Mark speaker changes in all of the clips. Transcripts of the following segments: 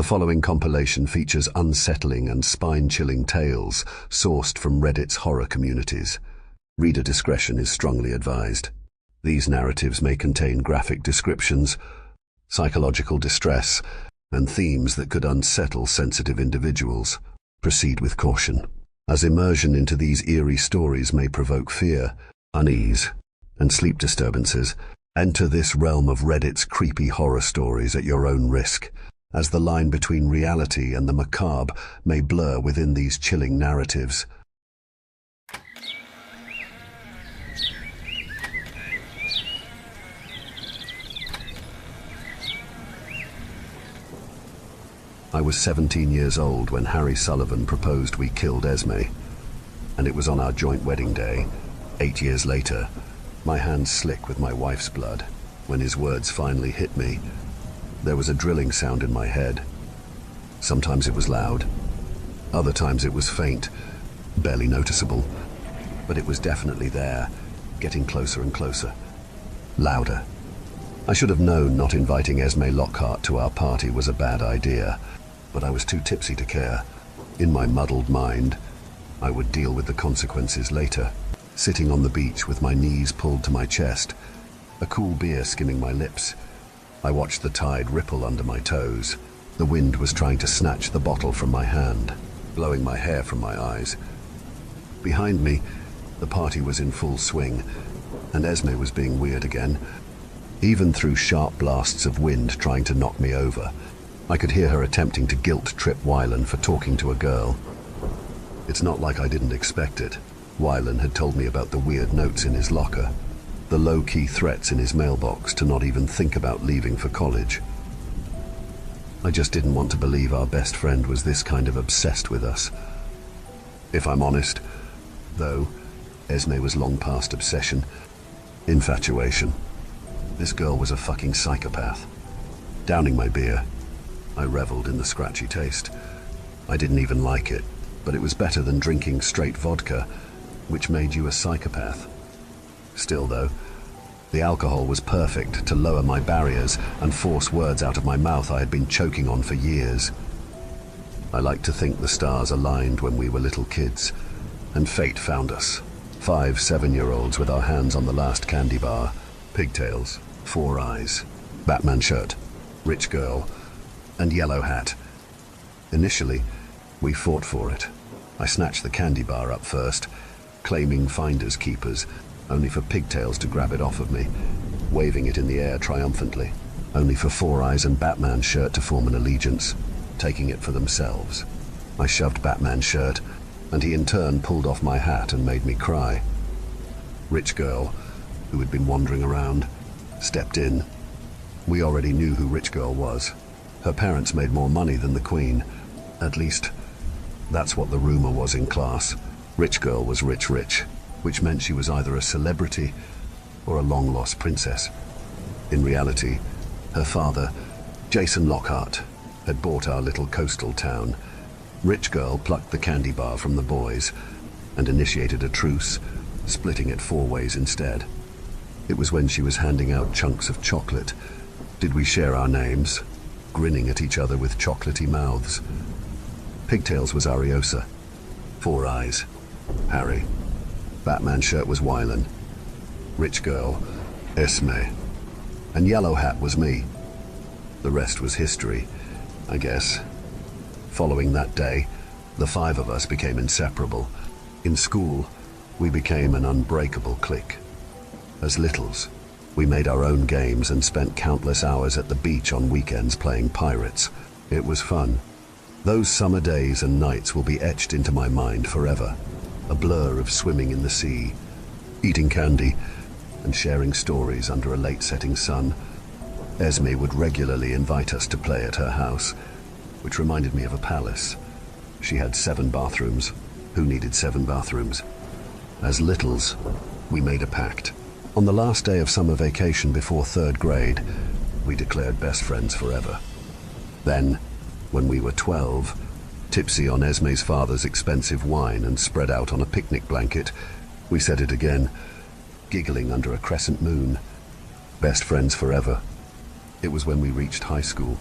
Speaker 1: The following compilation features unsettling and spine-chilling tales sourced from Reddit's horror communities. Reader discretion is strongly advised. These narratives may contain graphic descriptions, psychological distress, and themes that could unsettle sensitive individuals. Proceed with caution, as immersion into these eerie stories may provoke fear, unease, and sleep disturbances. Enter this realm of Reddit's creepy horror stories at your own risk, as the line between reality and the macabre may blur within these chilling narratives. I was 17 years old when Harry Sullivan proposed we killed Esme, and it was on our joint wedding day, 8 years later, my hands slick with my wife's blood. When his words finally hit me, there was a drilling sound in my head. Sometimes it was loud, other times it was faint, barely noticeable, but it was definitely there, getting closer and closer, louder. I should have known not inviting Esme Lockhart to our party was a bad idea, but I was too tipsy to care. In my muddled mind, I would deal with the consequences later. Sitting on the beach with my knees pulled to my chest, a cool beer skimming my lips, I watched the tide ripple under my toes. The wind was trying to snatch the bottle from my hand, blowing my hair from my eyes. Behind me, the party was in full swing, and Esme was being weird again. Even through sharp blasts of wind trying to knock me over, I could hear her attempting to guilt-trip Wylan for talking to a girl. It's not like I didn't expect it. Wylan had told me about the weird notes in his locker, the low-key threats in his mailbox to not even think about leaving for college. I just didn't want to believe our best friend was this kind of obsessed with us. If I'm honest, though, Esme was long past obsession. Infatuation. This girl was a fucking psychopath. Downing my beer, I reveled in the scratchy taste. I didn't even like it, but it was better than drinking straight vodka, which made you a psychopath. Still though, the alcohol was perfect to lower my barriers and force words out of my mouth I had been choking on for years. I like to think the stars aligned when we were little kids, and fate found us. 5 7-year-olds with our hands on the last candy bar, pigtails, 4 eyes, Batman shirt, rich girl, and yellow hat. Initially, we fought for it. I snatched the candy bar up first, claiming finders keepers, only for pigtails to grab it off of me, waving it in the air triumphantly, only for 4 eyes and Batman shirt to form an allegiance, taking it for themselves. I shoved Batman shirt, and he in turn pulled off my hat and made me cry. Rich girl, who had been wandering around, stepped in. We already knew who Rich girl was. Her parents made more money than the Queen. At least, that's what the rumor was in class. Rich girl was rich, which meant she was either a celebrity or a long-lost princess. In reality, her father, Jason Lockhart, had bought our little coastal town. Rich girl plucked the candy bar from the boys and initiated a truce, splitting it 4 ways instead. It was when she was handing out chunks of chocolate did we share our names, grinning at each other with chocolatey mouths. Pigtails was Ariosa, 4 eyes, Harry. Batman shirt was Wylan. Rich girl, Esme. And yellow hat was me. The rest was history, I guess. Following that day, the 5 of us became inseparable. In school, we became an unbreakable clique. As littles, we made our own games and spent countless hours at the beach on weekends playing pirates. It was fun. Those summer days and nights will be etched into my mind forever. A blur of swimming in the sea, eating candy, and sharing stories under a late-setting sun. Esme would regularly invite us to play at her house, which reminded me of a palace. She had 7 bathrooms. Who needed 7 bathrooms? As littles, we made a pact. On the last day of summer vacation before 3rd grade, we declared best friends forever. Then, when we were 12, tipsy on Esme's father's expensive wine and spread out on a picnic blanket, we said it again, giggling under a crescent moon. Best friends forever. It was when we reached high school,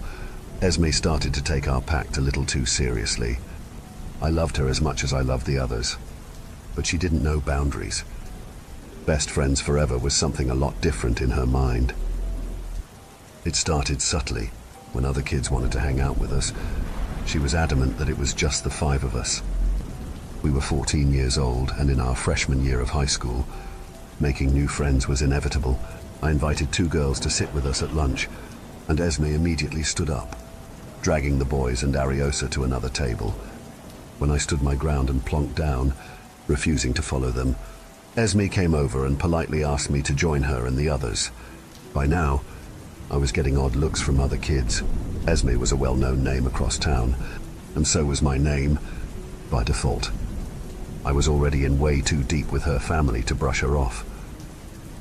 Speaker 1: Esme started to take our pact a little too seriously. I loved her as much as I loved the others, but she didn't know boundaries. Best friends forever was something a lot different in her mind. It started subtly. When other kids wanted to hang out with us, she was adamant that it was just the 5 of us. We were 14 years old, and in our freshman year of high school, making new friends was inevitable. I invited 2 girls to sit with us at lunch, and Esme immediately stood up, dragging the boys and Ariosa to another table. When I stood my ground and plonked down, refusing to follow them, Esme came over and politely asked me to join her and the others. By now, I was getting odd looks from other kids. Esme was a well-known name across town, and so was my name, by default. I was already in way too deep with her family to brush her off.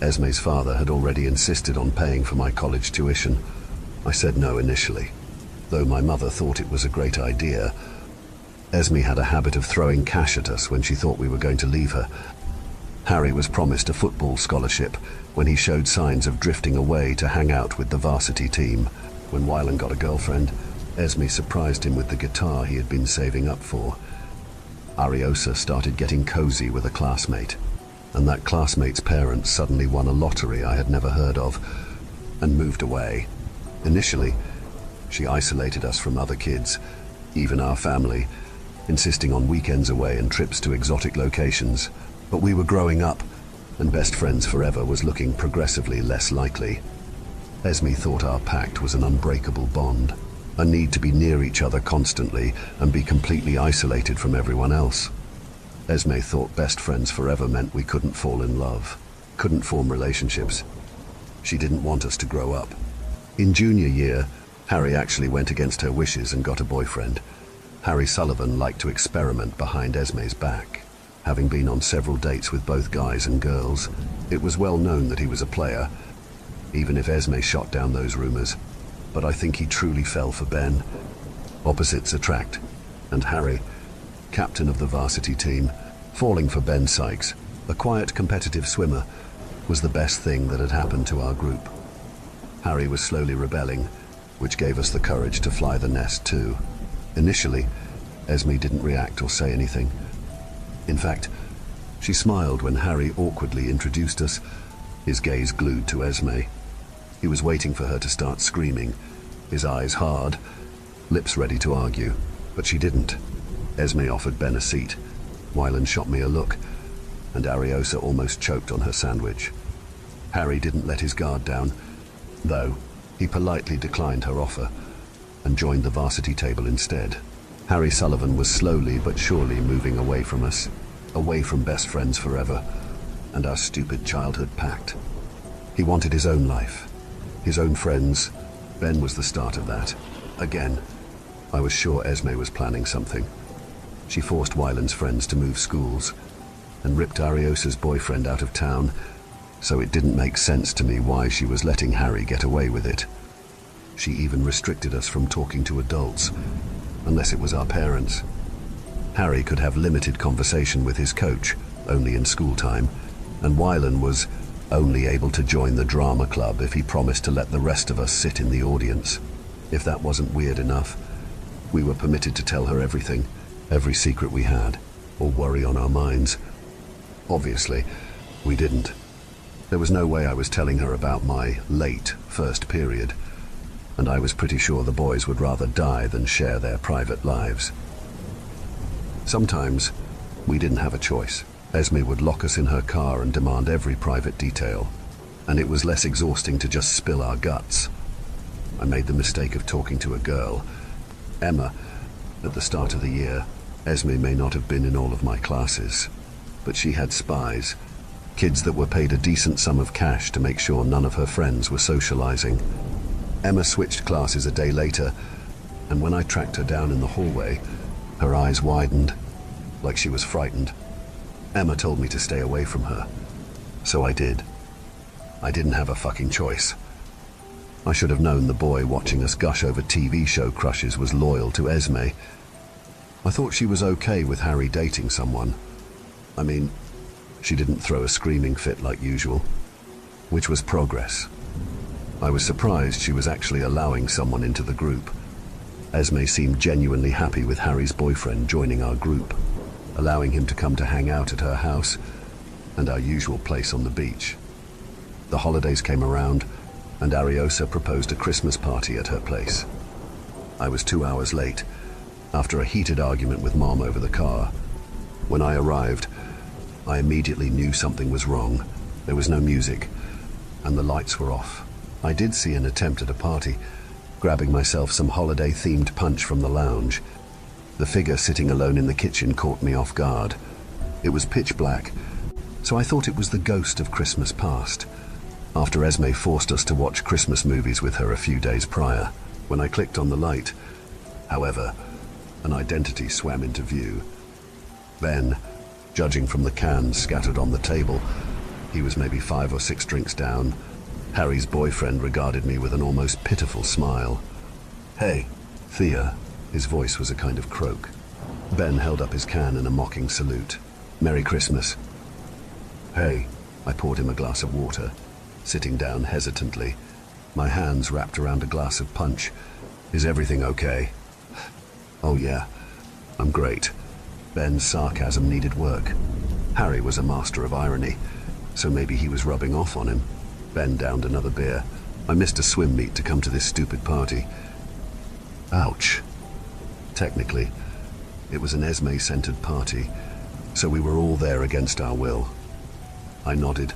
Speaker 1: Esme's father had already insisted on paying for my college tuition. I said no initially, though my mother thought it was a great idea. Esme had a habit of throwing cash at us when she thought we were going to leave her. Harry was promised a football scholarship when he showed signs of drifting away to hang out with the varsity team. When Wylan got a girlfriend, Esme surprised him with the guitar he had been saving up for. Ariosa started getting cozy with a classmate, and that classmate's parents suddenly won a lottery I had never heard of and moved away. Initially, she isolated us from other kids, even our family, insisting on weekends away and trips to exotic locations. But we were growing up, and best friends forever was looking progressively less likely. Esme thought our pact was an unbreakable bond, a need to be near each other constantly and be completely isolated from everyone else. Esme thought best friends forever meant we couldn't fall in love, couldn't form relationships. She didn't want us to grow up. In junior year, Harry actually went against her wishes and got a boyfriend. Harry Sullivan liked to experiment behind Esme's back. Having been on several dates with both guys and girls, it was well known that he was a player, even if Esme shot down those rumors. But I think he truly fell for Ben. Opposites attract, and Harry, captain of the varsity team, falling for Ben Sykes, a quiet, competitive swimmer, was the best thing that had happened to our group. Harry was slowly rebelling, which gave us the courage to fly the nest too. Initially, Esme didn't react or say anything. In fact, she smiled when Harry awkwardly introduced us, his gaze glued to Esme. He was waiting for her to start screaming, his eyes hard, lips ready to argue, but she didn't. Esme offered Ben a seat. Wylan shot me a look, and Ariosa almost choked on her sandwich. Harry didn't let his guard down, though he politely declined her offer and joined the varsity table instead. Harry Sullivan was slowly but surely moving away from us, away from best friends forever, and our stupid childhood pact. He wanted his own life, his own friends. Ben was the start of that. Again, I was sure Esme was planning something. She forced Wylan's friends to move schools and ripped Ariosa's boyfriend out of town, so it didn't make sense to me why she was letting Harry get away with it. She even restricted us from talking to adults, unless it was our parents. Harry could have limited conversation with his coach, only in school time, and Wylan was only able to join the drama club if he promised to let the rest of us sit in the audience. If that wasn't weird enough, we were permitted to tell her everything, every secret we had, or worry on our minds. Obviously, we didn't. There was no way I was telling her about my late first period, and I was pretty sure the boys would rather die than share their private lives. Sometimes, we didn't have a choice. Esme would lock us in her car and demand every private detail, and it was less exhausting to just spill our guts. I made the mistake of talking to a girl, Emma, at the start of the year. Esme may not have been in all of my classes, but she had spies, kids that were paid a decent sum of cash to make sure none of her friends were socializing. Emma switched classes a day later, and when I tracked her down in the hallway, her eyes widened, like she was frightened. Emma told me to stay away from her, so I did. I didn't have a fucking choice. I should have known the boy watching us gush over TV show crushes was loyal to Esme. I thought she was okay with Harry dating someone. I mean, she didn't throw a screaming fit like usual, which was progress. I was surprised she was actually allowing someone into the group. Esme seemed genuinely happy with Harry's boyfriend joining our group, allowing him to come to hang out at her house and our usual place on the beach. The holidays came around, and Ariosa proposed a Christmas party at her place. I was 2 hours late, after a heated argument with Mom over the car. When I arrived, I immediately knew something was wrong. There was no music, and the lights were off. I did see an attempt at a party, grabbing myself some holiday-themed punch from the lounge. The figure sitting alone in the kitchen caught me off guard. It was pitch black, so I thought it was the ghost of Christmas past, after Esme forced us to watch Christmas movies with her a few days prior. When I clicked on the light, however, an identity swam into view. Ben, judging from the cans scattered on the table, he was maybe 5 or 6 drinks down. Harry's boyfriend regarded me with an almost pitiful smile. "Hey, Thea." His voice was a kind of croak. Ben held up his can in a mocking salute. "Merry Christmas." "Hey." I poured him a glass of water, sitting down hesitantly, my hands wrapped around a glass of punch. "Is everything okay?" "Oh yeah, I'm great." Ben's sarcasm needed work. Harry was a master of irony, so maybe he was rubbing off on him. Ben downed another beer. "I missed a swim meet to come to this stupid party." Ouch. Technically, it was an Esme-centered party, so we were all there against our will. I nodded,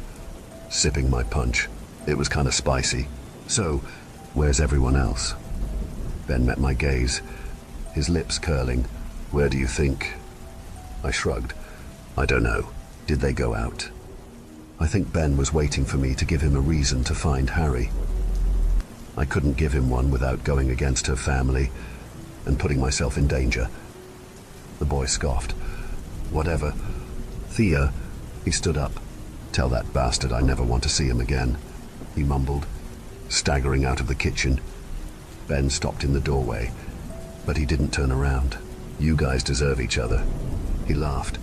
Speaker 1: sipping my punch. It was kind of spicy. "So, where's everyone else?" Ben met my gaze, his lips curling. "Where do you think?" I shrugged. "I don't know. Did they go out?" I think Ben was waiting for me to give him a reason to find Harry. I couldn't give him one without going against her family and putting myself in danger. The boy scoffed. "Whatever. Thea," he stood up. "Tell that bastard I never want to see him again," he mumbled, staggering out of the kitchen. Ben stopped in the doorway, but he didn't turn around. "You guys deserve each other." He laughed,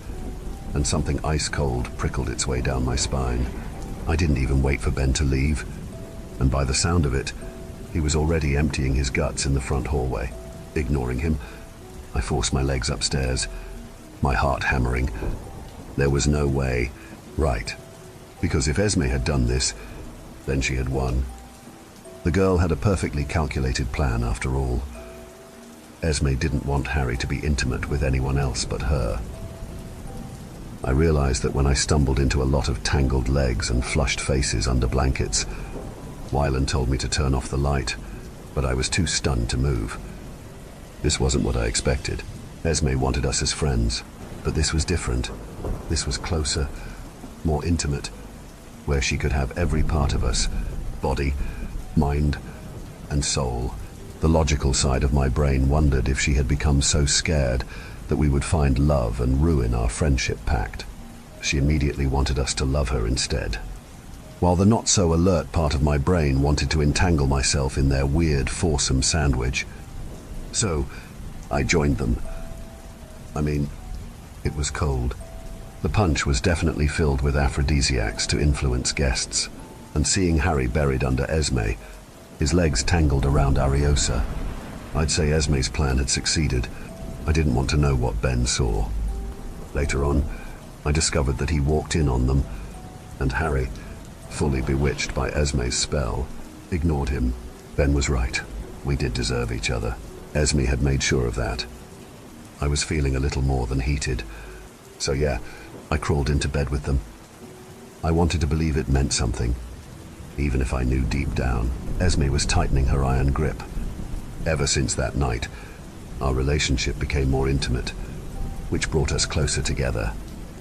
Speaker 1: and something ice-cold prickled its way down my spine. I didn't even wait for Ben to leave, and by the sound of it, he was already emptying his guts in the front hallway. Ignoring him, I forced my legs upstairs, my heart hammering. There was no way. Right. Because if Esme had done this, then she had won. The girl had a perfectly calculated plan after all. Esme didn't want Harry to be intimate with anyone else but her. I realized that when I stumbled into a lot of tangled legs and flushed faces under blankets. Wyland told me to turn off the light, but I was too stunned to move. This wasn't what I expected. Esme wanted us as friends, but this was different. This was closer, more intimate, where she could have every part of us, body, mind, and soul. The logical side of my brain wondered if she had become so scared that we would find love and ruin our friendship pact. She immediately wanted us to love her instead, while the not-so-alert part of my brain wanted to entangle myself in their weird foursome sandwich. So, I joined them. I mean, it was cold. The punch was definitely filled with aphrodisiacs to influence guests, and seeing Harry buried under Esme, his legs tangled around Ariosa, I'd say Esme's plan had succeeded. I didn't want to know what Ben saw. Later on, I discovered that he walked in on them, and Harry, fully bewitched by Esme's spell, ignored him. Ben was right. We did deserve each other. Esme had made sure of that. I was feeling a little more than heated. So yeah, I crawled into bed with them. I wanted to believe it meant something, even if I knew deep down. Esme was tightening her iron grip. Ever since that night, our relationship became more intimate, which brought us closer together.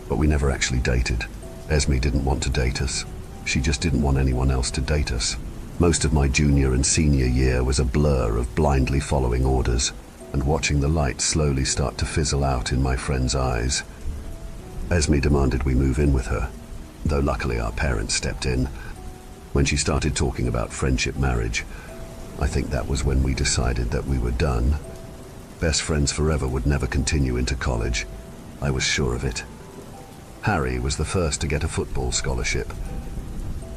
Speaker 1: But we never actually dated. Esme didn't want to date us. She just didn't want anyone else to date us. Most of my junior and senior year was a blur of blindly following orders and watching the light slowly start to fizzle out in my friend's eyes. Esme demanded we move in with her, though luckily our parents stepped in. When she started talking about friendship marriage, I think that was when we decided that we were done. Best friends forever would never continue into college. I was sure of it. Harry was the first to get a football scholarship,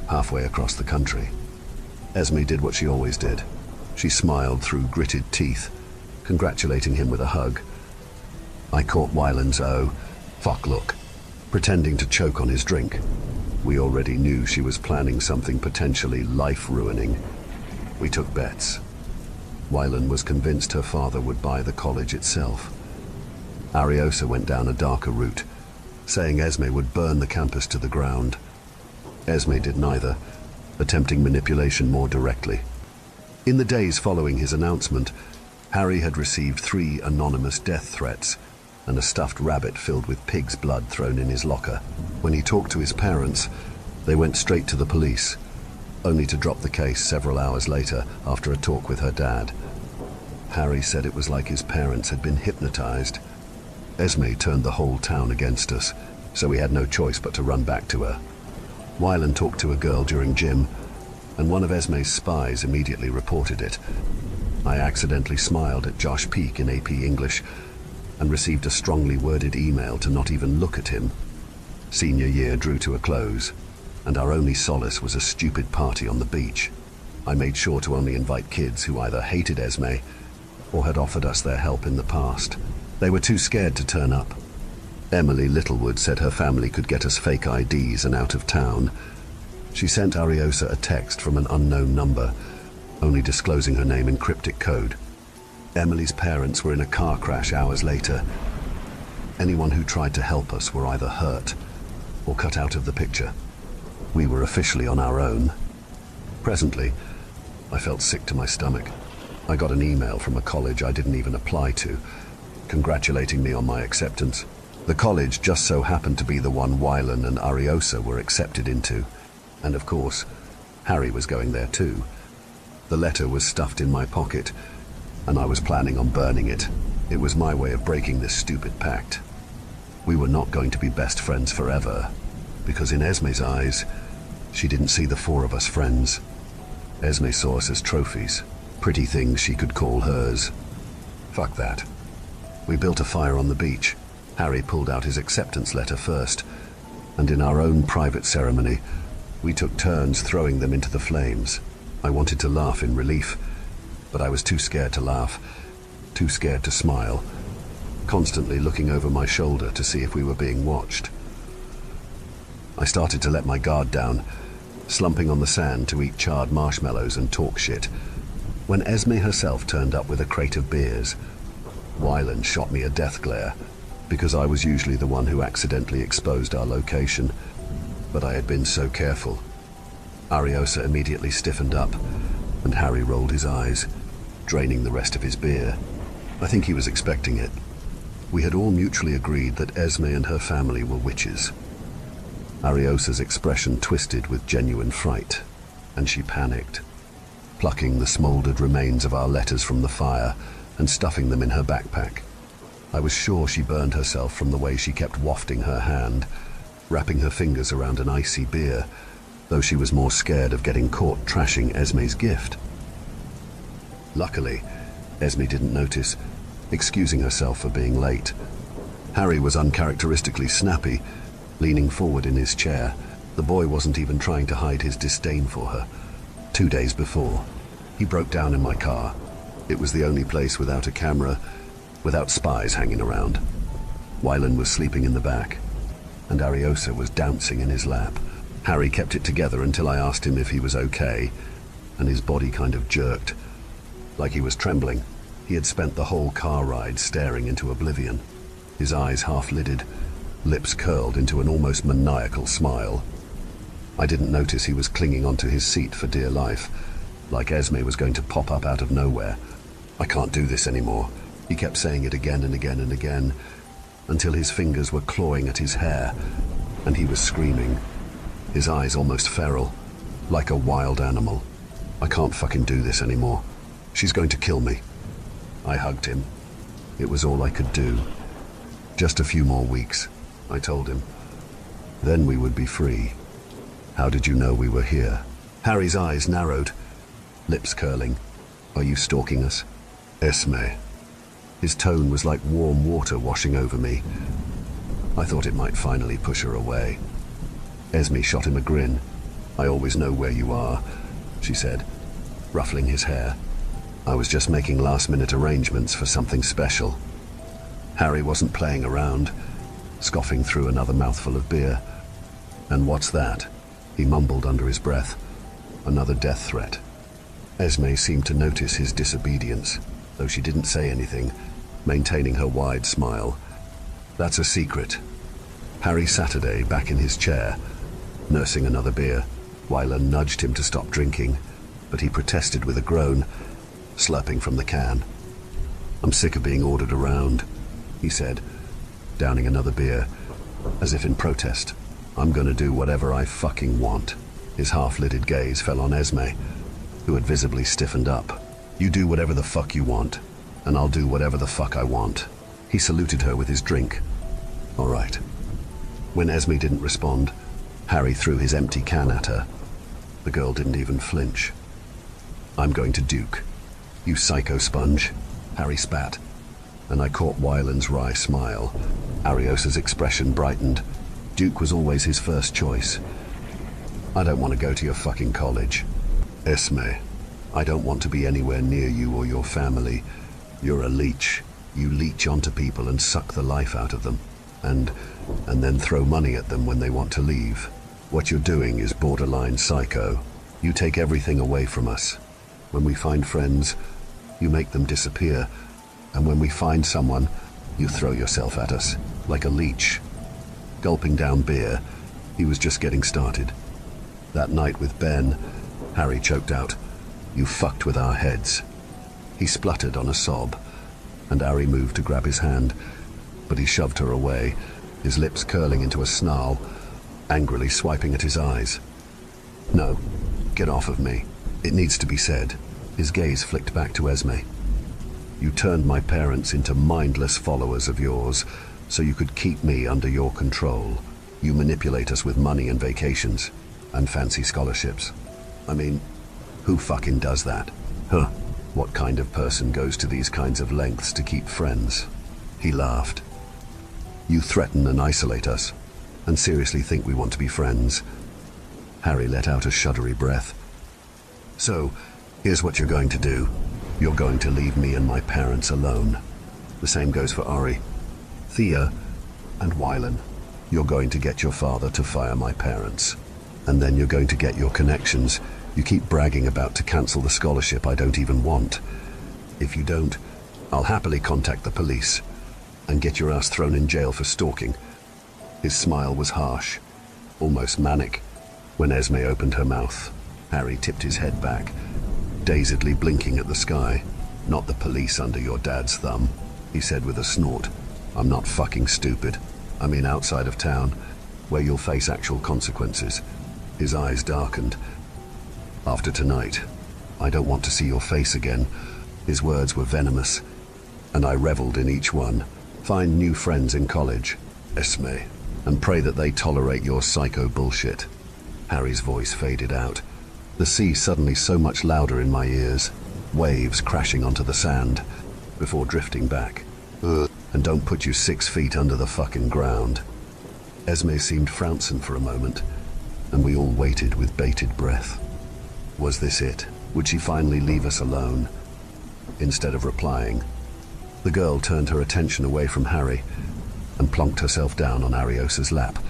Speaker 1: halfway across the country. Esme did what she always did. She smiled through gritted teeth congratulating him with a hug. I caught Wyland's fuck look, pretending to choke on his drink. We already knew she was planning something potentially life-ruining. We took bets. Wyland was convinced her father would buy the college itself. Ariosa went down a darker route, saying Esme would burn the campus to the ground. Esme did neither, attempting manipulation more directly. In the days following his announcement, Harry had received 3 anonymous death threats and a stuffed rabbit filled with pig's blood thrown in his locker. When he talked to his parents, they went straight to the police, only to drop the case several hours later after a talk with her dad. Harry said it was like his parents had been hypnotized. Esme turned the whole town against us, so we had no choice but to run back to her. Wyland talked to a girl during gym, and one of Esme's spies immediately reported it. I accidentally smiled at Josh Peake in AP English and received a strongly worded email to not even look at him. Senior year drew to a close, and our only solace was a stupid party on the beach. I made sure to only invite kids who either hated Esme or had offered us their help in the past. They were too scared to turn up. Emily Littlewood said her family could get us fake IDs and out of town. She sent Ariosa a text from an unknown number, only disclosing her name in cryptic code. Emily's parents were in a car crash hours later. Anyone who tried to help us were either hurt or cut out of the picture. We were officially on our own. Presently, I felt sick to my stomach. I got an email from a college I didn't even apply to, congratulating me on my acceptance. The college just so happened to be the one Wyland and Ariosa were accepted into, and of course, Harry was going there too. The letter was stuffed in my pocket, and I was planning on burning it. It was my way of breaking this stupid pact. We were not going to be best friends forever, because in Esme's eyes, she didn't see the 4 of us friends. Esme saw us as trophies, pretty things she could call hers. Fuck that. We built a fire on the beach. Harry pulled out his acceptance letter first, and in our own private ceremony, we took turns throwing them into the flames. I wanted to laugh in relief, but I was too scared to laugh, too scared to smile, constantly looking over my shoulder to see if we were being watched. I started to let my guard down, slumping on the sand to eat charred marshmallows and talk shit, when Esme herself turned up with a crate of beers. Wyland shot me a death glare, because I was usually the one who accidentally exposed our location, but I had been so careful. Ariosa immediately stiffened up, and Harry rolled his eyes, draining the rest of his beer. I think he was expecting it. We had all mutually agreed that Esme and her family were witches. Ariosa's expression twisted with genuine fright, and she panicked, plucking the smoldered remains of our letters from the fire and stuffing them in her backpack. I was sure she burned herself from the way she kept wafting her hand, wrapping her fingers around an icy beer, though she was more scared of getting caught trashing Esme's gift. Luckily, Esme didn't notice, excusing herself for being late. Harry was uncharacteristically snappy, leaning forward in his chair. The boy wasn't even trying to hide his disdain for her. 2 days before, he broke down in my car. It was the only place without a camera, without spies hanging around. Wyland was sleeping in the back, and Ariosa was dancing in his lap. Harry kept it together until I asked him if he was okay, and his body kind of jerked, like he was trembling. He had spent the whole car ride staring into oblivion, his eyes half-lidded, lips curled into an almost maniacal smile. I didn't notice he was clinging onto his seat for dear life, like Esme was going to pop up out of nowhere. I can't do this anymore. He kept saying it again and again and again, until his fingers were clawing at his hair, and he was screaming, his eyes almost feral, like a wild animal. I can't fucking do this anymore. She's going to kill me. I hugged him. It was all I could do. Just a few more weeks, I told him. Then we would be free. How did you know we were here? Harry's eyes narrowed, lips curling. Are you stalking us? Esme. His tone was like warm water washing over me. I thought it might finally push her away. Esme shot him a grin. I always know where you are, she said, ruffling his hair. I was just making last-minute arrangements for something special. Harry wasn't playing around, scoffing through another mouthful of beer. And what's that? He mumbled under his breath. Another death threat. Esme seemed to notice his disobedience, though she didn't say anything, maintaining her wide smile. That's a secret. Harry Saturday, back in his chair, nursing another beer. Weiler nudged him to stop drinking, but he protested with a groan, slurping from the can. I'm sick of being ordered around, he said, downing another beer, as if in protest. I'm gonna do whatever I fucking want. His half-lidded gaze fell on Esme, who had visibly stiffened up. You do whatever the fuck you want, and I'll do whatever the fuck I want. He saluted her with his drink. All right. When Esme didn't respond, Harry threw his empty can at her. The girl didn't even flinch. I'm going to Duke. You psycho sponge, Harry spat, and I caught Weiland's wry smile. Ariosa's expression brightened. Duke was always his first choice. I don't want to go to your fucking college. Esme, I don't want to be anywhere near you or your family. You're a leech. You leech onto people and suck the life out of them, and then throw money at them when they want to leave. What you're doing is borderline psycho. You take everything away from us. When we find friends, you make them disappear, and when we find someone, you throw yourself at us, like a leech. Gulping down beer, he was just getting started. That night with Ben, Harry choked out, "You fucked with our heads." He spluttered on a sob, and Harry moved to grab his hand, but he shoved her away, his lips curling into a snarl, angrily swiping at his eyes. No, get off of me. It needs to be said. His gaze flicked back to Esme. You turned my parents into mindless followers of yours, so you could keep me under your control. You manipulate us with money and vacations, and fancy scholarships. I mean, who fucking does that? Huh? What kind of person goes to these kinds of lengths to keep friends? He laughed. You threaten and isolate us, and seriously think we want to be friends? Harry let out a shuddery breath. So, here's what you're going to do. You're going to leave me and my parents alone. The same goes for Ari, Thea, and Weiland. You're going to get your father to fire my parents. And then you're going to get your connections you keep bragging about to cancel the scholarship I don't even want. If you don't, I'll happily contact the police and get your ass thrown in jail for stalking. His smile was harsh, almost manic. When Esme opened her mouth, Harry tipped his head back, dazedly blinking at the sky. Not the police under your dad's thumb, he said with a snort. I'm not fucking stupid. I mean outside of town, where you'll face actual consequences. His eyes darkened. After tonight, I don't want to see your face again. His words were venomous, and I reveled in each one. Find new friends in college, Esme, and pray that they tolerate your psycho bullshit. Harry's voice faded out, the sea suddenly so much louder in my ears, waves crashing onto the sand, before drifting back. And don't put you 6 feet under the fucking ground. Esme seemed frownsome for a moment, and we all waited with bated breath. Was this it? Would she finally leave us alone? Instead of replying, the girl turned her attention away from Harry and plonked herself down on Ariosa's lap,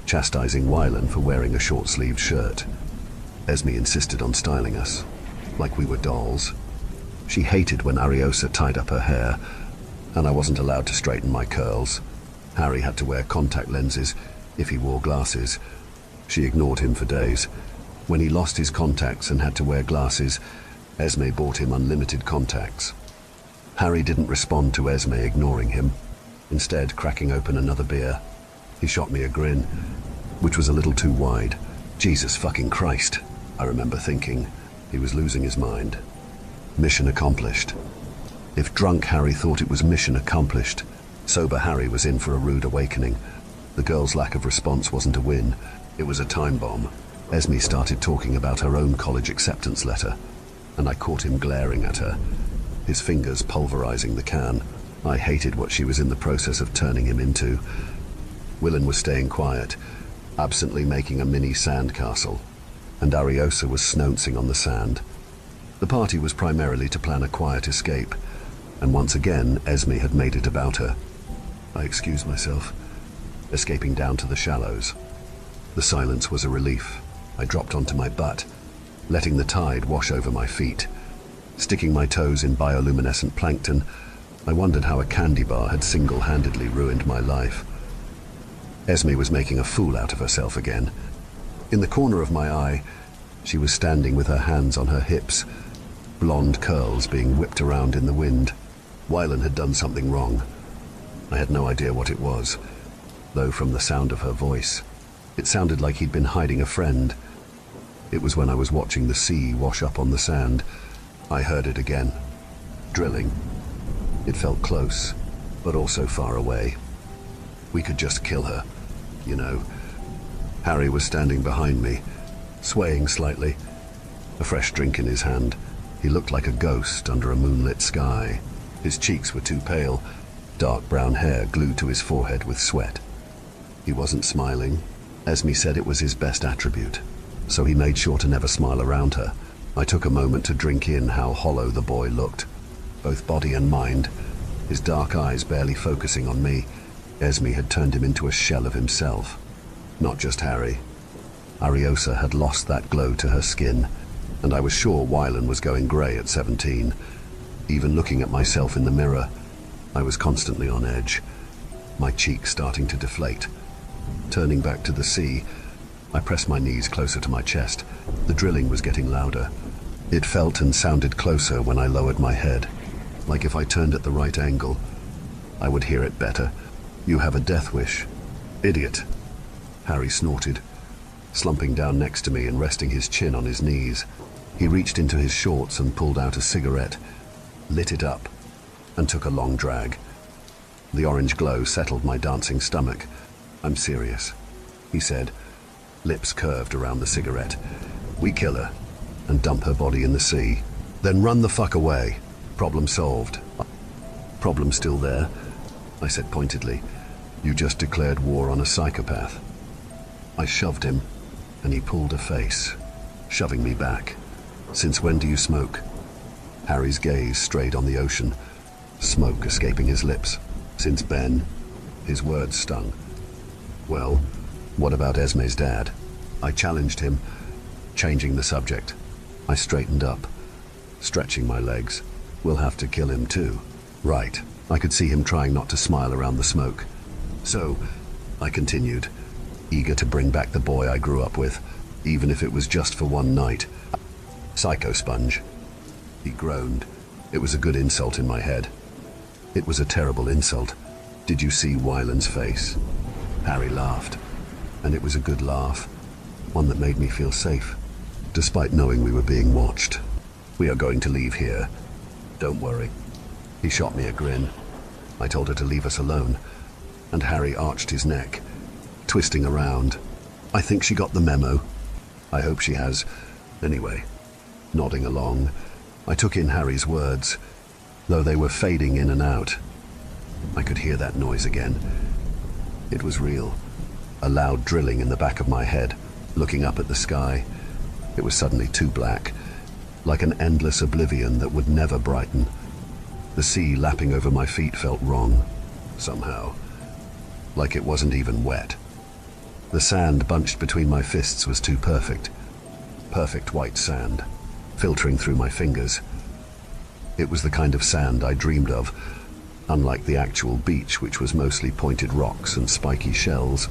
Speaker 1: chastising Weiland for wearing a short-sleeved shirt. Esme insisted on styling us, like we were dolls. She hated when Ariosa tied up her hair, and I wasn't allowed to straighten my curls. Harry had to wear contact lenses if he wore glasses. She ignored him for days. When he lost his contacts and had to wear glasses, Esme bought him unlimited contacts. Harry didn't respond to Esme ignoring him, instead cracking open another beer. He shot me a grin, which was a little too wide. Jesus fucking Christ, I remember thinking. He was losing his mind. Mission accomplished. If drunk Harry thought it was mission accomplished, sober Harry was in for a rude awakening. The girl's lack of response wasn't a win, it was a time bomb. Esme started talking about her own college acceptance letter, and I caught him glaring at her, his fingers pulverizing the can. I hated what she was in the process of turning him into. Willen was staying quiet, absently making a mini sandcastle, and Ariosa was snouncing on the sand. The party was primarily to plan a quiet escape, and once again Esme had made it about her. I excused myself, escaping down to the shallows. The silence was a relief. I dropped onto my butt, letting the tide wash over my feet. Sticking my toes in bioluminescent plankton, I wondered how a candy bar had single-handedly ruined my life. Esme was making a fool out of herself again. In the corner of my eye, she was standing with her hands on her hips, blonde curls being whipped around in the wind. Wylan had done something wrong. I had no idea what it was, though from the sound of her voice, it sounded like he'd been hiding a friend. It was when I was watching the sea wash up on the sand. I heard it again. Drilling. It felt close, but also far away. We could just kill her, you know. Harry was standing behind me, swaying slightly, a fresh drink in his hand. He looked like a ghost under a moonlit sky. His cheeks were too pale, dark brown hair glued to his forehead with sweat. He wasn't smiling. Esme said it was his best attribute, so he made sure to never smile around her. I took a moment to drink in how hollow the boy looked, both body and mind, his dark eyes barely focusing on me. Esme had turned him into a shell of himself. Not just Harry. Ariosa had lost that glow to her skin, and I was sure Wylan was going grey at 17. Even looking at myself in the mirror, I was constantly on edge, my cheeks starting to deflate. Turning back to the sea, I pressed my knees closer to my chest. The drilling was getting louder. It felt and sounded closer when I lowered my head, like if I turned at the right angle, I would hear it better. "You have a death wish." "Idiot," Harry snorted, slumping down next to me and resting his chin on his knees. He reached into his shorts and pulled out a cigarette, lit it up, and took a long drag. The orange glow settled my dancing stomach. "I'm serious," he said, lips curved around the cigarette. "We kill her and dump her body in the sea, then run the fuck away. Problem solved." "Problem still there," I said pointedly. "You just declared war on a psychopath." I shoved him, and he pulled a face, shoving me back. "Since when do you smoke?" Harry's gaze strayed on the ocean, smoke escaping his lips. "Since Ben." His words stung. "Well, what about Esme's dad?" I challenged him, changing the subject. I straightened up, stretching my legs. "We'll have to kill him too." "Right." I could see him trying not to smile around the smoke. "So," I continued, eager to bring back the boy I grew up with, even if it was just for one night. "Psycho sponge." He groaned. It was a good insult in my head. It was a terrible insult. "Did you see Wylan's face?" Harry laughed, and it was a good laugh, one that made me feel safe, despite knowing we were being watched. "We are going to leave here. Don't worry." He shot me a grin. I told her to leave us alone, and Harry arched his neck, twisting around. "I think she got the memo." "I hope she has. Anyway." Nodding along, I took in Harry's words, though they were fading in and out. I could hear that noise again. It was real. A loud drilling in the back of my head, looking up at the sky. It was suddenly too black, like an endless oblivion that would never brighten. The sea lapping over my feet felt wrong, somehow, like it wasn't even wet. The sand bunched between my fists was too perfect. Perfect white sand, filtering through my fingers. It was the kind of sand I dreamed of, unlike the actual beach, which was mostly pointed rocks and spiky shells.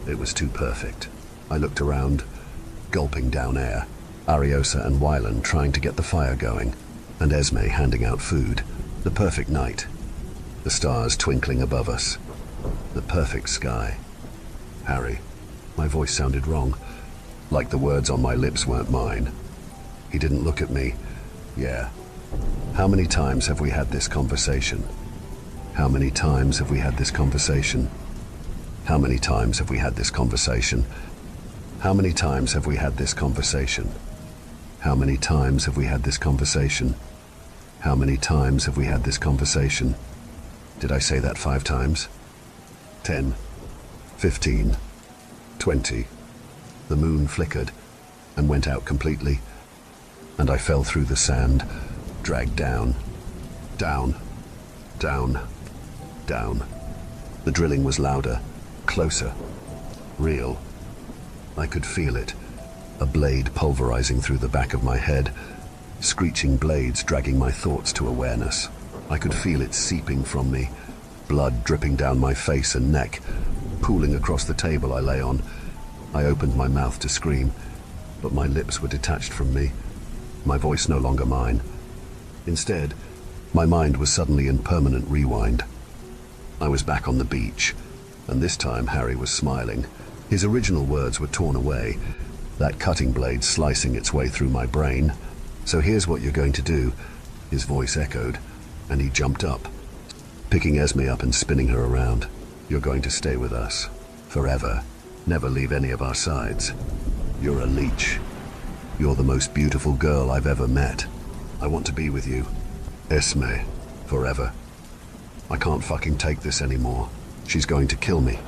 Speaker 1: It was too perfect. I looked around, gulping down air. Ariosa and Wylan trying to get the fire going, and Esme handing out food. The perfect night. The stars twinkling above us. The perfect sky. Harry. My voice sounded wrong, like the words on my lips weren't mine. He didn't look at me. "Yeah. How many times have we had this conversation? How many times have we had this conversation? How many times have we had this conversation? How many times have we had this conversation? How many times have we had this conversation? How many times have we had this conversation?" Did I say that 5 times? 10, 15, 20. The moon flickered and went out completely. and I fell through the sand, dragged down, down, down, down. The drilling was louder, closer, real. I could feel it, a blade pulverizing through the back of my head, screeching blades dragging my thoughts to awareness. I could feel it seeping from me, blood dripping down my face and neck, pooling across the table I lay on. I opened my mouth to scream, but my lips were detached from me, my voice no longer mine. Instead, my mind was suddenly in permanent rewind. I was back on the beach, and this time Harry was smiling. His original words were torn away, that cutting blade slicing its way through my brain. "So here's what you're going to do," his voice echoed, and he jumped up, picking Esme up and spinning her around. "You're going to stay with us, forever, never leave any of our sides. You're a leech. You're the most beautiful girl I've ever met. I want to be with you, Esme, forever. I can't fucking take this anymore. She's going to kill me."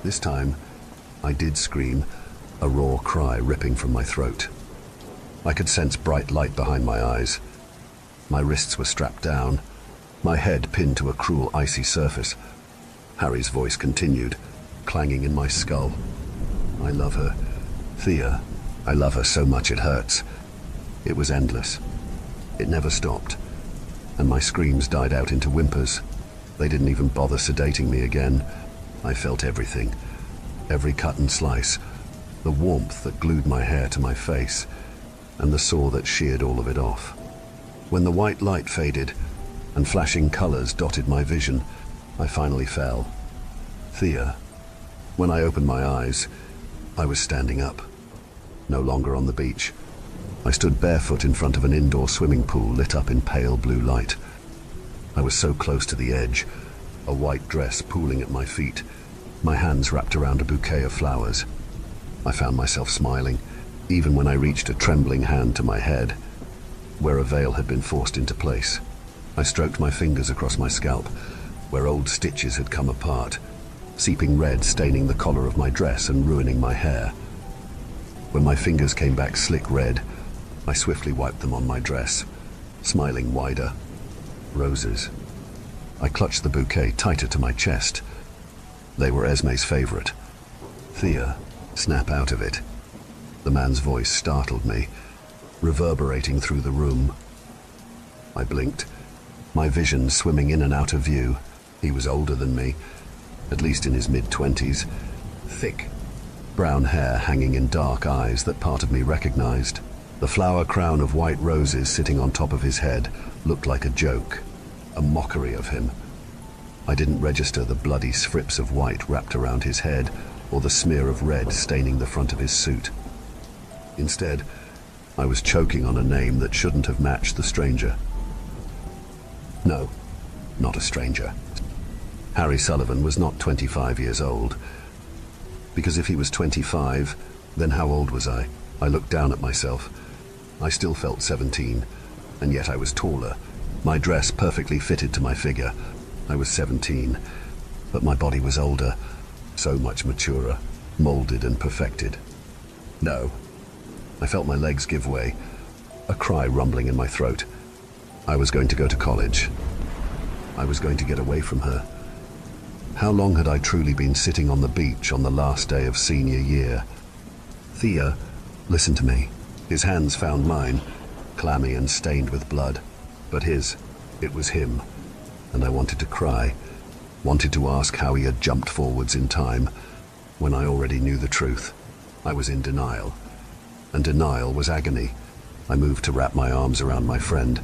Speaker 1: This time, I did scream, a raw cry ripping from my throat. I could sense bright light behind my eyes. My wrists were strapped down, my head pinned to a cruel icy surface. Harry's voice continued, clanging in my skull. "I love her. Thea, I love her so much it hurts." It was endless. It never stopped, and my screams died out into whimpers. They didn't even bother sedating me again. I felt everything, every cut and slice, the warmth that glued my hair to my face, and the saw that sheared all of it off. When the white light faded and flashing colors dotted my vision, I finally fell. Thea. When I opened my eyes, I was standing up, no longer on the beach. I stood barefoot in front of an indoor swimming pool lit up in pale blue light. I was so close to the edge, a white dress pooling at my feet, my hands wrapped around a bouquet of flowers. I found myself smiling, even when I reached a trembling hand to my head, where a veil had been forced into place. I stroked my fingers across my scalp, where old stitches had come apart, seeping red staining the collar of my dress and ruining my hair. When my fingers came back slick red, I swiftly wiped them on my dress, smiling wider. Roses. I clutched the bouquet tighter to my chest. They were Esme's favorite. "Thea, snap out of it." The man's voice startled me, reverberating through the room. I blinked, my vision swimming in and out of view. He was older than me, at least in his mid-20s, thick, brown hair hanging in dark eyes that part of me recognized. The flower crown of white roses sitting on top of his head looked like a joke, a mockery of him. I didn't register the bloody strips of white wrapped around his head or the smear of red staining the front of his suit. Instead, I was choking on a name that shouldn't have matched the stranger. No, not a stranger. Harry Sullivan was not 25 years old. Because if he was 25, then how old was I? I looked down at myself. I still felt 17, and yet I was taller. My dress perfectly fitted to my figure. I was 17, but my body was older, so much maturer, molded and perfected. No. I felt my legs give way, a cry rumbling in my throat. I was going to go to college. I was going to get away from her. How long had I truly been sitting on the beach on the last day of senior year? "Thea, listen to me." His hands found mine, clammy and stained with blood. But it was him. And I wanted to cry, wanted to ask how he had jumped forwards in time, when I already knew the truth. I was in denial. And denial was agony. I moved to wrap my arms around my friend,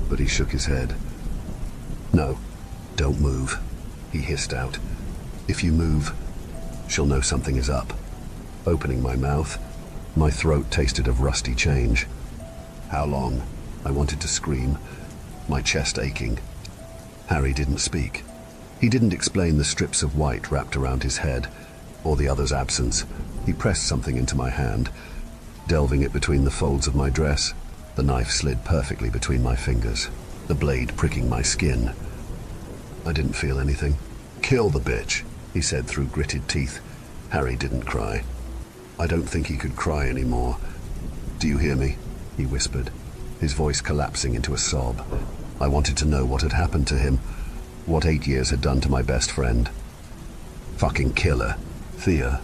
Speaker 1: but he shook his head. "No, don't move," he hissed out. "If you move, she'll know something is up." Opening my mouth, my throat tasted of rusty change. "How long?" I wanted to scream, my chest aching. Harry didn't speak. He didn't explain the strips of white wrapped around his head, or the other's absence. He pressed something into my hand, delving it between the folds of my dress. The knife slid perfectly between my fingers, the blade pricking my skin. I didn't feel anything. "Kill the bitch," he said through gritted teeth. Harry didn't cry. I don't think he could cry anymore. "Do you hear me? he whispered, his voice collapsing into a sob. I wanted to know what had happened to him, what 8 years had done to my best friend. Fucking killer. Thea.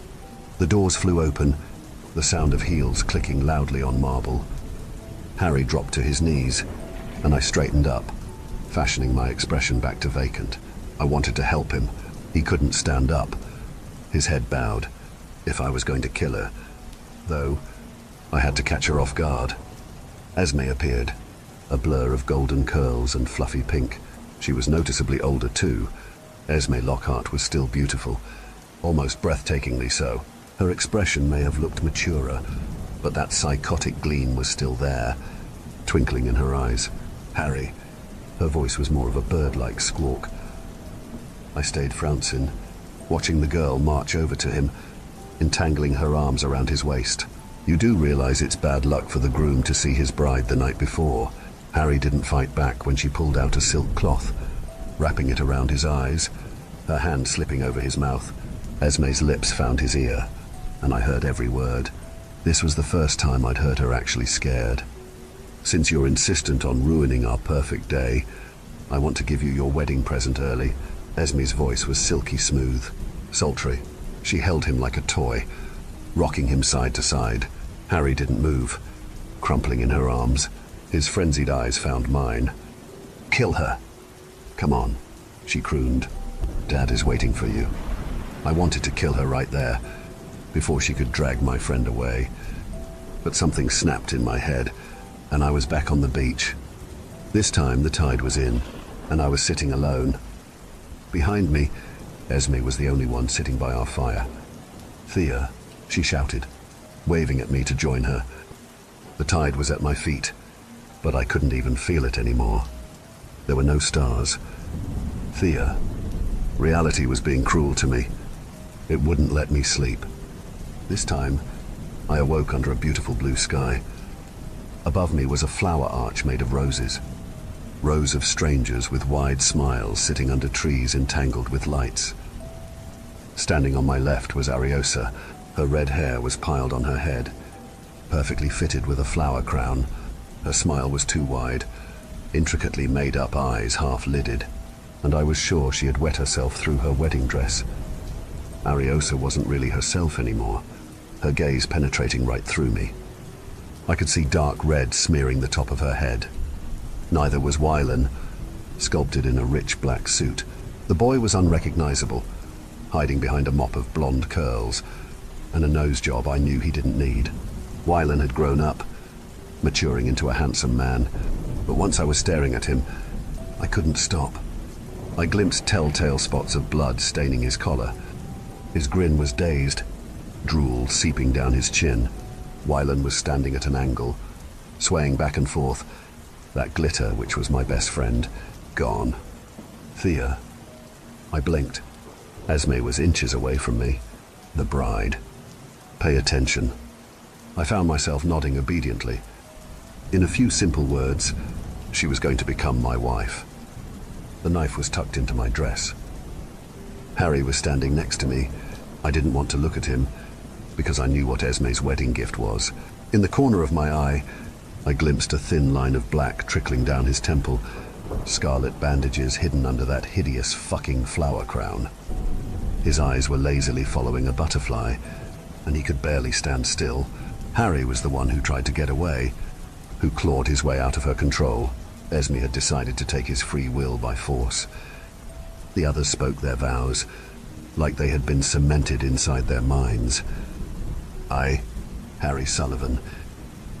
Speaker 1: The doors flew open, the sound of heels clicking loudly on marble. Harry dropped to his knees, and I straightened up, fashioning my expression back to vacant. I wanted to help him. He couldn't stand up. His head bowed. If I was going to kill her, though, I had to catch her off guard. Esme appeared, a blur of golden curls and fluffy pink. She was noticeably older too. Esme Lockhart was still beautiful, almost breathtakingly so. Her expression may have looked maturer, but that psychotic gleam was still there, twinkling in her eyes. Harry. Her voice was more of a bird-like squawk. I stayed frouncing, watching the girl march over to him, entangling her arms around his waist. You do realize it's bad luck for the groom to see his bride the night before. Harry didn't fight back when she pulled out a silk cloth, wrapping it around his eyes, her hand slipping over his mouth. Esme's lips found his ear, and I heard every word. This was the first time I'd heard her actually scared. Since you're insistent on ruining our perfect day, I want to give you your wedding present early. Esme's voice was silky smooth, sultry. She held him like a toy, rocking him side to side. Harry didn't move, crumpling in her arms. His frenzied eyes found mine. Kill her. Come on, she crooned. Dad is waiting for you. I wanted to kill her right there, before she could drag my friend away. But something snapped in my head, and I was back on the beach. This time the tide was in, and I was sitting alone. Behind me, Esme was the only one sitting by our fire. Thea, she shouted, waving at me to join her. The tide was at my feet, but I couldn't even feel it anymore. There were no stars. Thea. Reality was being cruel to me. It wouldn't let me sleep. This time, I awoke under a beautiful blue sky. Above me was a flower arch made of roses. Rows of strangers with wide smiles sitting under trees entangled with lights. Standing on my left was Ariosa. Her red hair was piled on her head, perfectly fitted with a flower crown. Her smile was too wide, intricately made-up eyes half-lidded, and I was sure she had wet herself through her wedding dress. Ariosa wasn't really herself anymore, her gaze penetrating right through me. I could see dark red smearing the top of her head. Neither was Wylan, sculpted in a rich black suit. The boy was unrecognizable, hiding behind a mop of blonde curls and a nose job I knew he didn't need. Wylan had grown up, maturing into a handsome man, but once I was staring at him, I couldn't stop. I glimpsed telltale spots of blood staining his collar. His grin was dazed, drool seeping down his chin. Wylan was standing at an angle, swaying back and forth, that glitter which was my best friend, gone. Thea. I blinked. Esme was inches away from me, the bride. Pay attention. I found myself nodding obediently. In a few simple words, she was going to become my wife. The knife was tucked into my dress. Harry was standing next to me. I didn't want to look at him, because I knew what Esme's wedding gift was. In the corner of my eye, I glimpsed a thin line of black trickling down his temple, scarlet bandages hidden under that hideous fucking flower crown. His eyes were lazily following a butterfly, and he could barely stand still. Harry was the one who tried to get away, who clawed his way out of her control. Esme had decided to take his free will by force. The others spoke their vows, like they had been cemented inside their minds. I, Harry Sullivan,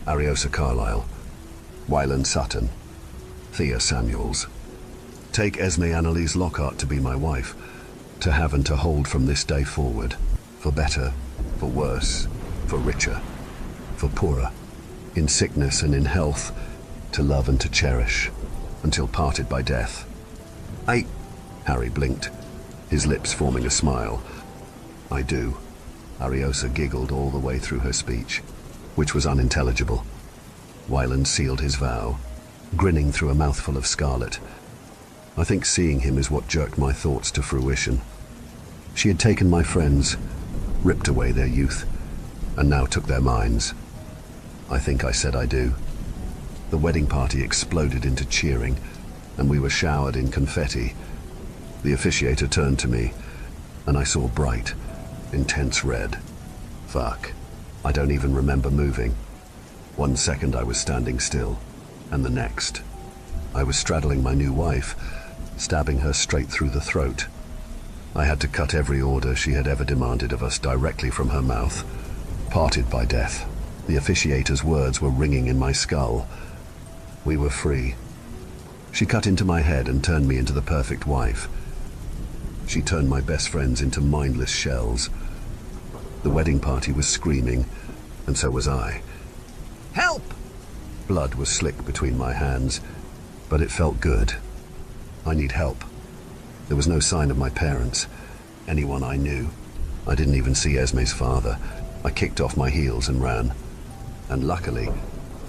Speaker 1: Ariosa Carlyle, Wylan Sutton, Thea Samuels. Take Esme Annalise Lockhart to be my wife, to have and to hold from this day forward, for better, for worse, for richer, for poorer, in sickness and in health, to love and to cherish, until parted by death. Harry blinked, his lips forming a smile. I do. Ariosa giggled all the way through her speech, which was unintelligible. Wylan sealed his vow, grinning through a mouthful of scarlet. I think seeing him is what jerked my thoughts to fruition. She had taken my friends, ripped away their youth, and now took their minds. I think I said I do. The wedding party exploded into cheering, and we were showered in confetti. The officiator turned to me, and I saw bright, intense red. Fuck. I don't even remember moving. 1 second I was standing still, and the next, I was straddling my new wife, stabbing her straight through the throat. I had to cut every order she had ever demanded of us directly from her mouth, parted by death. The officiator's words were ringing in my skull. We were free. She cut into my head and turned me into the perfect wife. She turned my best friends into mindless shells. The wedding party was screaming, and so was I. Help! Blood was slick between my hands, but it felt good. I need help. There was no sign of my parents, anyone I knew. I didn't even see Esme's father. I kicked off my heels and ran. And luckily,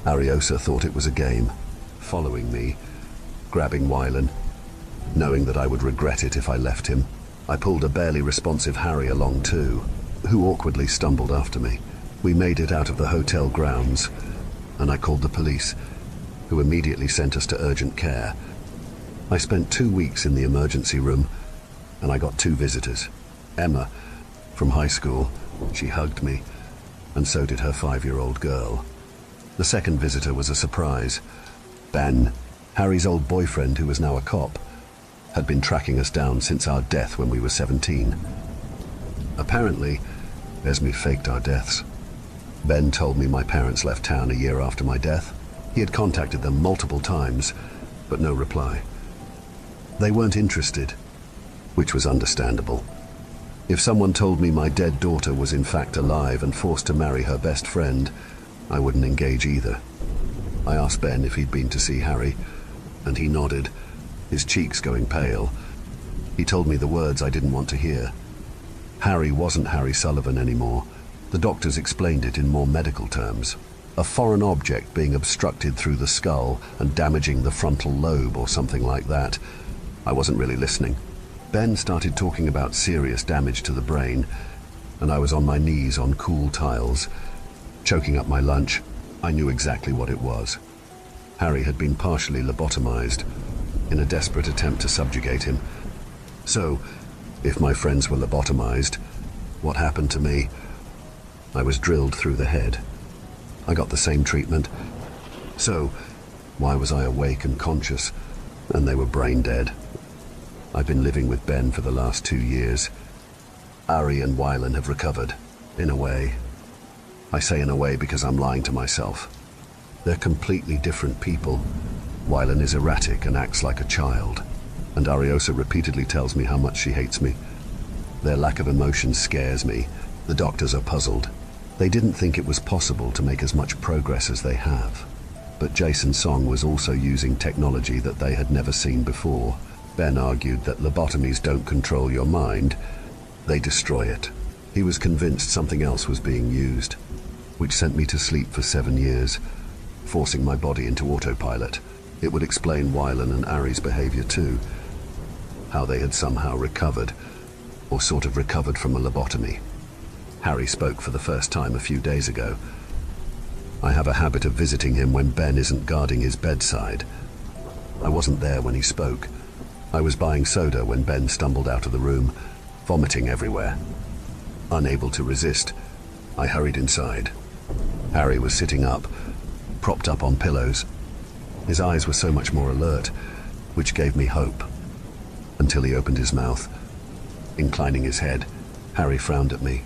Speaker 1: Ariosa thought it was a game, following me, grabbing Wylan, knowing that I would regret it if I left him. I pulled a barely responsive Harry along too, who awkwardly stumbled after me. We made it out of the hotel grounds, and I called the police, who immediately sent us to urgent care. I spent 2 weeks in the emergency room, and I got 2 visitors. Emma, from high school, she hugged me, and so did her 5-year-old girl. The second visitor was a surprise. Ben, Harry's old boyfriend who was now a cop, had been tracking us down since our death when we were 17. Apparently, Esme faked our deaths. Ben told me my parents left town a year after my death. He had contacted them multiple times, but no reply. They weren't interested, which was understandable. If someone told me my dead daughter was in fact alive and forced to marry her best friend, I wouldn't engage either. I asked Ben if he'd been to see Harry, and he nodded, his cheeks going pale. He told me the words I didn't want to hear. Harry wasn't Harry Sullivan anymore. The doctors explained it in more medical terms. A foreign object being obstructed through the skull and damaging the frontal lobe or something like that. I wasn't really listening. Ben started talking about serious damage to the brain, and I was on my knees on cool tiles, choking up my lunch. I knew exactly what it was. Harry had been partially lobotomized in a desperate attempt to subjugate him. So, if my friends were lobotomized, what happened to me? I was drilled through the head. I got the same treatment. So, why was I awake and conscious, and they were brain dead? I've been living with Ben for the last 2 years. Ari and Wylan have recovered, in a way. I say in a way because I'm lying to myself. They're completely different people. Wylan is erratic and acts like a child, and Ariosa repeatedly tells me how much she hates me. Their lack of emotion scares me. The doctors are puzzled. They didn't think it was possible to make as much progress as they have. But Jason Song was also using technology that they had never seen before. Ben argued that lobotomies don't control your mind, they destroy it. He was convinced something else was being used, which sent me to sleep for 7 years, forcing my body into autopilot. It would explain Wylan and Ari's behavior too, how they had somehow recovered, or sort of recovered from a lobotomy. Harry spoke for the first time a few days ago. I have a habit of visiting him when Ben isn't guarding his bedside. I wasn't there when he spoke. I was buying soda when Ben stumbled out of the room, vomiting everywhere. Unable to resist, I hurried inside. Harry was sitting up, propped up on pillows. His eyes were so much more alert, which gave me hope. Until he opened his mouth. Inclining his head, Harry frowned at me.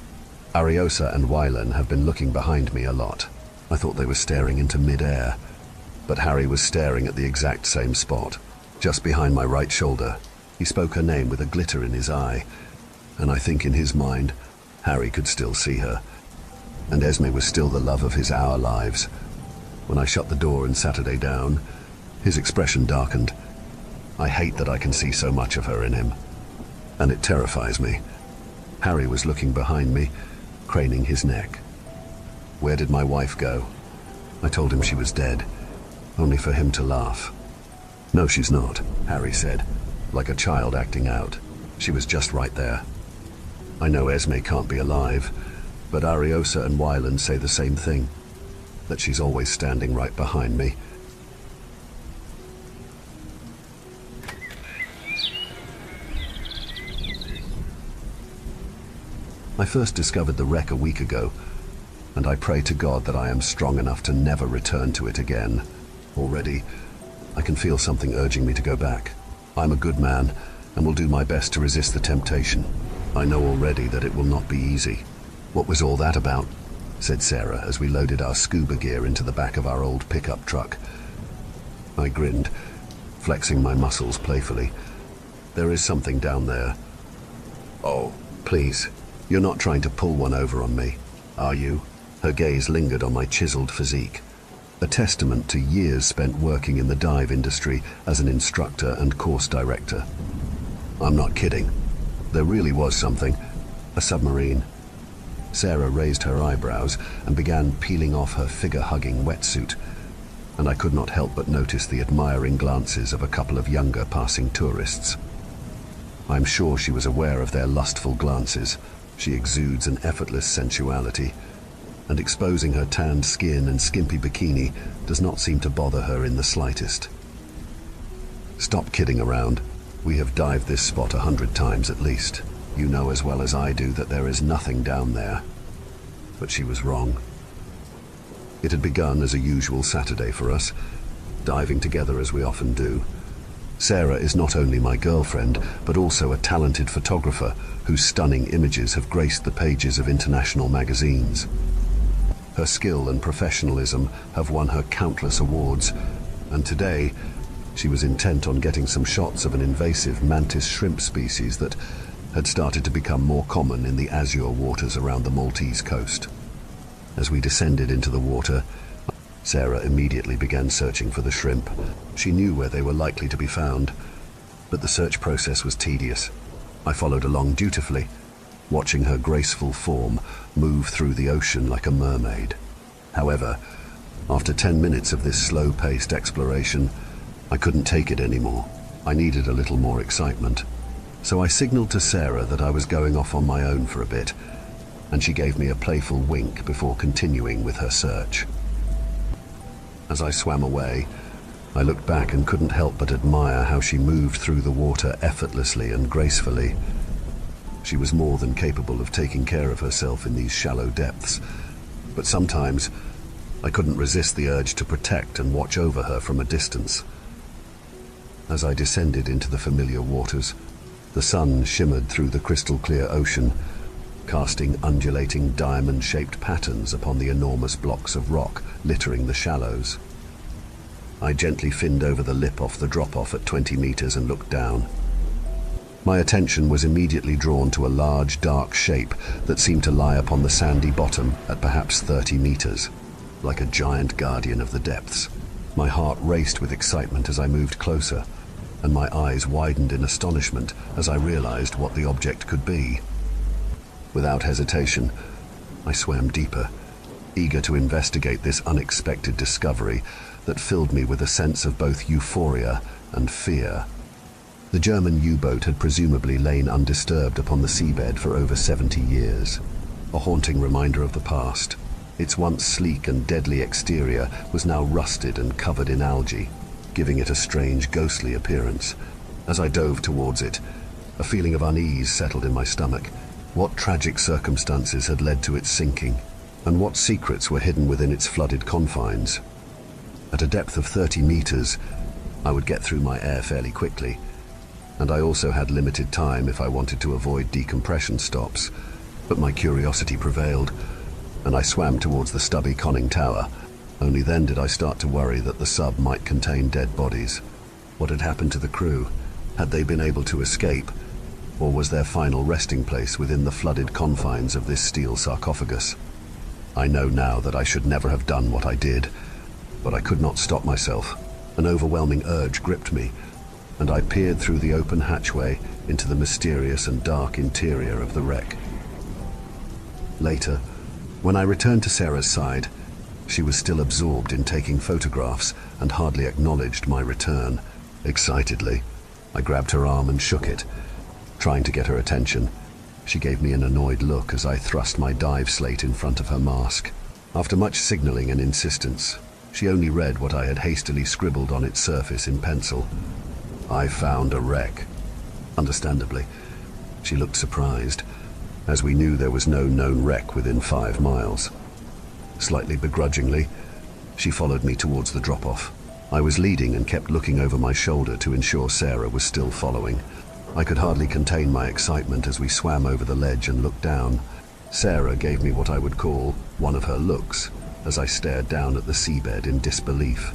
Speaker 1: Ariosa and Wylan have been looking behind me a lot. I thought they were staring into mid-air, but Harry was staring at the exact same spot, just behind my right shoulder. He spoke her name with a glitter in his eye, and I think in his mind, Harry could still see her. And Esme was still the love of our lives. When I shut the door and Saturday down, his expression darkened. I hate that I can see so much of her in him, and it terrifies me. Harry was looking behind me, craning his neck. Where did my wife go? I told him she was dead, only for him to laugh. No, she's not, Harry said, like a child acting out. She was just right there. I know Esme can't be alive, but Ariosa and Wylan say the same thing, that she's always standing right behind me, I first discovered the wreck a week ago, and I pray to God that I am strong enough to never return to it again. Already, I can feel something urging me to go back. I'm a good man, and will do my best to resist the temptation. I know already that it will not be easy. What was all that about? Said Sarah as we loaded our scuba gear into the back of our old pickup truck. I grinned, flexing my muscles playfully. There is something down there. Oh, please, you're not trying to pull one over on me, are you? Her gaze lingered on my chiseled physique, a testament to years spent working in the dive industry as an instructor and course director. I'm not kidding. There really was something. A submarine. Sarah raised her eyebrows and began peeling off her figure-hugging wetsuit, and I could not help but notice the admiring glances of a couple of younger passing tourists. I'm sure she was aware of their lustful glances. She exudes an effortless sensuality, and exposing her tanned skin and skimpy bikini does not seem to bother her in the slightest. Stop kidding around. We have dived this spot 100 times at least. You know as well as I do that there is nothing down there. But she was wrong. It had begun as a usual Saturday for us, diving together as we often do. Sarah is not only my girlfriend, but also a talented photographer whose stunning images have graced the pages of international magazines. Her skill and professionalism have won her countless awards, and today she was intent on getting some shots of an invasive mantis shrimp species that had started to become more common in the azure waters around the Maltese coast. As we descended into the water, Sarah immediately began searching for the shrimp. She knew where they were likely to be found, but the search process was tedious. I followed along dutifully, watching her graceful form move through the ocean like a mermaid. However, after 10 minutes of this slow-paced exploration, I couldn't take it anymore. I needed a little more excitement. So I signaled to Sarah that I was going off on my own for a bit, and she gave me a playful wink before continuing with her search. As I swam away, I looked back and couldn't help but admire how she moved through the water effortlessly and gracefully. She was more than capable of taking care of herself in these shallow depths, but sometimes I couldn't resist the urge to protect and watch over her from a distance. As I descended into the familiar waters, the sun shimmered through the crystal-clear ocean, casting undulating diamond-shaped patterns upon the enormous blocks of rock littering the shallows. I gently finned over the lip off the drop-off at 20 meters and looked down. My attention was immediately drawn to a large, dark shape that seemed to lie upon the sandy bottom at perhaps 30 meters, like a giant guardian of the depths. My heart raced with excitement as I moved closer, and my eyes widened in astonishment as I realized what the object could be. Without hesitation, I swam deeper, eager to investigate this unexpected discovery that filled me with a sense of both euphoria and fear. The German U-boat had presumably lain undisturbed upon the seabed for over 70 years, a haunting reminder of the past. Its once sleek and deadly exterior was now rusted and covered in algae, giving it a strange, ghostly appearance. As I dove towards it, a feeling of unease settled in my stomach. What tragic circumstances had led to its sinking, and what secrets were hidden within its flooded confines? At a depth of 30 meters, I would get through my air fairly quickly, and I also had limited time if I wanted to avoid decompression stops. But my curiosity prevailed, and I swam towards the stubby conning tower. Only then did I start to worry that the sub might contain dead bodies. What had happened to the crew? Had they been able to escape? Or was their final resting place within the flooded confines of this steel sarcophagus? I know now that I should never have done what I did, but I could not stop myself. An overwhelming urge gripped me, and I peered through the open hatchway into the mysterious and dark interior of the wreck. Later, when I returned to Sarah's side, she was still absorbed in taking photographs and hardly acknowledged my return. Excitedly, I grabbed her arm and shook it, trying to get her attention. She gave me an annoyed look as I thrust my dive slate in front of her mask. After much signaling and insistence, she only read what I had hastily scribbled on its surface in pencil. I found a wreck. Understandably, she looked surprised, as we knew there was no known wreck within 5 miles. Slightly begrudgingly, she followed me towards the drop-off. I was leading and kept looking over my shoulder to ensure Sarah was still following. I could hardly contain my excitement as we swam over the ledge and looked down. Sarah gave me what I would call one of her looks as I stared down at the seabed in disbelief.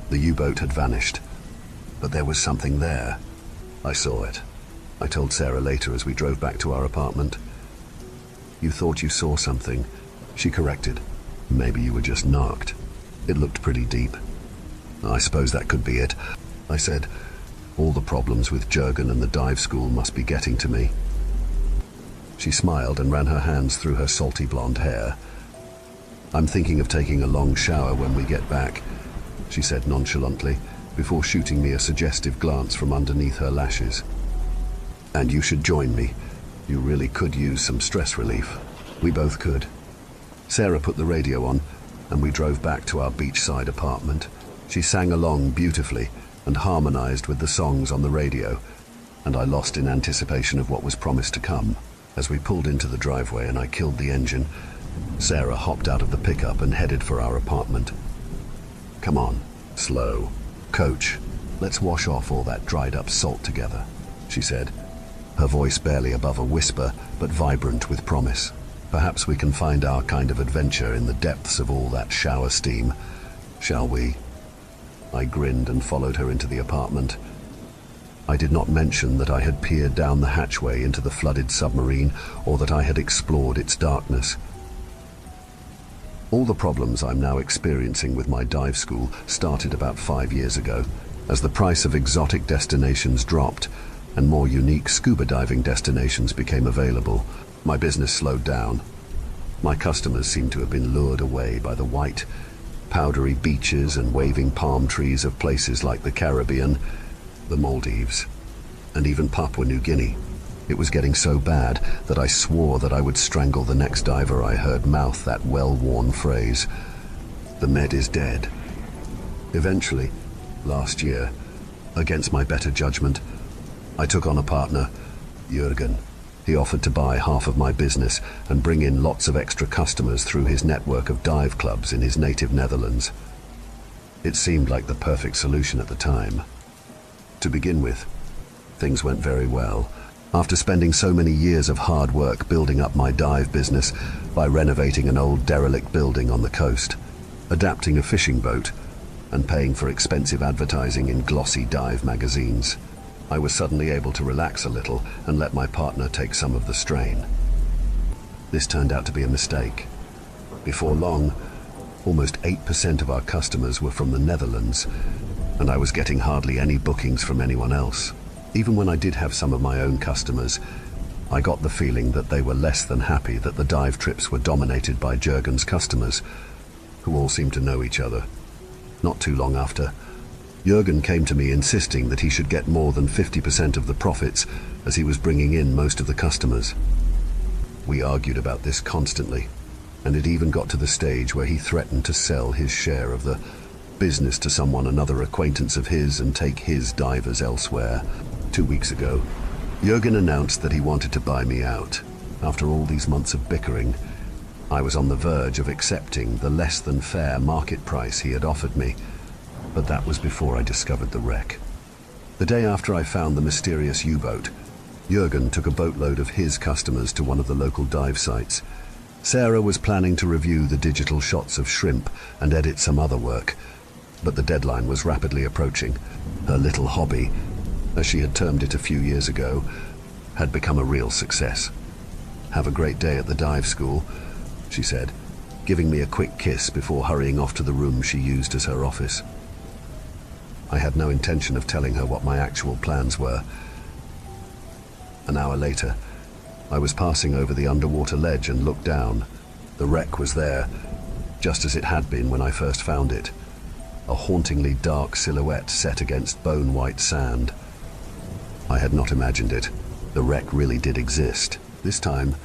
Speaker 1: The U-boat had vanished, but there was something there. I saw it. I told Sarah later as we drove back to our apartment. "You thought you saw something," she corrected. "Maybe you were just knocked. It looked pretty deep." "I suppose that could be it," I said. All the problems with Jurgen and the dive school must be getting to me. She smiled and ran her hands through her salty blonde hair. "I'm thinking of taking a long shower when we get back," she said nonchalantly, before shooting me a suggestive glance from underneath her lashes. "And you should join me. You really could use some stress relief." We both could. Sarah put the radio on, and we drove back to our beachside apartment. She sang along beautifully and harmonized with the songs on the radio, and I lost in anticipation of what was promised to come. As we pulled into the driveway and I killed the engine, Sarah hopped out of the pickup and headed for our apartment. "Come on, slow. Coach, let's wash off all that dried up salt together," she said, her voice barely above a whisper, but vibrant with promise. "Perhaps we can find our kind of adventure in the depths of all that shower steam, shall we?" I grinned and followed her into the apartment. I did not mention that I had peered down the hatchway into the flooded submarine or that I had explored its darkness. All the problems I'm now experiencing with my dive school started about 5 years ago, as the price of exotic destinations dropped and more unique scuba diving destinations became available. My business slowed down. My customers seemed to have been lured away by the white, powdery beaches and waving palm trees of places like the Caribbean, the Maldives, and even Papua New Guinea. It was getting so bad that I swore that I would strangle the next diver I heard mouth that well-worn phrase, "The Med is dead." Eventually, last year, against my better judgment, I took on a partner, Jurgen. He offered to buy half of my business and bring in lots of extra customers through his network of dive clubs in his native Netherlands. It seemed like the perfect solution at the time. To begin with, things went very well. After spending so many years of hard work building up my dive business by renovating an old derelict building on the coast, adapting a fishing boat, and paying for expensive advertising in glossy dive magazines, I was suddenly able to relax a little and let my partner take some of the strain. This turned out to be a mistake. Before long, almost 8% of our customers were from the Netherlands, and I was getting hardly any bookings from anyone else. Even when I did have some of my own customers, I got the feeling that they were less than happy that the dive trips were dominated by Jurgen's customers, who all seemed to know each other. Not too long after, Jurgen came to me insisting that he should get more than 50% of the profits, as he was bringing in most of the customers. We argued about this constantly, and it even got to the stage where he threatened to sell his share of the business to another acquaintance of his and take his divers elsewhere. 2 weeks ago, Jurgen announced that he wanted to buy me out. After all these months of bickering, I was on the verge of accepting the less than fair market price he had offered me, but that was before I discovered the wreck. The day after I found the mysterious U-boat, Jurgen took a boatload of his customers to one of the local dive sites. Sarah was planning to review the digital shots of shrimp and edit some other work, but the deadline was rapidly approaching. Her little hobby, as she had termed it a few years ago, had become a real success. "Have a great day at the dive school," she said, giving me a quick kiss before hurrying off to the room she used as her office. I had no intention of telling her what my actual plans were. An hour later, I was passing over the underwater ledge and looked down. The wreck was there, just as it had been when I first found it. A hauntingly dark silhouette set against bone-white sand. I had not imagined it. The wreck really did exist. This time,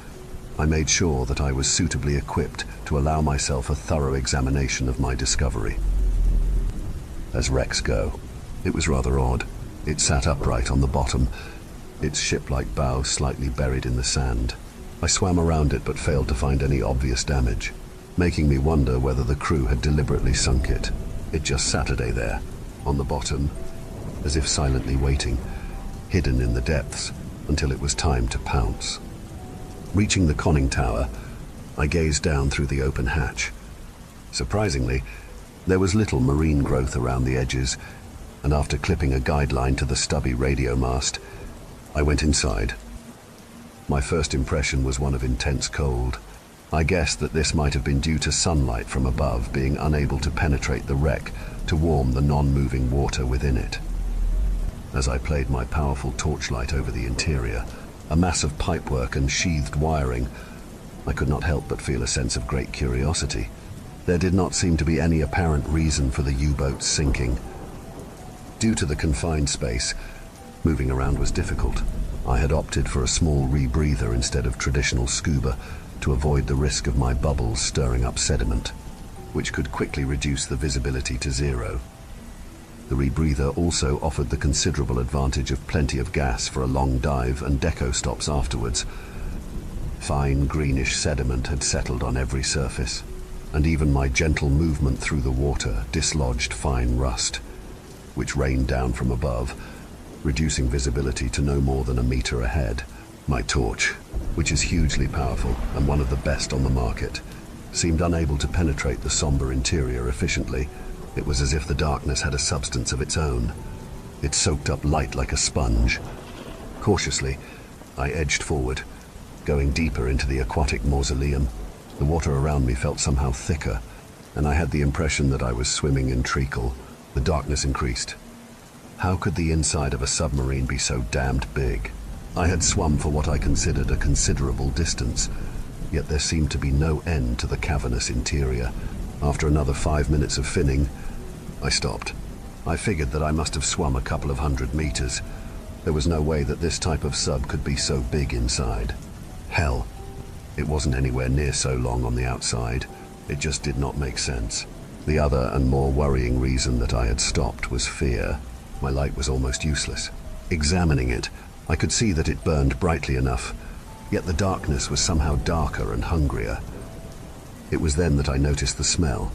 Speaker 1: I made sure that I was suitably equipped to allow myself a thorough examination of my discovery. As wrecks go, it was rather odd. It sat upright on the bottom, its ship-like bow slightly buried in the sand. I swam around it but failed to find any obvious damage, making me wonder whether the crew had deliberately sunk it. It just sat there, on the bottom, as if silently waiting, hidden in the depths, until it was time to pounce. Reaching the conning tower, I gazed down through the open hatch. Surprisingly, there was little marine growth around the edges, and after clipping a guideline to the stubby radio mast, I went inside. My first impression was one of intense cold. I guessed that this might have been due to sunlight from above being unable to penetrate the wreck to warm the non-moving water within it. As I played my powerful torchlight over the interior, a mass of pipework and sheathed wiring, I could not help but feel a sense of great curiosity. There did not seem to be any apparent reason for the U-boat's sinking. Due to the confined space, moving around was difficult. I had opted for a small rebreather instead of traditional scuba to avoid the risk of my bubbles stirring up sediment, which could quickly reduce the visibility to zero. The rebreather also offered the considerable advantage of plenty of gas for a long dive and deco stops afterwards. Fine greenish sediment had settled on every surface, and even my gentle movement through the water dislodged fine rust, which rained down from above, reducing visibility to no more than a meter ahead. My torch, which is hugely powerful and one of the best on the market, seemed unable to penetrate the somber interior efficiently. It was as if the darkness had a substance of its own. It soaked up light like a sponge. Cautiously, I edged forward, going deeper into the aquatic mausoleum. The water around me felt somehow thicker, and I had the impression that I was swimming in treacle. The darkness increased. How could the inside of a submarine be so damned big? I had swum for what I considered a considerable distance, yet there seemed to be no end to the cavernous interior. After another 5 minutes of finning, I stopped. I figured that I must have swum a couple of 100 meters. There was no way that this type of sub could be so big inside. Hell, it wasn't anywhere near so long on the outside. It just did not make sense. The other and more worrying reason that I had stopped was fear. My light was almost useless. Examining it, I could see that it burned brightly enough, yet the darkness was somehow darker and hungrier. It was then that I noticed the smell.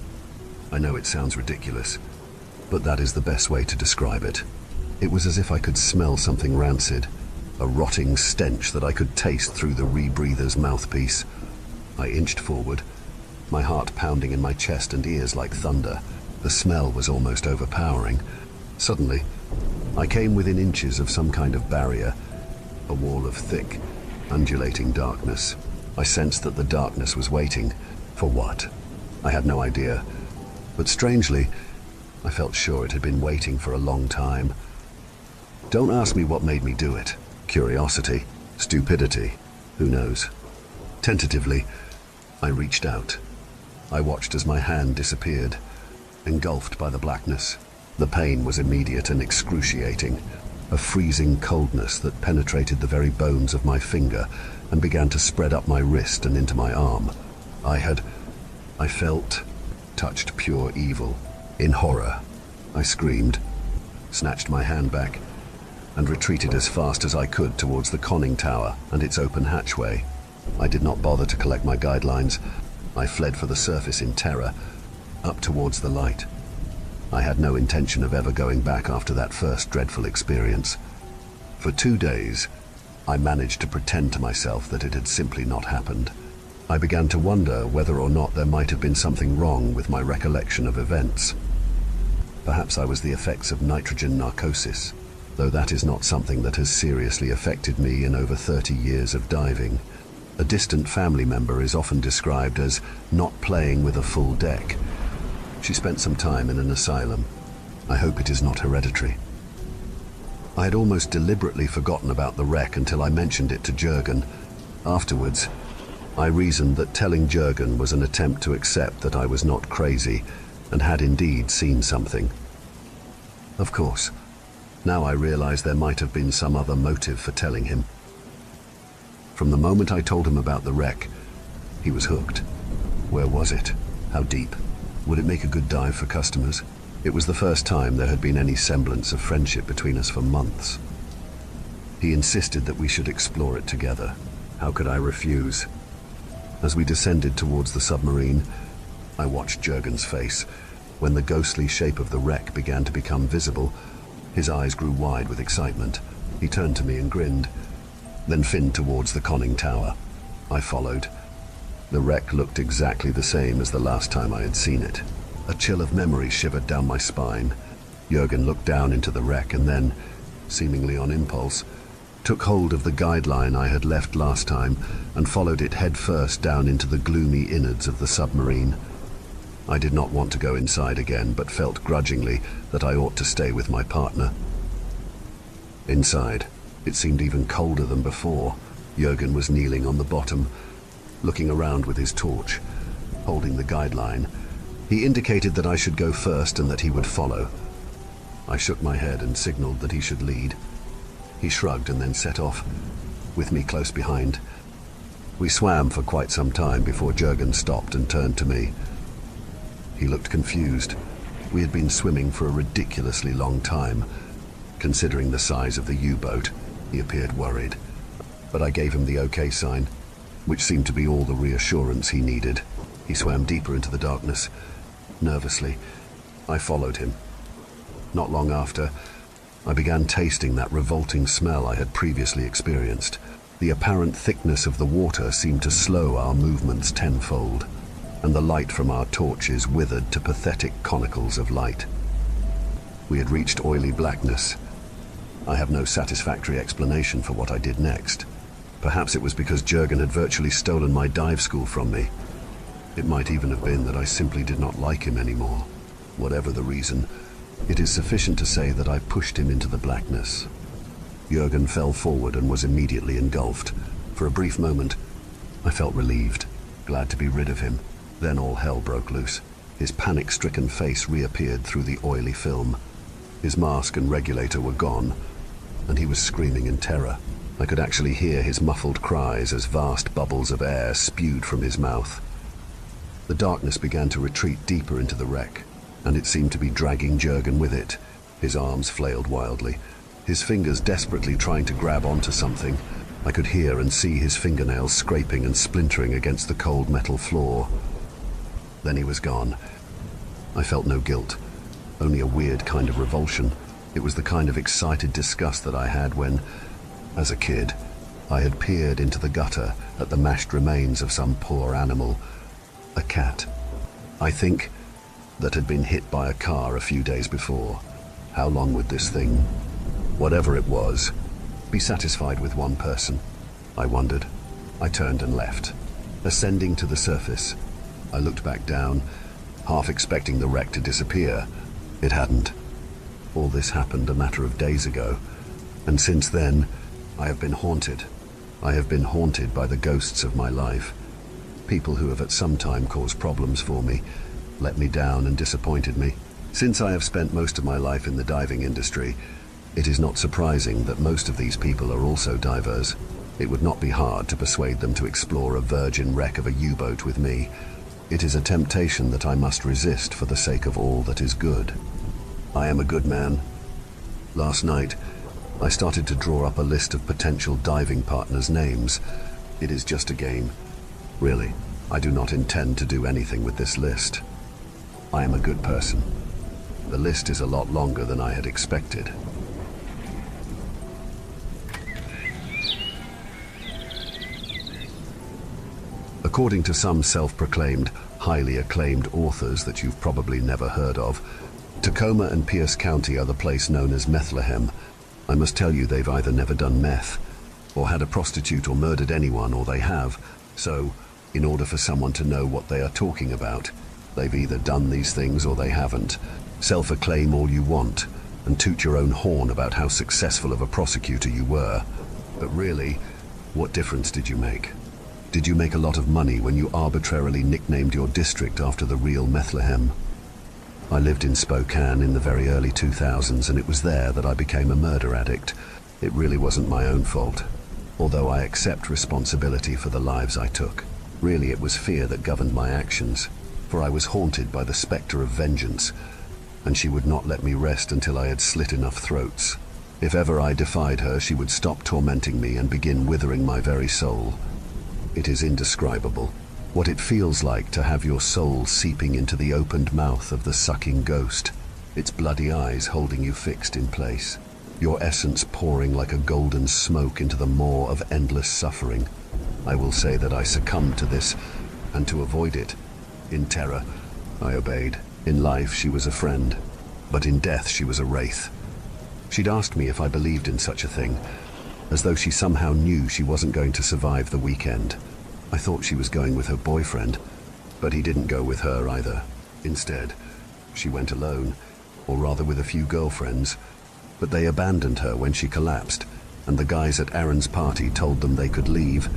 Speaker 1: I know it sounds ridiculous, but that is the best way to describe it. It was as if I could smell something rancid, a rotting stench that I could taste through the rebreather's mouthpiece. I inched forward, my heart pounding in my chest and ears like thunder. The smell was almost overpowering. Suddenly, I came within inches of some kind of barrier, a wall of thick, undulating darkness. I sensed that the darkness was waiting. For what? I had no idea, but strangely, I felt sure it had been waiting for a long time. Don't ask me what made me do it. Curiosity, stupidity, who knows? Tentatively, I reached out. I watched as my hand disappeared, engulfed by the blackness. The pain was immediate and excruciating, a freezing coldness that penetrated the very bones of my finger and began to spread up my wrist and into my arm. I felt, touched pure evil. In horror, I screamed, snatched my hand back, and retreated as fast as I could towards the conning tower and its open hatchway. I did not bother to collect my guidelines. I fled for the surface in terror, up towards the light. I had no intention of ever going back after that first dreadful experience. For 2 days, I managed to pretend to myself that it had simply not happened. I began to wonder whether or not there might have been something wrong with my recollection of events. Perhaps I was the effects of nitrogen narcosis, though that is not something that has seriously affected me in over 30 years of diving. A distant family member is often described as not playing with a full deck. She spent some time in an asylum. I hope it is not hereditary. I had almost deliberately forgotten about the wreck until I mentioned it to Jürgen. Afterwards, I reasoned that telling Jürgen was an attempt to accept that I was not crazy and had indeed seen something. Of course, now I realize there might have been some other motive for telling him. From the moment I told him about the wreck, he was hooked. Where was it? How deep? Would it make a good dive for customers? It was the first time there had been any semblance of friendship between us for months. He insisted that we should explore it together. How could I refuse? As we descended towards the submarine, I watched Jurgen's face. When the ghostly shape of the wreck began to become visible, his eyes grew wide with excitement. He turned to me and grinned, then finned towards the conning tower. I followed. The wreck looked exactly the same as the last time I had seen it. A chill of memory shivered down my spine. Jurgen looked down into the wreck and then, seemingly on impulse, took hold of the guideline I had left last time and followed it headfirst down into the gloomy innards of the submarine. I did not want to go inside again, but felt grudgingly that I ought to stay with my partner. Inside, it seemed even colder than before. Jurgen was kneeling on the bottom, looking around with his torch, holding the guideline. He indicated that I should go first and that he would follow. I shook my head and signaled that he should lead. He shrugged and then set off, with me close behind. We swam for quite some time before Jurgen stopped and turned to me. He looked confused. We had been swimming for a ridiculously long time. Considering the size of the U-boat, he appeared worried. But I gave him the okay sign, which seemed to be all the reassurance he needed. He swam deeper into the darkness. Nervously, I followed him. Not long after, I began tasting that revolting smell I had previously experienced. The apparent thickness of the water seemed to slow our movements tenfold, and the light from our torches withered to pathetic conicals of light. We had reached oily blackness. I have no satisfactory explanation for what I did next. Perhaps it was because Jurgen had virtually stolen my dive school from me. It might even have been that I simply did not like him anymore. Whatever the reason, it is sufficient to say that I pushed him into the blackness. Jurgen fell forward and was immediately engulfed. For a brief moment, I felt relieved, glad to be rid of him. Then all hell broke loose. His panic-stricken face reappeared through the oily film. His mask and regulator were gone, and he was screaming in terror. I could actually hear his muffled cries as vast bubbles of air spewed from his mouth. The darkness began to retreat deeper into the wreck, and it seemed to be dragging Jurgen with it. His arms flailed wildly, his fingers desperately trying to grab onto something. I could hear and see his fingernails scraping and splintering against the cold metal floor. Then he was gone. I felt no guilt, only a weird kind of revulsion. It was the kind of excited disgust that I had when, as a kid, I had peered into the gutter at the mashed remains of some poor animal, a cat, I think, that had been hit by a car a few days before. How long would this thing, whatever it was, be satisfied with one person? I wondered. I turned and left. Ascending to the surface, I looked back down, half expecting the wreck to disappear. It hadn't. All this happened a matter of days ago, and since then, I have been haunted. I have been haunted by the ghosts of my life. People who have at some time caused problems for me, let me down and disappointed me. Since I have spent most of my life in the diving industry, it is not surprising that most of these people are also divers. It would not be hard to persuade them to explore a virgin wreck of a U-boat with me. It is a temptation that I must resist for the sake of all that is good. I am a good man. Last night, I started to draw up a list of potential diving partners' names. It is just a game. Really, I do not intend to do anything with this list. I am a good person. The list is a lot longer than I had expected. According to some self-proclaimed, highly acclaimed authors that you've probably never heard of, Tacoma and Pierce County are the place known as Methlehem. I must tell you they've either never done meth, or had a prostitute or murdered anyone, or they have. So, in order for someone to know what they are talking about, they've either done these things or they haven't. Self-acclaim all you want, and toot your own horn about how successful of a prosecutor you were. But really, what difference did you make? Did you make a lot of money when you arbitrarily nicknamed your district after the real Methlehem? I lived in Spokane in the very early 2000s, and it was there that I became a murder addict. It really wasn't my own fault, although I accept responsibility for the lives I took. Really, it was fear that governed my actions, for I was haunted by the specter of vengeance, and she would not let me rest until I had slit enough throats. If ever I defied her, she would stop tormenting me and begin withering my very soul. It is indescribable, what it feels like to have your soul seeping into the opened mouth of the sucking ghost, its bloody eyes holding you fixed in place, your essence pouring like a golden smoke into the maw of endless suffering. I will say that I succumbed to this, and to avoid it, in terror, I obeyed. In life, she was a friend, but in death, she was a wraith. She'd asked me if I believed in such a thing, as though she somehow knew she wasn't going to survive the weekend. I thought she was going with her boyfriend, but he didn't go with her either. Instead, she went alone, or rather with a few girlfriends, but they abandoned her when she collapsed, and the guys at Aaron's party told them they could leave,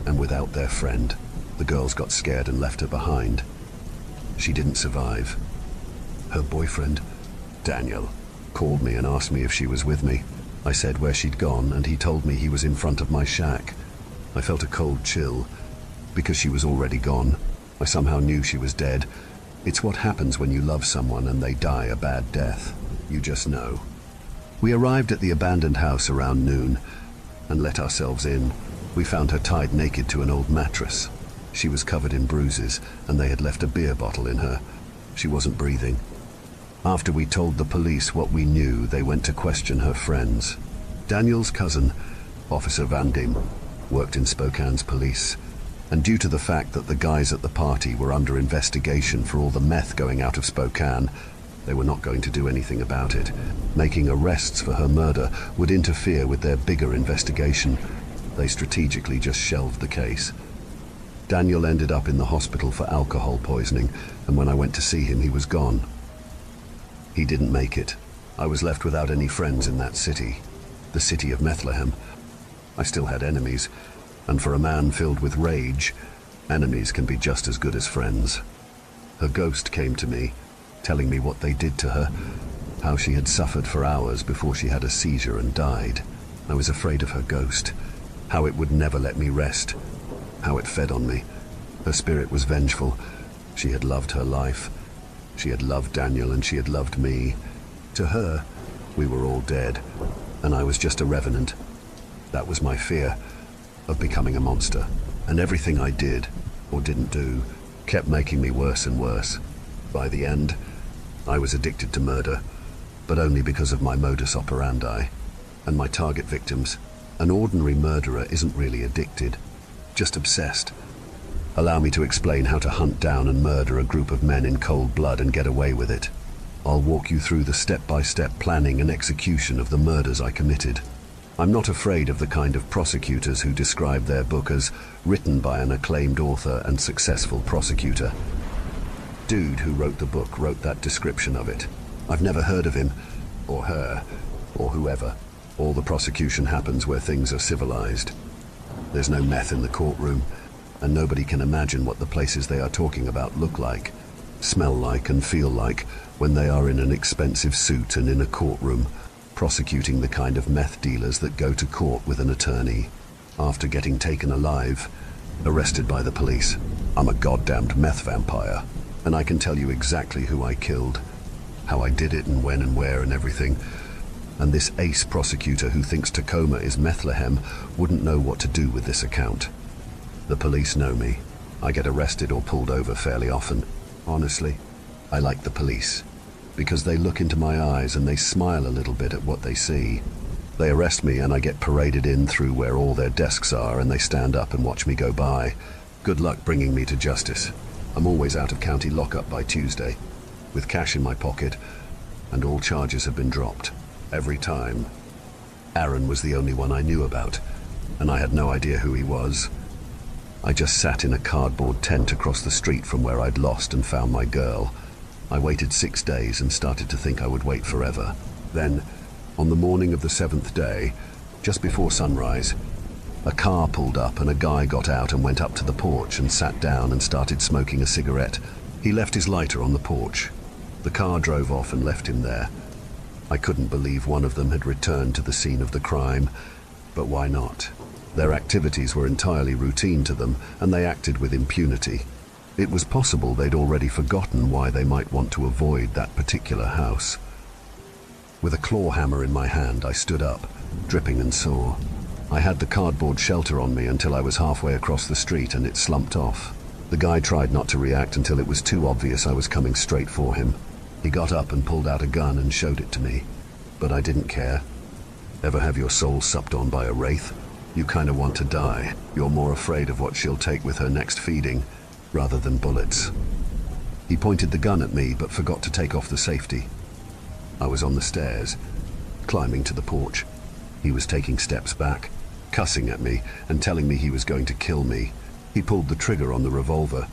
Speaker 1: and without their friend, the girls got scared and left her behind. She didn't survive. Her boyfriend, Daniel, called me and asked me if she was with me. I said where she'd gone, and he told me he was in front of my shack. I felt a cold chill, because she was already gone. I somehow knew she was dead. It's what happens when you love someone and they die a bad death. You just know. We arrived at the abandoned house around noon and let ourselves in. We found her tied naked to an old mattress. She was covered in bruises, and they had left a beer bottle in her. She wasn't breathing. After we told the police what we knew, they went to question her friends. Daniel's cousin, Officer Van Diem, worked in Spokane's police, and due to the fact that the guys at the party were under investigation for all the meth going out of Spokane, they were not going to do anything about it. Making arrests for her murder would interfere with their bigger investigation. They strategically just shelved the case. Daniel ended up in the hospital for alcohol poisoning, and when I went to see him, he was gone. He didn't make it. I was left without any friends in that city, the city of Bethlehem. I still had enemies, and for a man filled with rage, enemies can be just as good as friends. Her ghost came to me, telling me what they did to her, how she had suffered for hours before she had a seizure and died. I was afraid of her ghost, how it would never let me rest, how it fed on me. Her spirit was vengeful. She had loved her life. She had loved Daniel, and she had loved me. To her, we were all dead, and I was just a revenant. That was my fear, of becoming a monster. And everything I did, or didn't do, kept making me worse and worse. By the end, I was addicted to murder, but only because of my modus operandi and my target victims. An ordinary murderer isn't really addicted, just obsessed. Allow me to explain how to hunt down and murder a group of men in cold blood and get away with it. I'll walk you through the step-by-step planning and execution of the murders I committed. I'm not afraid of the kind of prosecutors who describe their book as written by an acclaimed author and successful prosecutor. Dude who wrote the book wrote that description of it. I've never heard of him, or her, or whoever. All the prosecution happens where things are civilized. There's no meth in the courtroom, and nobody can imagine what the places they are talking about look like, smell like, and feel like when they are in an expensive suit and in a courtroom, prosecuting the kind of meth dealers that go to court with an attorney. After getting taken alive, arrested by the police, I'm a goddamned meth vampire, and I can tell you exactly who I killed, how I did it and when and where and everything. And this ace prosecutor who thinks Tacoma is Bethlehem wouldn't know what to do with this account. The police know me. I get arrested or pulled over fairly often. Honestly, I like the police, because they look into my eyes and they smile a little bit at what they see. They arrest me and I get paraded in through where all their desks are, and they stand up and watch me go by. Good luck bringing me to justice. I'm always out of county lockup by Tuesday, with cash in my pocket, and all charges have been dropped. Every time. Aaron was the only one I knew about, and I had no idea who he was. I just sat in a cardboard tent across the street from where I'd lost and found my girl. I waited 6 days and started to think I would wait forever. Then, on the morning of the 7th day, just before sunrise, a car pulled up and a guy got out and went up to the porch and sat down and started smoking a cigarette. He left his lighter on the porch. The car drove off and left him there. I couldn't believe one of them had returned to the scene of the crime, but why not? Their activities were entirely routine to them, and they acted with impunity. It was possible they'd already forgotten why they might want to avoid that particular house. With a claw hammer in my hand, I stood up, dripping and sore. I had the cardboard shelter on me until I was halfway across the street and it slumped off. The guy tried not to react until it was too obvious I was coming straight for him. He got up and pulled out a gun and showed it to me, but I didn't care. Ever have your soul supped on by a wraith? You kind of want to die. You're more afraid of what she'll take with her next feeding, rather than bullets. He pointed the gun at me, but forgot to take off the safety. I was on the stairs, climbing to the porch. He was taking steps back, cussing at me and telling me he was going to kill me. He pulled the trigger on the revolver,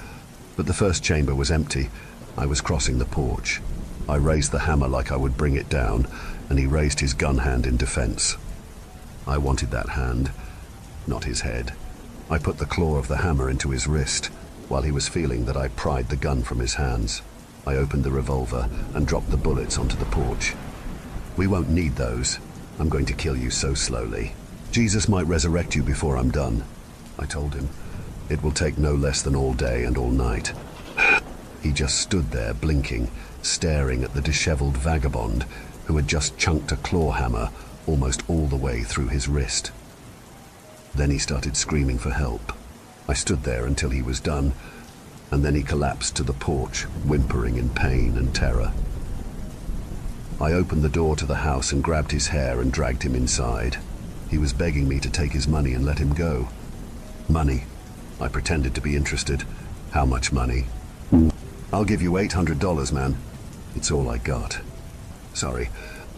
Speaker 1: but the first chamber was empty. I was crossing the porch. I raised the hammer like I would bring it down, and he raised his gun hand in defense. I wanted that hand, not his head. I put the claw of the hammer into his wrist, while he was feeling that I pried the gun from his hands. I opened the revolver and dropped the bullets onto the porch. We won't need those. I'm going to kill you so slowly. Jesus might resurrect you before I'm done, I told him. It will take no less than all day and all night. He just stood there blinking, staring at the disheveled vagabond who had just chunked a claw hammer almost all the way through his wrist. Then he started screaming for help. I stood there until he was done, and then he collapsed to the porch, whimpering in pain and terror. I opened the door to the house and grabbed his hair and dragged him inside. He was begging me to take his money and let him go. Money. I pretended to be interested. How much money? I'll give you $800, man. It's all I got. Sorry,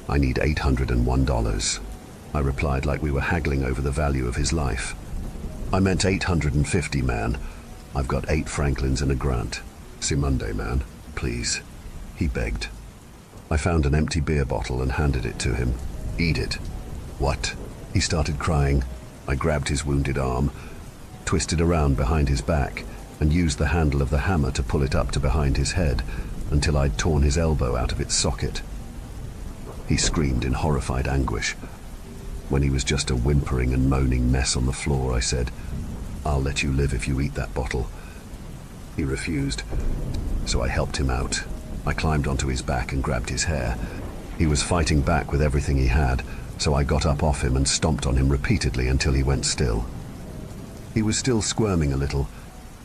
Speaker 1: I need $801. I replied like we were haggling over the value of his life. I meant 850, man. I've got 8 Franklins and a grant. Simonde, man, please. He begged. I found an empty beer bottle and handed it to him. Eat it. What? He started crying. I grabbed his wounded arm, twisted around behind his back, and used the handle of the hammer to pull it up to behind his head until I'd torn his elbow out of its socket. He screamed in horrified anguish. When he was just a whimpering and moaning mess on the floor, I said, "I'll let you live if you eat that bottle." He refused, so I helped him out. I climbed onto his back and grabbed his hair. He was fighting back with everything he had, so I got up off him and stomped on him repeatedly until he went still. He was still squirming a little,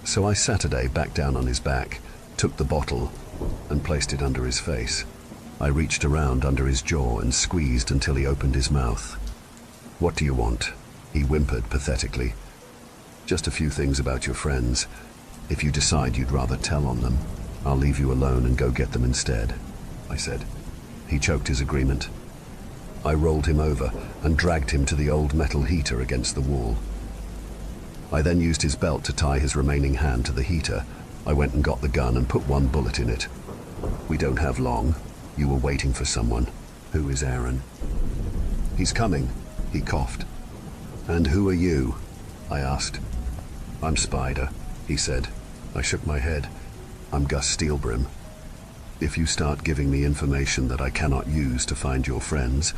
Speaker 1: so I Saturday back down on his back, took the bottle, and placed it under his face. I reached around under his jaw and squeezed until he opened his mouth. "What do you want?" he whimpered pathetically. "Just a few things about your friends. If you decide you'd rather tell on them, I'll leave you alone and go get them instead," I said. He choked his agreement. I rolled him over and dragged him to the old metal heater against the wall. I then used his belt to tie his remaining hand to the heater. I went and got the gun and put one bullet in it. "We don't have long. You were waiting for someone. Who is Aaron?" "He's coming," he coughed. "And who are you?" I asked. "I'm Spider," he said. I shook my head. "I'm Gus Steelbrim. If you start giving me information that I cannot use to find your friends,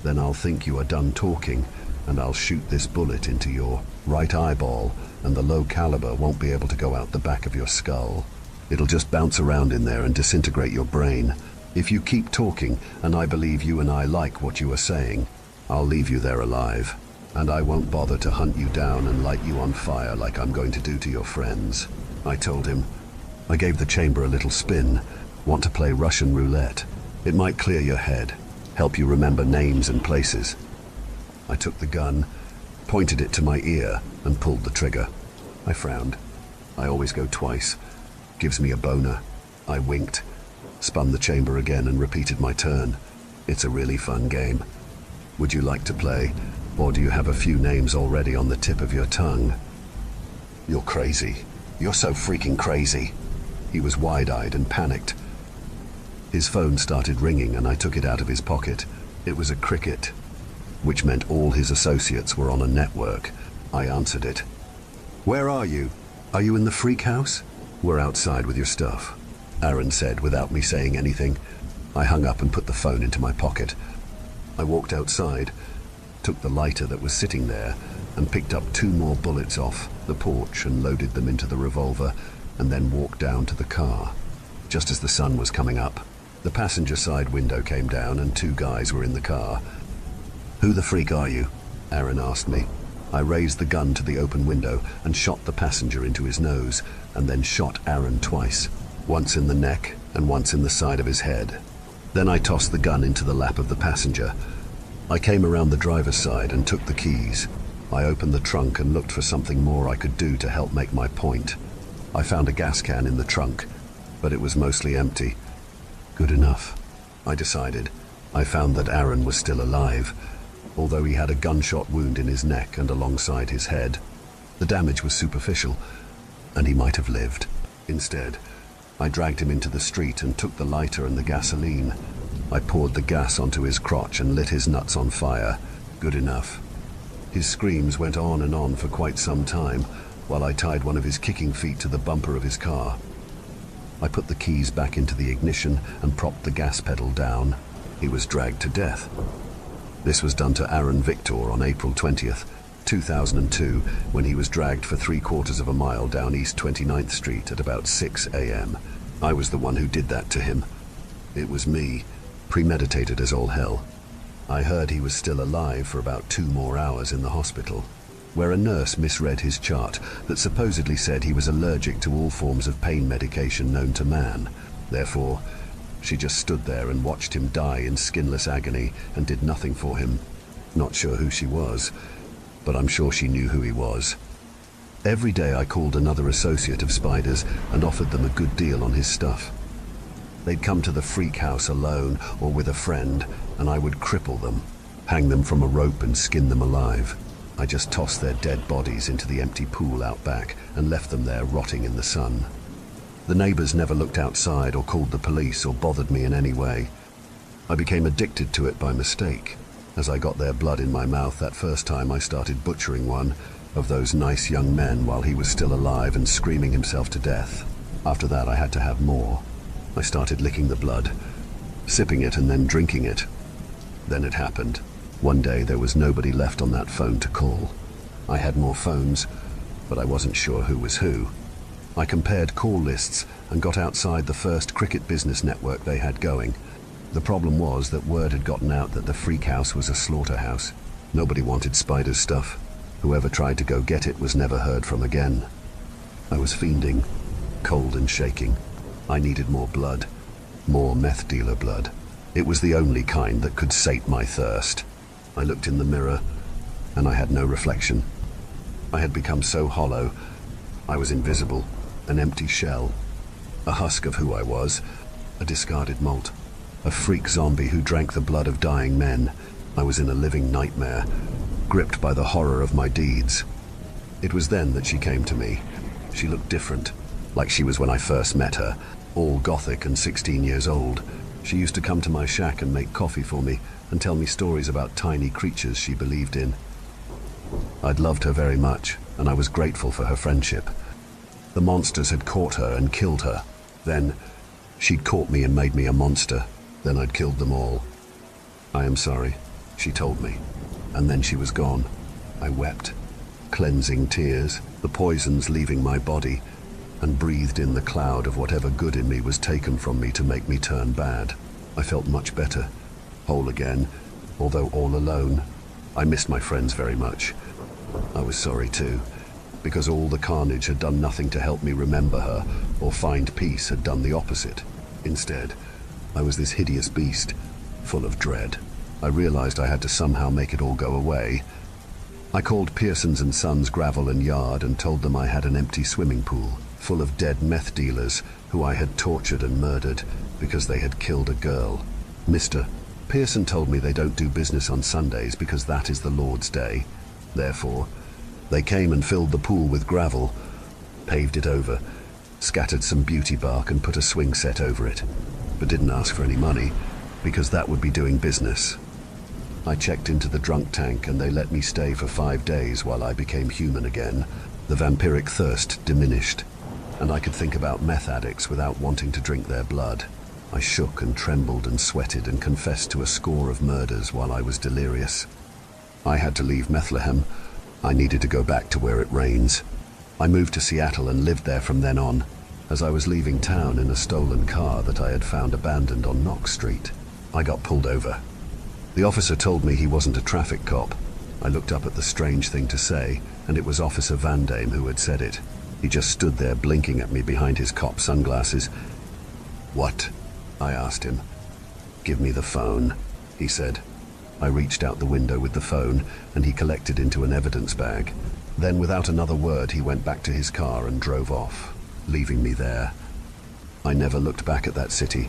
Speaker 1: then I'll think you are done talking, and I'll shoot this bullet into your right eyeball, and the low caliber won't be able to go out the back of your skull. It'll just bounce around in there and disintegrate your brain. If you keep talking, and I believe you and I like what you are saying, I'll leave you there alive, and I won't bother to hunt you down and light you on fire like I'm going to do to your friends," I told him. I gave the chamber a little spin. "Want to play Russian roulette? It might clear your head, help you remember names and places." I took the gun, pointed it to my ear, and pulled the trigger. I frowned. I always go twice. Gives me a boner. I winked, spun the chamber again and repeated my turn. "It's a really fun game. Would you like to play, or do you have a few names already on the tip of your tongue?" "You're crazy. You're so freaking crazy." He was wide-eyed and panicked. His phone started ringing and I took it out of his pocket. It was a cricket, which meant all his associates were on a network. I answered it. "Where are you? Are you in the freak house?" "We're outside with your stuff," Aaron said without me saying anything. I hung up and put the phone into my pocket. I walked outside, took the lighter that was sitting there, and picked up 2 more bullets off the porch and loaded them into the revolver, and then walked down to the car. Just as the sun was coming up, The passenger side window came down and two guys were in the car. "Who the freak are you?" Aaron asked me. I raised the gun to the open window and shot the passenger into his nose, and then shot Aaron twice, once in the neck and once in the side of his head. Then I tossed the gun into the lap of the passenger. I came around the driver's side and took the keys. I opened the trunk and looked for something more I could do to help make my point. I found a gas can in the trunk, but it was mostly empty. Good enough, I decided. I found that Aaron was still alive, although he had a gunshot wound in his neck and alongside his head. The damage was superficial, and he might have lived. Instead, I dragged him into the street and took the lighter and the gasoline. I poured the gas onto his crotch and lit his nuts on fire. Good enough. His screams went on and on for quite some time, while I tied one of his kicking feet to the bumper of his car. I put the keys back into the ignition and propped the gas pedal down. He was dragged to death. This was done to Aaron Victor on April 20th, 2002, when he was dragged for 3/4 of a mile down East 29th Street at about 6 a.m. I was the one who did that to him. It was me, premeditated as all hell. I heard he was still alive for about 2 more hours in the hospital, where a nurse misread his chart that supposedly said he was allergic to all forms of pain medication known to man. Therefore, she just stood there and watched him die in skinless agony and did nothing for him. Not sure who she was, but I'm sure she knew who he was. Every day I called another associate of Spider's and offered them a good deal on his stuff. They'd come to the freak house alone or with a friend, and I would cripple them, hang them from a rope and skin them alive. I just tossed their dead bodies into the empty pool out back and left them there rotting in the sun. The neighbors never looked outside or called the police or bothered me in any way. I became addicted to it by mistake. As I got their blood in my mouth that first time, I started butchering one of those nice young men while he was still alive and screaming himself to death. After that, I had to have more. I started licking the blood, sipping it and then drinking it. Then it happened. One day there was nobody left on that phone to call. I had more phones, but I wasn't sure who was who. I compared call lists and got outside the first cricket business network they had going. The problem was that word had gotten out that the freak house was a slaughterhouse. Nobody wanted Spider's stuff. Whoever tried to go get it was never heard from again. I was fiending, cold and shaking. I needed more blood, more meth dealer blood. It was the only kind that could sate my thirst. I looked in the mirror, and I had no reflection. I had become so hollow, I was invisible, an empty shell, a husk of who I was, a discarded molt, a freak zombie who drank the blood of dying men. I was in a living nightmare, gripped by the horror of my deeds. It was then that she came to me. She looked different, like she was when I first met her, all gothic and 16 years old. She used to come to my shack and make coffee for me and tell me stories about tiny creatures she believed in. I'd loved her very much, and I was grateful for her friendship. The monsters had caught her and killed her. Then, she'd caught me and made me a monster. Then I'd killed them all. "I am sorry," she told me, and then she was gone. I wept, cleansing tears, the poisons leaving my body, and breathed in the cloud of whatever good in me was taken from me to make me turn bad. I felt much better, whole again, although all alone. I missed my friends very much. I was sorry too, because all the carnage had done nothing to help me remember her or find peace, had done the opposite. Instead, I was this hideous beast, full of dread. I realized I had to somehow make it all go away. I called Pearson's and Sons Gravel and Yard and told them I had an empty swimming pool full of dead meth dealers who I had tortured and murdered because they had killed a girl. Mr. Pearson told me they don't do business on Sundays because that is the Lord's Day. Therefore, they came and filled the pool with gravel, paved it over, scattered some beauty bark and put a swing set over it, but didn't ask for any money because that would be doing business. I checked into the drunk tank and they let me stay for 5 days while I became human again. The vampiric thirst diminished, and I could think about meth addicts without wanting to drink their blood. I shook and trembled and sweated and confessed to a score of murders while I was delirious. I had to leave Bethlehem. I needed to go back to where it rains. I moved to Seattle and lived there from then on. as I was leaving town in a stolen car that I had found abandoned on Knox Street. I got pulled over. The officer told me he wasn't a traffic cop. I looked up at the strange thing to say, and it was Officer Van Dame who had said it. He just stood there blinking at me behind his cop sunglasses. "What?" I asked him. "Give me the phone," he said. I reached out the window with the phone, and he collected into an evidence bag. Then, without another word, he went back to his car and drove off, leaving me there. I never looked back at that city,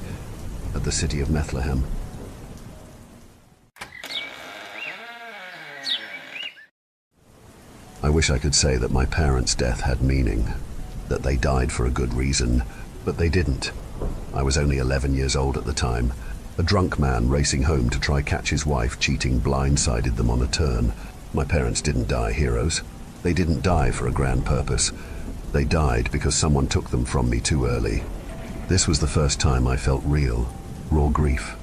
Speaker 1: at the city of Bethlehem. I wish I could say that my parents' death had meaning, that they died for a good reason, but they didn't. I was only 11 years old at the time. A drunk man racing home to try catch his wife cheating blindsided them on a turn. My parents didn't die heroes. They didn't die for a grand purpose. They died because someone took them from me too early. This was the first time I felt real, raw grief.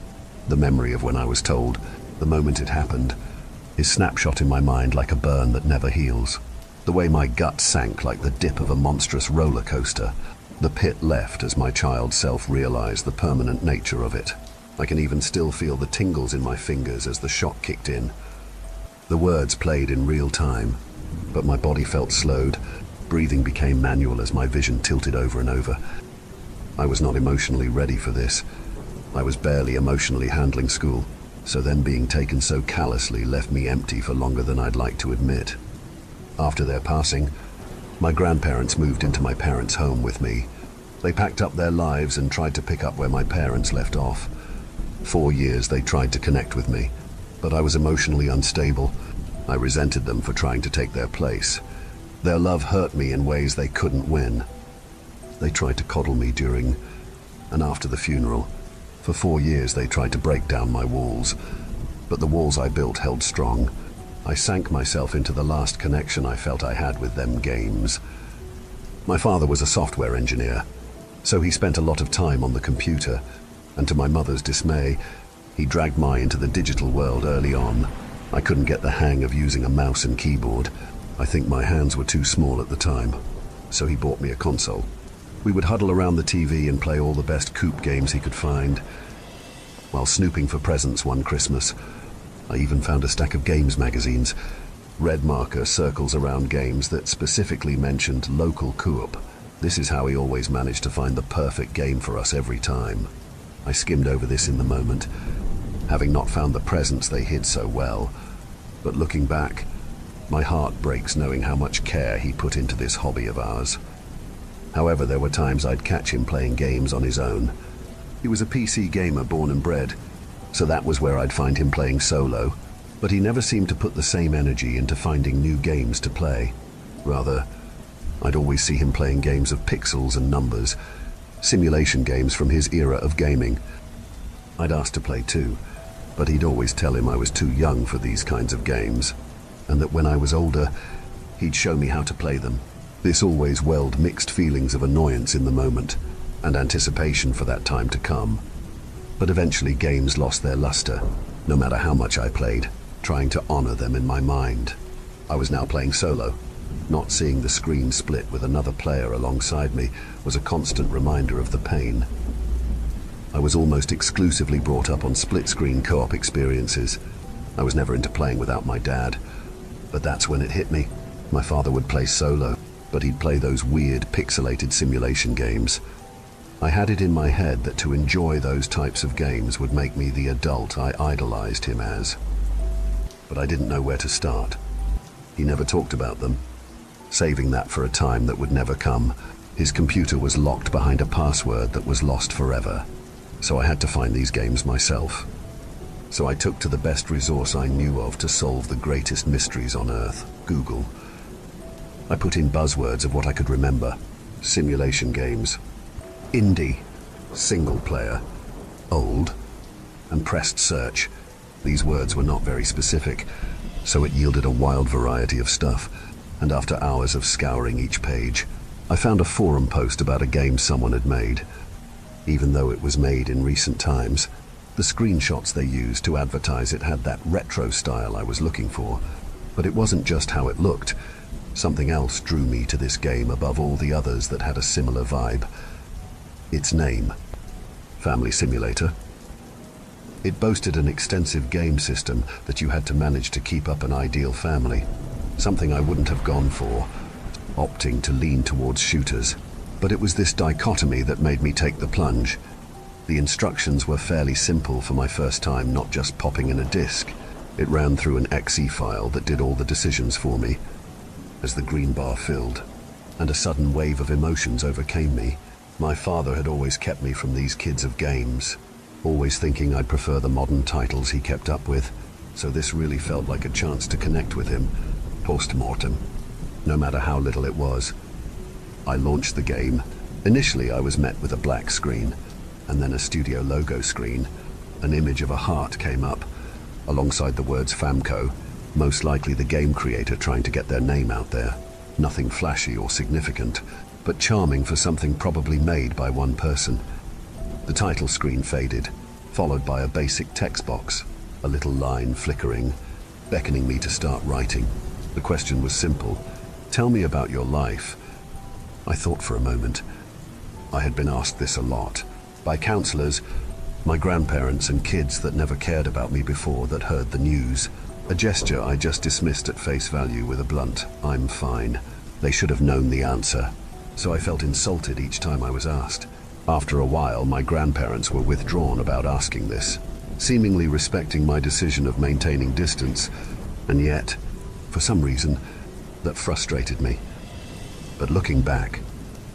Speaker 1: The memory of when I was told, the moment it happened, is snapshot in my mind like a burn that never heals. The way my gut sank like the dip of a monstrous roller coaster. The pit left as my child self realized the permanent nature of it. I can even still feel the tingles in my fingers as the shock kicked in. The words played in real time, but my body felt slowed. Breathing became manual as my vision tilted over and over. I was not emotionally ready for this. I was barely emotionally handling school, so them being taken so callously left me empty for longer than I'd like to admit. After their passing, my grandparents moved into my parents' home with me. They packed up their lives and tried to pick up where my parents left off. 4 years they tried to connect with me, but I was emotionally unstable. I resented them for trying to take their place. Their love hurt me in ways they couldn't win. They tried to coddle me during and after the funeral. For 4 years they tried to break down my walls, but the walls I built held strong. I sank myself into the last connection I felt I had with them games. My father was a software engineer, so he spent a lot of time on the computer, and to my mother's dismay, he dragged me into the digital world early on. I couldn't get the hang of using a mouse and keyboard. I think my hands were too small at the time, so he bought me a console. We would huddle around the TV and play all the best coop games he could find. While snooping for presents one Christmas, I even found a stack of games magazines, red marker circles around games that specifically mentioned local co-op. This is how he always managed to find the perfect game for us every time. I skimmed over this in the moment, having not found the presents they hid so well. But looking back, my heart breaks knowing how much care he put into this hobby of ours. However, there were times I'd catch him playing games on his own. He was a PC gamer born and bred, so that was where I'd find him playing solo, but he never seemed to put the same energy into finding new games to play. Rather, I'd always see him playing games of pixels and numbers, simulation games from his era of gaming. I'd ask to play too, but he'd always tell him I was too young for these kinds of games, and that when I was older, he'd show me how to play them. This always welled mixed feelings of annoyance in the moment, and anticipation for that time to come. But eventually games lost their luster, no matter how much I played, trying to honor them in my mind. I was now playing solo. Not seeing the screen split with another player alongside me was a constant reminder of the pain. I was almost exclusively brought up on split-screen co-op experiences. I was never into playing without my dad, but that's when it hit me. My father would play solo, but he'd play those weird pixelated simulation games. I had it in my head that to enjoy those types of games would make me the adult I idolized him as. But I didn't know where to start. He never talked about them, saving that for a time that would never come. His computer was locked behind a password that was lost forever, so I had to find these games myself. So I took to the best resource I knew of to solve the greatest mysteries on Earth, Google. I put in buzzwords of what I could remember: simulation games, indie, single player, old, and pressed search. These words were not very specific, so it yielded a wild variety of stuff, and after hours of scouring each page, I found a forum post about a game someone had made. Even though it was made in recent times, the screenshots they used to advertise it had that retro style I was looking for. But it wasn't just how it looked. Something else drew me to this game above all the others that had a similar vibe. Its name, Family Simulator. It boasted an extensive game system that you had to manage to keep up an ideal family, something I wouldn't have gone for, opting to lean towards shooters. But it was this dichotomy that made me take the plunge. The instructions were fairly simple for my first time, not just popping in a disk. It ran through an exe file that did all the decisions for me. As the green bar filled, and a sudden wave of emotions overcame me. My father had always kept me from these kids of games, always thinking I'd prefer the modern titles he kept up with, so this really felt like a chance to connect with him, post-mortem, no matter how little it was. I launched the game. Initially I was met with a black screen, and then a studio logo screen. An image of a heart came up, alongside the words Famco, most likely the game creator trying to get their name out there. Nothing flashy or significant, but charming for something probably made by one person. The title screen faded, followed by a basic text box, a little line flickering, beckoning me to start writing. The question was simple: tell me about your life. I thought for a moment. I had been asked this a lot, by counselors, my grandparents and kids that never cared about me before that heard the news. A gesture I just dismissed at face value with a blunt, "I'm fine." They should have known the answer, so I felt insulted each time I was asked. After a while, my grandparents were withdrawn about asking this, seemingly respecting my decision of maintaining distance, and yet, for some reason, that frustrated me. But looking back,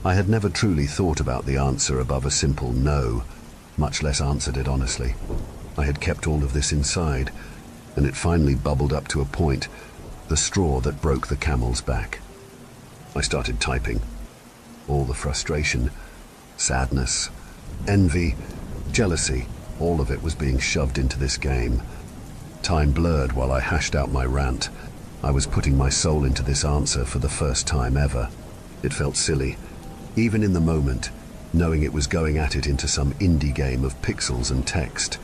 Speaker 1: I had never truly thought about the answer above a simple no, much less answered it honestly. I had kept all of this inside, and it finally bubbled up to a point, the straw that broke the camel's back. I started typing. All the frustration, sadness, envy, jealousy, all of it was being shoved into this game. Time blurred while I hashed out my rant. I was putting my soul into this answer for the first time ever. It felt silly, even in the moment, knowing it was going at it into some indie game of pixels and text.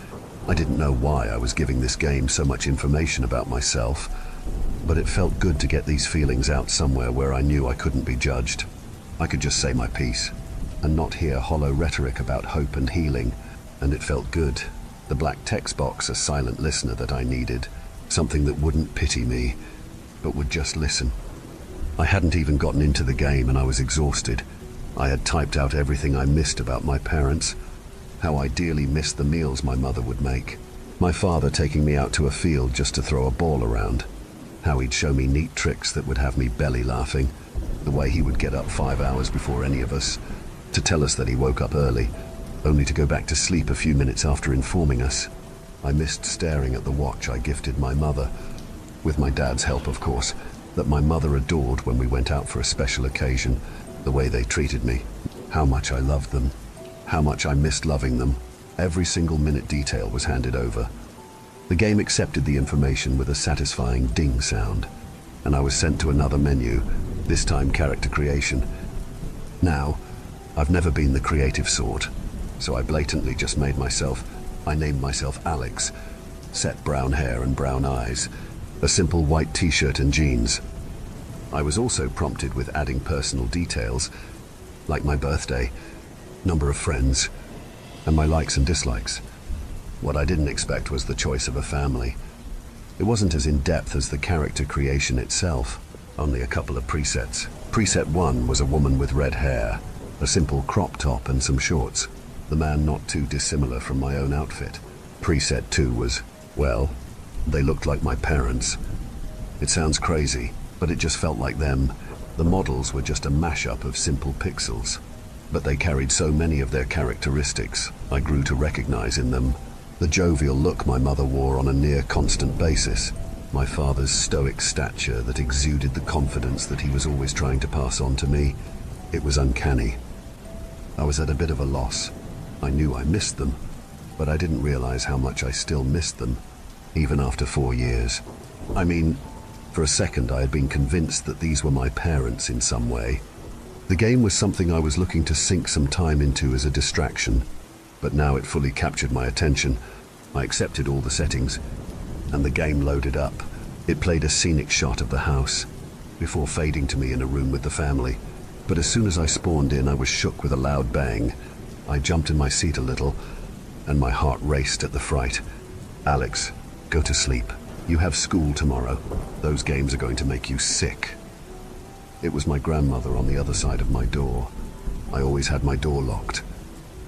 Speaker 1: I didn't know why I was giving this game so much information about myself, but it felt good to get these feelings out somewhere where I knew I couldn't be judged. I could just say my piece, and not hear hollow rhetoric about hope and healing, and it felt good. The black text box, a silent listener that I needed, something that wouldn't pity me, but would just listen. I hadn't even gotten into the game and I was exhausted. I had typed out everything I missed about my parents, how I dearly missed the meals my mother would make, my father taking me out to a field just to throw a ball around, how he'd show me neat tricks that would have me belly laughing, the way he would get up 5 hours before any of us, to tell us that he woke up early, only to go back to sleep a few minutes after informing us. I missed staring at the watch I gifted my mother, with my dad's help of course, that my mother adored when we went out for a special occasion, the way they treated me, how much I loved them, how much I missed loving them. Every single minute detail was handed over. The game accepted the information with a satisfying ding sound, and I was sent to another menu, this time character creation. Now, I've never been the creative sort, so I blatantly just named myself Alex, set brown hair and brown eyes, a simple white t-shirt and jeans. I was also prompted with adding personal details, like my birthday, number of friends, and my likes and dislikes. What I didn't expect was the choice of a family. It wasn't as in-depth as the character creation itself, only a couple of presets. Preset 1 was a woman with red hair, a simple crop top and some shorts, the man not too dissimilar from my own outfit. Preset 2 was, well, they looked like my parents. It sounds crazy, but it just felt like them. The models were just a mashup of simple pixels, but they carried so many of their characteristics I grew to recognize in them. The jovial look my mother wore on a near constant basis, my father's stoic stature that exuded the confidence that he was always trying to pass on to me. It was uncanny. I was at a bit of a loss. I knew I missed them, but I didn't realize how much I still missed them, even after 4 years. I mean, for a second I had been convinced that these were my parents in some way. The game was something I was looking to sink some time into as a distraction, but now it fully captured my attention. I accepted all the settings, and the game loaded up. It played a scenic shot of the house, before fading to me in a room with the family. But as soon as I spawned in, I was shook with a loud bang. I jumped in my seat a little, and my heart raced at the fright. "Alex, go to sleep. You have school tomorrow. Those games are going to make you sick." It was my grandmother on the other side of my door. I always had my door locked,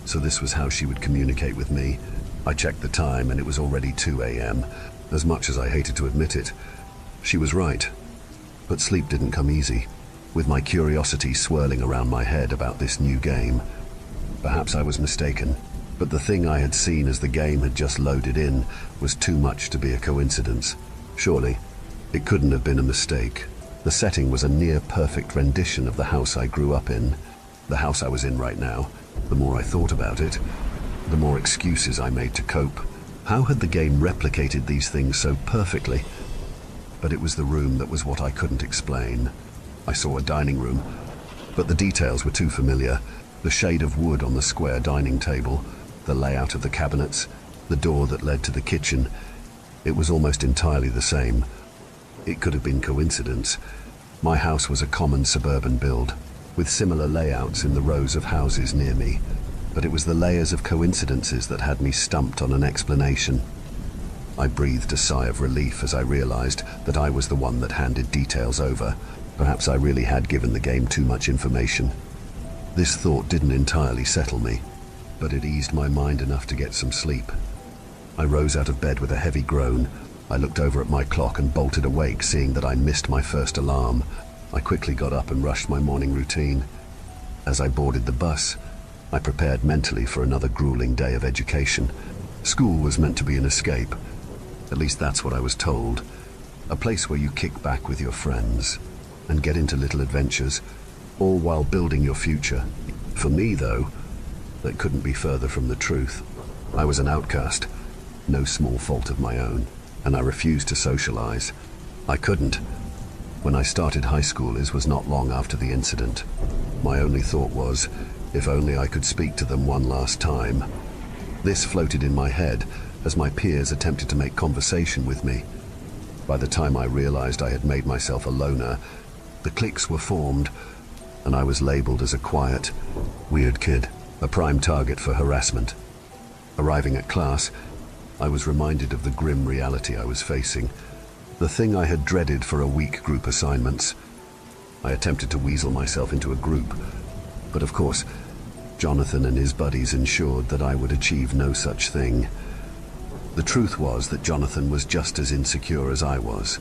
Speaker 1: so this was how she would communicate with me. I checked the time, and it was already 2 a.m. As much as I hated to admit it, she was right. But sleep didn't come easy, with my curiosity swirling around my head about this new game. Perhaps I was mistaken, but the thing I had seen as the game had just loaded in was too much to be a coincidence. Surely, it couldn't have been a mistake. The setting was a near-perfect rendition of the house I grew up in, the house I was in right now. The more I thought about it, the more excuses I made to cope. How had the game replicated these things so perfectly? But it was the room that was what I couldn't explain. I saw a dining room, but the details were too familiar. The shade of wood on the square dining table, the layout of the cabinets, the door that led to the kitchen. It was almost entirely the same. It could have been coincidence. My house was a common suburban build, with similar layouts in the rows of houses near me. But it was the layers of coincidences that had me stumped on an explanation. I breathed a sigh of relief as I realized that I was the one that handed details over. Perhaps I really had given the game too much information. This thought didn't entirely settle me, but it eased my mind enough to get some sleep. I rose out of bed with a heavy groan. I looked over at my clock and bolted awake, seeing that I missed my first alarm. I quickly got up and rushed my morning routine. As I boarded the bus, I prepared mentally for another grueling day of education. School was meant to be an escape. At least that's what I was told. A place where you kick back with your friends and get into little adventures, all while building your future. For me, though, that couldn't be further from the truth. I was an outcast, no small fault of my own, and I refused to socialize. I couldn't. When I started high school, it was not long after the incident. My only thought was, if only I could speak to them one last time. This floated in my head as my peers attempted to make conversation with me. By the time I realized I had made myself a loner, the cliques were formed, and I was labeled as a quiet, weird kid, a prime target for harassment. Arriving at class, I was reminded of the grim reality I was facing, the thing I had dreaded for a week: group assignments. I attempted to weasel myself into a group, but of course, Jonathan and his buddies ensured that I would achieve no such thing. The truth was that Jonathan was just as insecure as I was,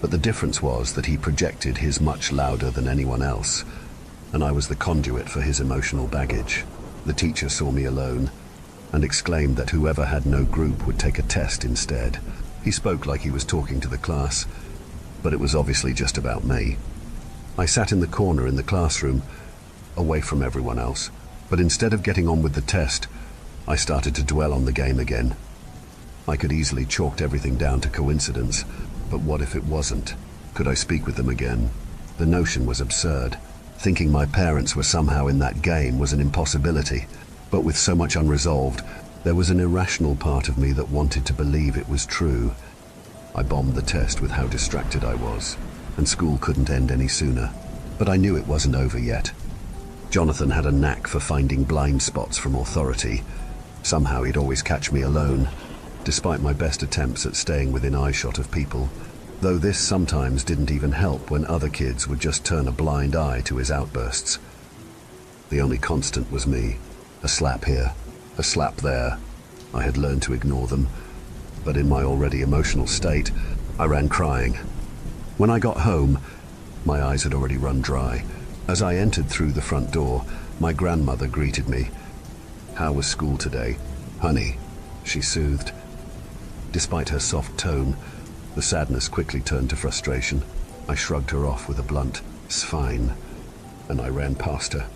Speaker 1: but the difference was that he projected his much louder than anyone else, and I was the conduit for his emotional baggage. The teacher saw me alone and exclaimed that whoever had no group would take a test instead. He spoke like he was talking to the class, but it was obviously just about me. I sat in the corner in the classroom, away from everyone else, but instead of getting on with the test, I started to dwell on the game again. I could easily chalked everything down to coincidence, but what if it wasn't? Could I speak with them again? The notion was absurd. Thinking my parents were somehow in that game was an impossibility, but with so much unresolved, there was an irrational part of me that wanted to believe it was true. I bombed the test with how distracted I was, and school couldn't end any sooner. But I knew it wasn't over yet. Jonathan had a knack for finding blind spots from authority. Somehow he'd always catch me alone, despite my best attempts at staying within eyeshot of people, though this sometimes didn't even help when other kids would just turn a blind eye to his outbursts. The only constant was me. A slap here, a slap there. I had learned to ignore them, but in my already emotional state, I ran crying. When I got home, my eyes had already run dry. As I entered through the front door, my grandmother greeted me. "How was school today, honey?" she soothed. Despite her soft tone, the sadness quickly turned to frustration. I shrugged her off with a blunt, "It's fine," and I ran past her.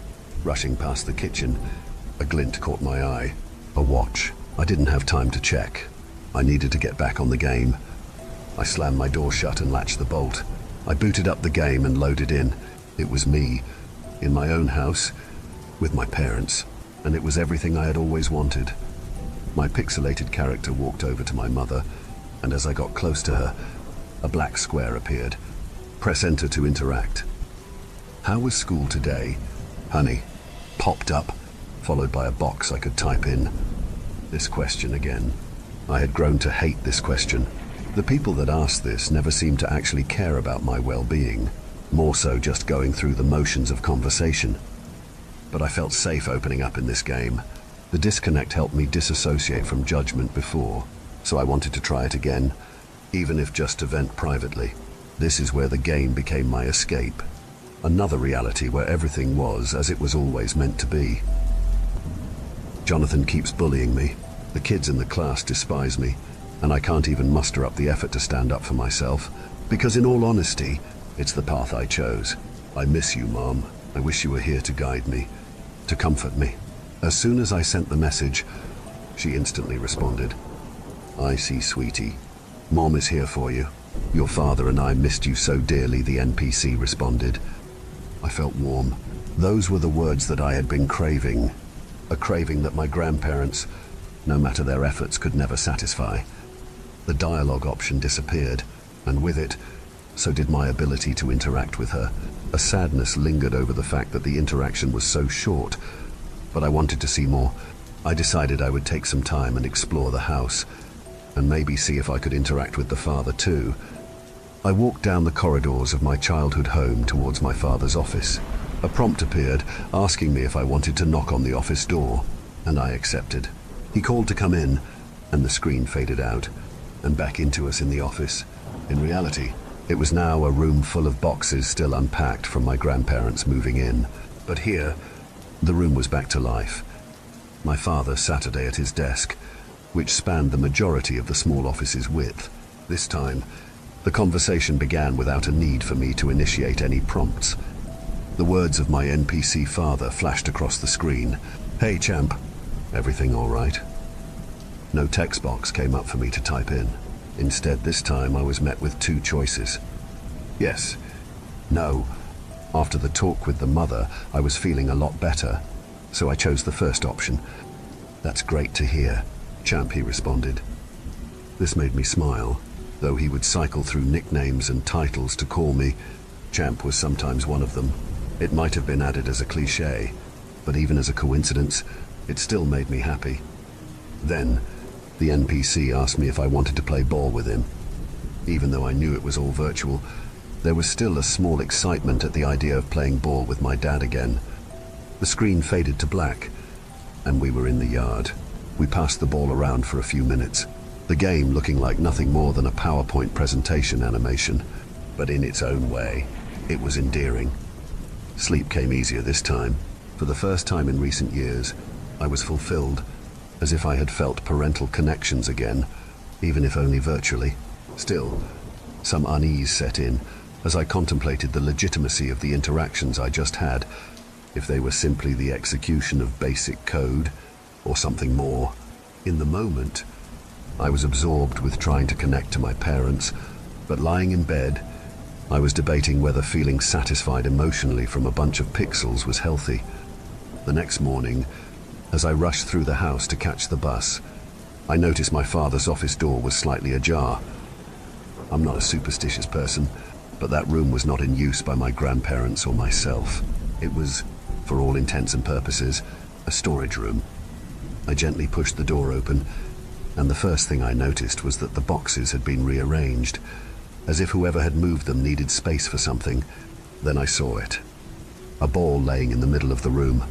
Speaker 1: Rushing past the kitchen, a glint caught my eye. A watch. I didn't have time to check. I needed to get back on the game. I slammed my door shut and latched the bolt. I booted up the game and loaded in. It was me, in my own house, with my parents, and it was everything I had always wanted. My pixelated character walked over to my mother, and as I got close to her, a black square appeared. Press enter to interact. How was school today? Honey. Popped up, followed by a box I could type in. This question again. I had grown to hate this question. The people that asked this never seemed to actually care about my well-being, more so just going through the motions of conversation. But I felt safe opening up in this game. The disconnect helped me disassociate from judgment before, so I wanted to try it again, even if just to vent privately. This is where the game became my escape. Another reality where everything was as it was always meant to be. Jonathan keeps bullying me. The kids in the class despise me, and I can't even muster up the effort to stand up for myself, because in all honesty, it's the path I chose. I miss you, Mom. I wish you were here to guide me, to comfort me. As soon as I sent the message, she instantly responded. I see, sweetie. Mom is here for you. Your father and I missed you so dearly, the NPC responded. I felt warm. Those were the words that I had been craving. A craving that my grandparents, no matter their efforts, could never satisfy. The dialogue option disappeared, and with it, so did my ability to interact with her. A sadness lingered over the fact that the interaction was so short, but I wanted to see more. I decided I would take some time and explore the house, and maybe see if I could interact with the father too. I walked down the corridors of my childhood home towards my father's office. A prompt appeared, asking me if I wanted to knock on the office door, and I accepted. He called to come in, and the screen faded out, and back into us in the office. In reality, it was now a room full of boxes still unpacked from my grandparents moving in. But here, the room was back to life. My father sat at his desk, which spanned the majority of the small office's width. This time, the conversation began without a need for me to initiate any prompts. The words of my NPC father flashed across the screen. Hey, champ. Everything all right? No text box came up for me to type in. Instead, this time I was met with two choices. Yes. No. After the talk with the mother, I was feeling a lot better, so I chose the first option. That's great to hear, champ, he responded. This made me smile. Though he would cycle through nicknames and titles to call me, champ was sometimes one of them. It might have been added as a cliché, but even as a coincidence, it still made me happy. Then, the NPC asked me if I wanted to play ball with him. Even though I knew it was all virtual, there was still a small excitement at the idea of playing ball with my dad again. The screen faded to black, and we were in the yard. We passed the ball around for a few minutes, the game looking like nothing more than a PowerPoint presentation animation, but in its own way, it was endearing. Sleep came easier this time. For the first time in recent years, I was fulfilled, as if I had felt parental connections again, even if only virtually. Still, some unease set in as I contemplated the legitimacy of the interactions I just had, if they were simply the execution of basic code or something more. In the moment, I was absorbed with trying to connect to my parents, but lying in bed, I was debating whether feeling satisfied emotionally from a bunch of pixels was healthy. The next morning, as I rushed through the house to catch the bus, I noticed my father's office door was slightly ajar. I'm not a superstitious person, but that room was not in use by my grandparents or myself. It was, for all intents and purposes, a storage room. I gently pushed the door open, and the first thing I noticed was that the boxes had been rearranged, as if whoever had moved them needed space for something. Then I saw it. A ball laying in the middle of the room.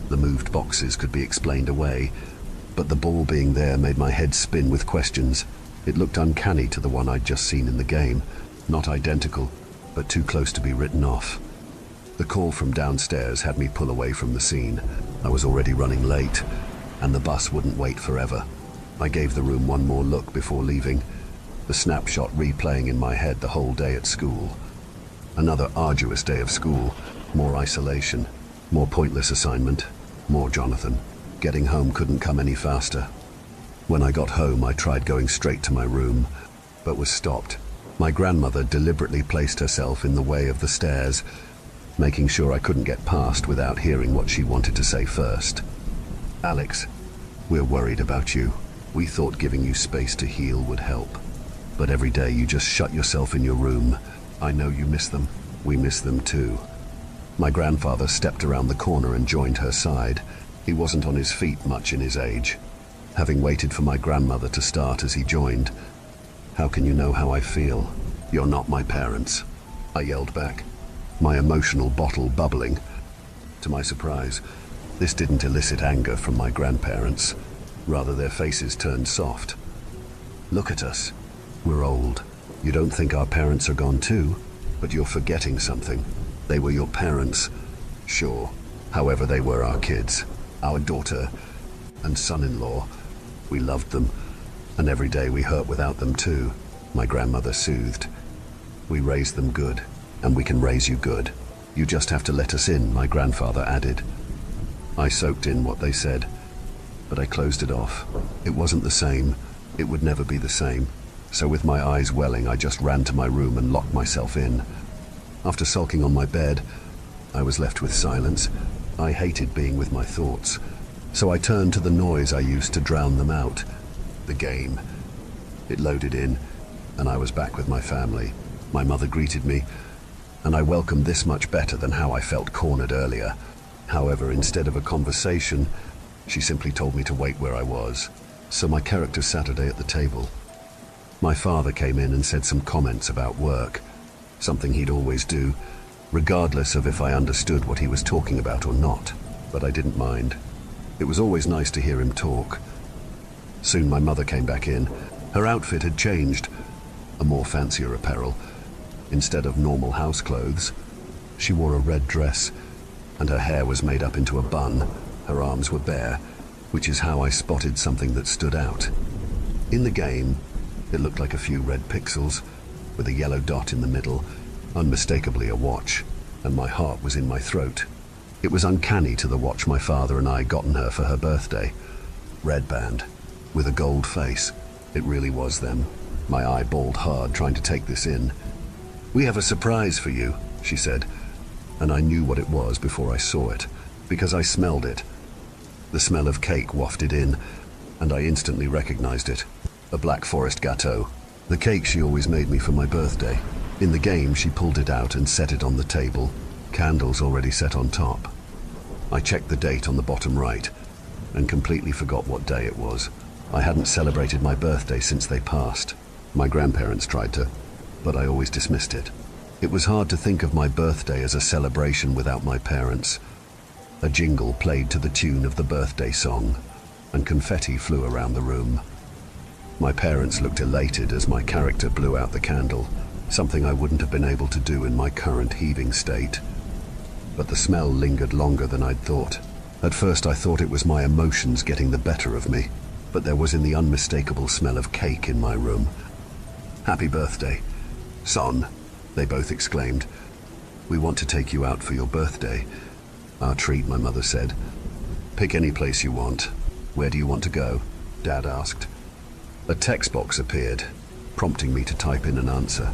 Speaker 1: The moved boxes could be explained away, but the ball being there made my head spin with questions. It looked uncanny to the one I'd just seen in the game. Not identical, but too close to be written off. The call from downstairs had me pull away from the scene. I was already running late, and the bus wouldn't wait forever. I gave the room one more look before leaving, the snapshot replaying in my head the whole day at school. Another arduous day of school, more isolation, more pointless assignment, more Jonathan. Getting home couldn't come any faster. When I got home, I tried going straight to my room, but was stopped. My grandmother deliberately placed herself in the way of the stairs, making sure I couldn't get past without hearing what she wanted to say first. Alex, we're worried about you. We thought giving you space to heal would help. But every day you just shut yourself in your room, I know you miss them. We miss them too. My grandfather stepped around the corner and joined her side. He wasn't on his feet much in his age. Having waited for my grandmother to start as he joined, "How can you know how I feel? You're not my parents," I yelled back, my emotional bottle bubbling. To my surprise, this didn't elicit anger from my grandparents. Rather, their faces turned soft. "Look at us. We're old. You don't think our parents are gone too? But you're forgetting something. They were your parents. Sure. However, they were our kids, our daughter and son-in-law. We loved them, and every day we hurt without them too," my grandmother soothed. "We raised them good, and we can raise you good. You just have to let us in," my grandfather added. I soaked in what they said, but I closed it off. It wasn't the same. It would never be the same. So with my eyes welling, I just ran to my room and locked myself in. After sulking on my bed, I was left with silence. I hated being with my thoughts, so I turned to the noise I used to drown them out. The game. It loaded in, and I was back with my family. My mother greeted me, and I welcomed this much better than how I felt cornered earlier. However, instead of a conversation, she simply told me to wait where I was. So my character Saturday at the table. My father came in and said some comments about work, something he'd always do, regardless of if I understood what he was talking about or not. But I didn't mind. It was always nice to hear him talk. Soon my mother came back in. Her outfit had changed, a more fancier apparel. Instead of normal house clothes, she wore a red dress, and her hair was made up into a bun. Her arms were bare, which is how I spotted something that stood out. In the game, it looked like a few red pixels, with a yellow dot in the middle, unmistakably a watch, and my heart was in my throat. It was uncanny to the watch my father and I gotten her for her birthday. Red band, with a gold face. It really was them. My eye balled hard trying to take this in. "We have a surprise for you," she said, and I knew what it was before I saw it, because I smelled it. The smell of cake wafted in, and I instantly recognized it. A Black Forest gâteau. The cake she always made me for my birthday. In the game, she pulled it out and set it on the table, candles already set on top. I checked the date on the bottom right, and completely forgot what day it was. I hadn't celebrated my birthday since they passed. My grandparents tried to, but I always dismissed it. It was hard to think of my birthday as a celebration without my parents. A jingle played to the tune of the birthday song, and confetti flew around the room. My parents looked elated as my character blew out the candle, something I wouldn't have been able to do in my current heaving state. But the smell lingered longer than I'd thought. At first I thought it was my emotions getting the better of me, but there was in the unmistakable smell of cake in my room. "Happy birthday, son," they both exclaimed. "We want to take you out for your birthday." "Our treat," my mother said. "Pick any place you want. Where do you want to go?" Dad asked. A text box appeared, prompting me to type in an answer.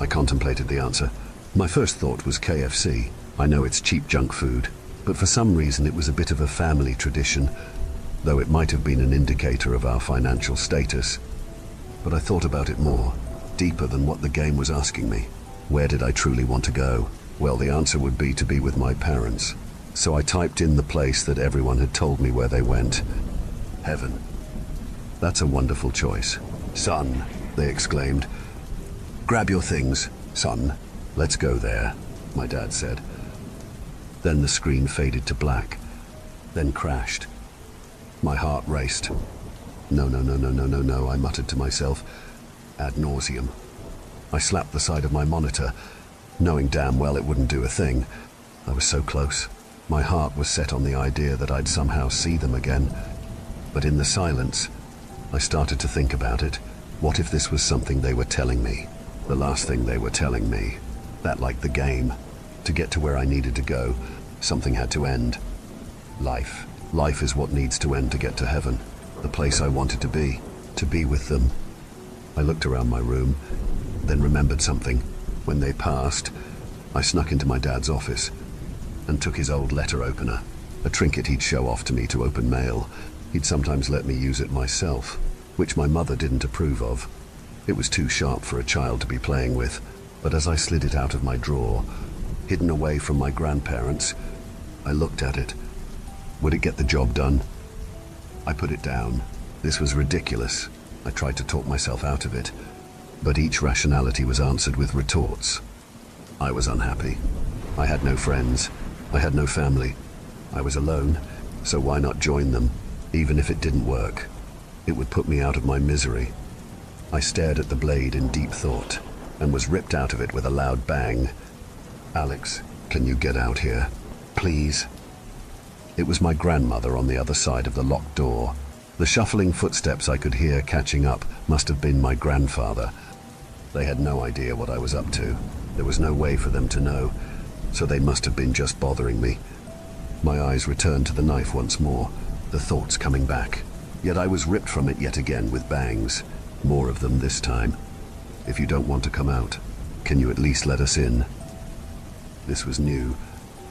Speaker 1: I contemplated the answer. My first thought was KFC. I know it's cheap junk food, but for some reason it was a bit of a family tradition, though it might have been an indicator of our financial status. But I thought about it more, deeper than what the game was asking me. Where did I truly want to go? Well, the answer would be to be with my parents. So I typed in the place that everyone had told me where they went. Heaven. That's a wonderful choice. "Son," they exclaimed. "Grab your things, son. Let's go there," my dad said. Then the screen faded to black, then crashed. My heart raced. No, I muttered to myself, ad nauseum. I slapped the side of my monitor, knowing damn well it wouldn't do a thing. I was so close. My heart was set on the idea that I'd somehow see them again. But in the silence, I started to think about it. What if this was something they were telling me? The last thing they were telling me. That, like the game, to get to where I needed to go, something had to end. Life. Life is what needs to end to get to heaven. The place I wanted to be with them. I looked around my room, then remembered something. When they passed, I snuck into my dad's office and took his old letter opener, a trinket he'd show off to me to open mail. He'd sometimes let me use it myself, which my mother didn't approve of. It was too sharp for a child to be playing with. But as I slid it out of my drawer, hidden away from my grandparents, I looked at it. Would it get the job done? I put it down. This was ridiculous. I tried to talk myself out of it, but each rationality was answered with retorts. I was unhappy. I had no friends. I had no family. I was alone, so why not join them, even if it didn't work? It would put me out of my misery. I stared at the blade in deep thought, and was ripped out of it with a loud bang. "Alex, can you get out here? Please?" It was my grandmother on the other side of the locked door. The shuffling footsteps I could hear catching up must have been my grandfather. They had no idea what I was up to. There was no way for them to know, so they must have been just bothering me. My eyes returned to the knife once more, the thoughts coming back. Yet I was ripped from it yet again with bangs. More of them this time. "If you don't want to come out, can you at least let us in?" This was new.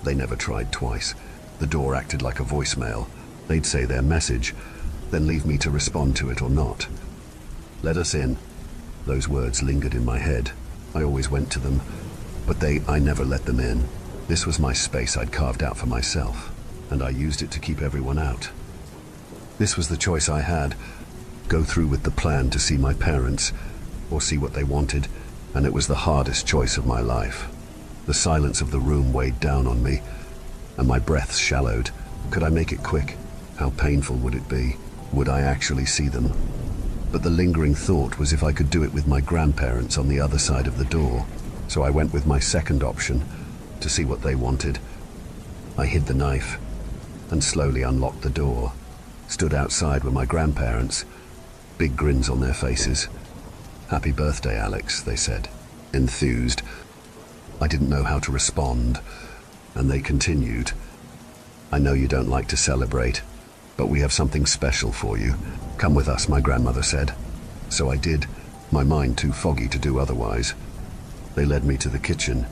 Speaker 1: They never tried twice. The door acted like a voicemail. They'd say their message, then leave me to respond to it or not. "Let us in." Those words lingered in my head. I always went to them, but I never let them in. This was my space I'd carved out for myself, and I used it to keep everyone out. This was the choice I had. Go through with the plan to see my parents, or see what they wanted, and it was the hardest choice of my life. The silence of the room weighed down on me, and my breaths shallowed. Could I make it quick? How painful would it be? Would I actually see them? But the lingering thought was if I could do it with my grandparents on the other side of the door. So I went with my second option, to see what they wanted. I hid the knife, and slowly unlocked the door. Stood outside with my grandparents, big grins on their faces. "Happy birthday, Alex," they said, enthused. I didn't know how to respond, and they continued. "I know you don't like to celebrate, but we have something special for you. Come with us," my grandmother said. So I did, my mind too foggy to do otherwise. They led me to the kitchen,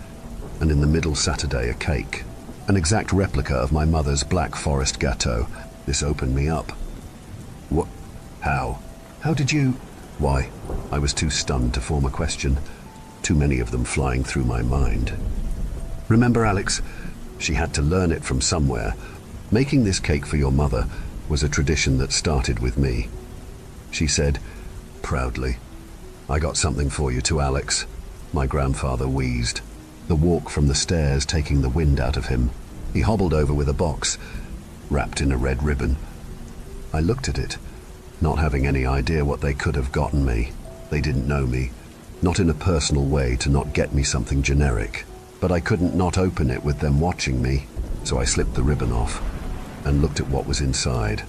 Speaker 1: and in the middle sat a cake, an exact replica of my mother's Black Forest gâteau. This opened me up. "What? How? How did you?" "Why?" I was too stunned to form a question, too many of them flying through my mind. "Remember, Alex, she had to learn it from somewhere. Making this cake for your mother was a tradition that started with me." She said, proudly, "I got something for you too, Alex." My grandfather wheezed, the walk from the stairs taking the wind out of him. He hobbled over with a box, wrapped in a red ribbon. I looked at it, not having any idea what they could have gotten me. They didn't know me, not in a personal way to not get me something generic. But I couldn't not open it with them watching me, so I slipped the ribbon off and looked at what was inside.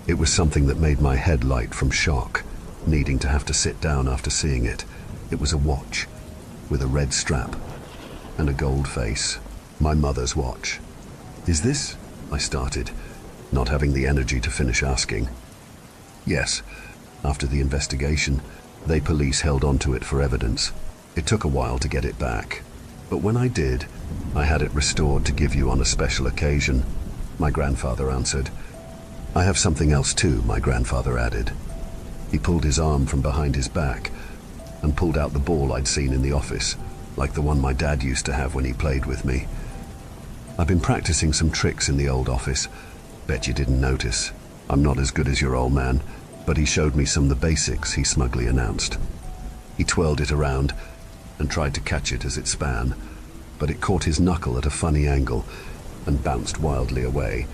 Speaker 1: It was something that made my head light from shock, needing to have to sit down after seeing it. It was a watch, with a red strap and a gold face. My mother's watch. "Is this?" I started, not having the energy to finish asking. "Yes. After the investigation, police held onto it for evidence. It took a while to get it back. But when I did, I had it restored to give you on a special occasion," my grandfather answered. "I have something else too," my grandfather added. He pulled his arm from behind his back and pulled out the ball I'd seen in the office, like the one my dad used to have when he played with me. "I've been practicing some tricks in the old office. Bet you didn't notice. I'm not as good as your old man, but he showed me some of the basics," he smugly announced. He twirled it around and tried to catch it as it span, but it caught his knuckle at a funny angle and bounced wildly away,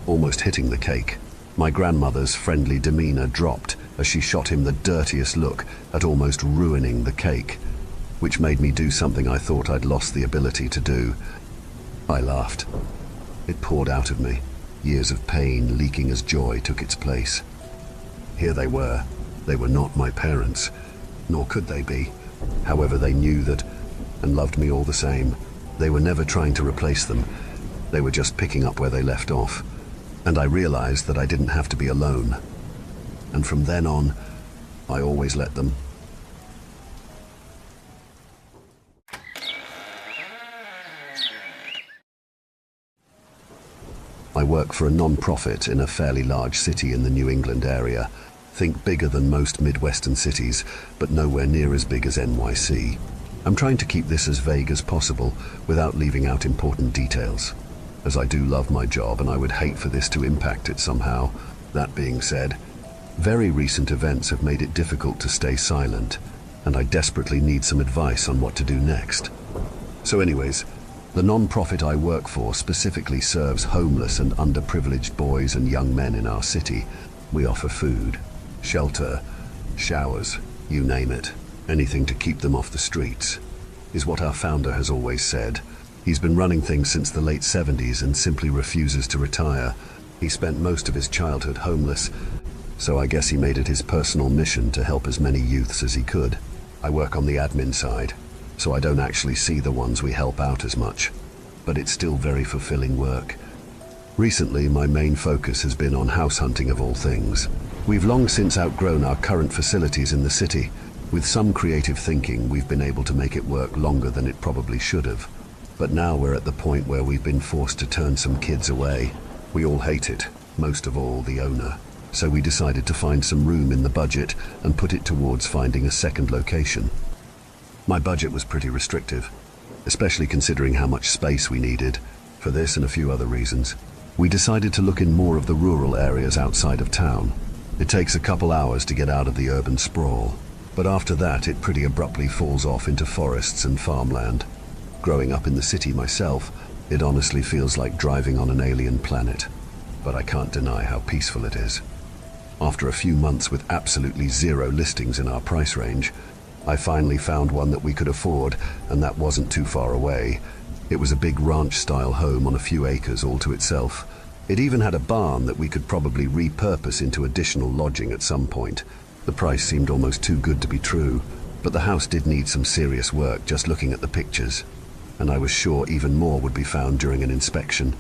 Speaker 1: almost hitting the cake. My grandmother's friendly demeanor dropped as she shot him the dirtiest look at almost ruining the cake, which made me do something I thought I'd lost the ability to do. I laughed. It poured out of me, years of pain leaking as joy took its place. Here they were. They were not my parents, nor could they be. However, they knew that and loved me all the same. They were never trying to replace them. They were just picking up where they left off. And I realized that I didn't have to be alone. And from then on, I always let them. I work for a non-profit in a fairly large city in the New England area. Think bigger than most Midwestern cities, but nowhere near as big as NYC. I'm trying to keep this as vague as possible without leaving out important details, as I do love my job and I would hate for this to impact it somehow. That being said, very recent events have made it difficult to stay silent, and I desperately need some advice on what to do next. So anyways, the non-profit I work for specifically serves homeless and underprivileged boys and young men in our city. We offer food, shelter, showers, you name it. Anything to keep them off the streets, is what our founder has always said. He's been running things since the late 70s and simply refuses to retire. He spent most of his childhood homeless, so I guess he made it his personal mission to help as many youths as he could. I work on the admin side, so I don't actually see the ones we help out as much, but it's still very fulfilling work. Recently, my main focus has been on house hunting of all things. We've long since outgrown our current facilities in the city. With some creative thinking, we've been able to make it work longer than it probably should have. But now we're at the point where we've been forced to turn some kids away. We all hate it, most of all the owner. So we decided to find some room in the budget and put it towards finding a second location. My budget was pretty restrictive, especially considering how much space we needed. For this and a few other reasons, we decided to look in more of the rural areas outside of town. It takes a couple hours to get out of the urban sprawl, but after that it pretty abruptly falls off into forests and farmland. Growing up in the city myself, it honestly feels like driving on an alien planet, but I can't deny how peaceful it is. After a few months with absolutely zero listings in our price range, I finally found one that we could afford, and that wasn't too far away. It was a big ranch-style home on a few acres all to itself. It even had a barn that we could probably repurpose into additional lodging at some point. The price seemed almost too good to be true, but the house did need some serious work just looking at the pictures, and I was sure even more would be found during an inspection.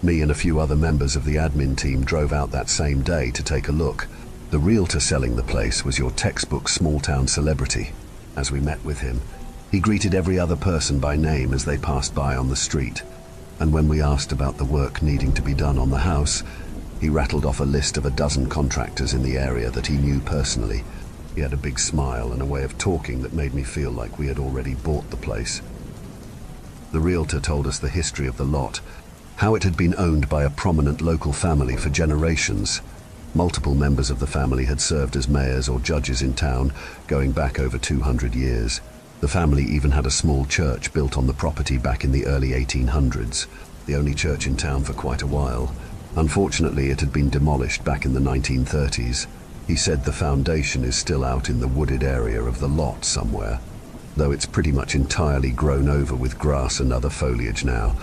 Speaker 1: Me and a few other members of the admin team drove out that same day to take a look. The realtor selling the place was your textbook small-town celebrity. As we met with him, he greeted every other person by name as they passed by on the street, and when we asked about the work needing to be done on the house, he rattled off a list of a dozen contractors in the area that he knew personally. He had a big smile and a way of talking that made me feel like we had already bought the place. The realtor told us the history of the lot, how it had been owned by a prominent local family for generations. Multiple members of the family had served as mayors or judges in town, going back over 200 years. The family even had a small church built on the property back in the early 1800s, the only church in town for quite a while. Unfortunately, it had been demolished back in the 1930s. He said the foundation is still out in the wooded area of the lot somewhere, though it's pretty much entirely grown over with grass and other foliage now.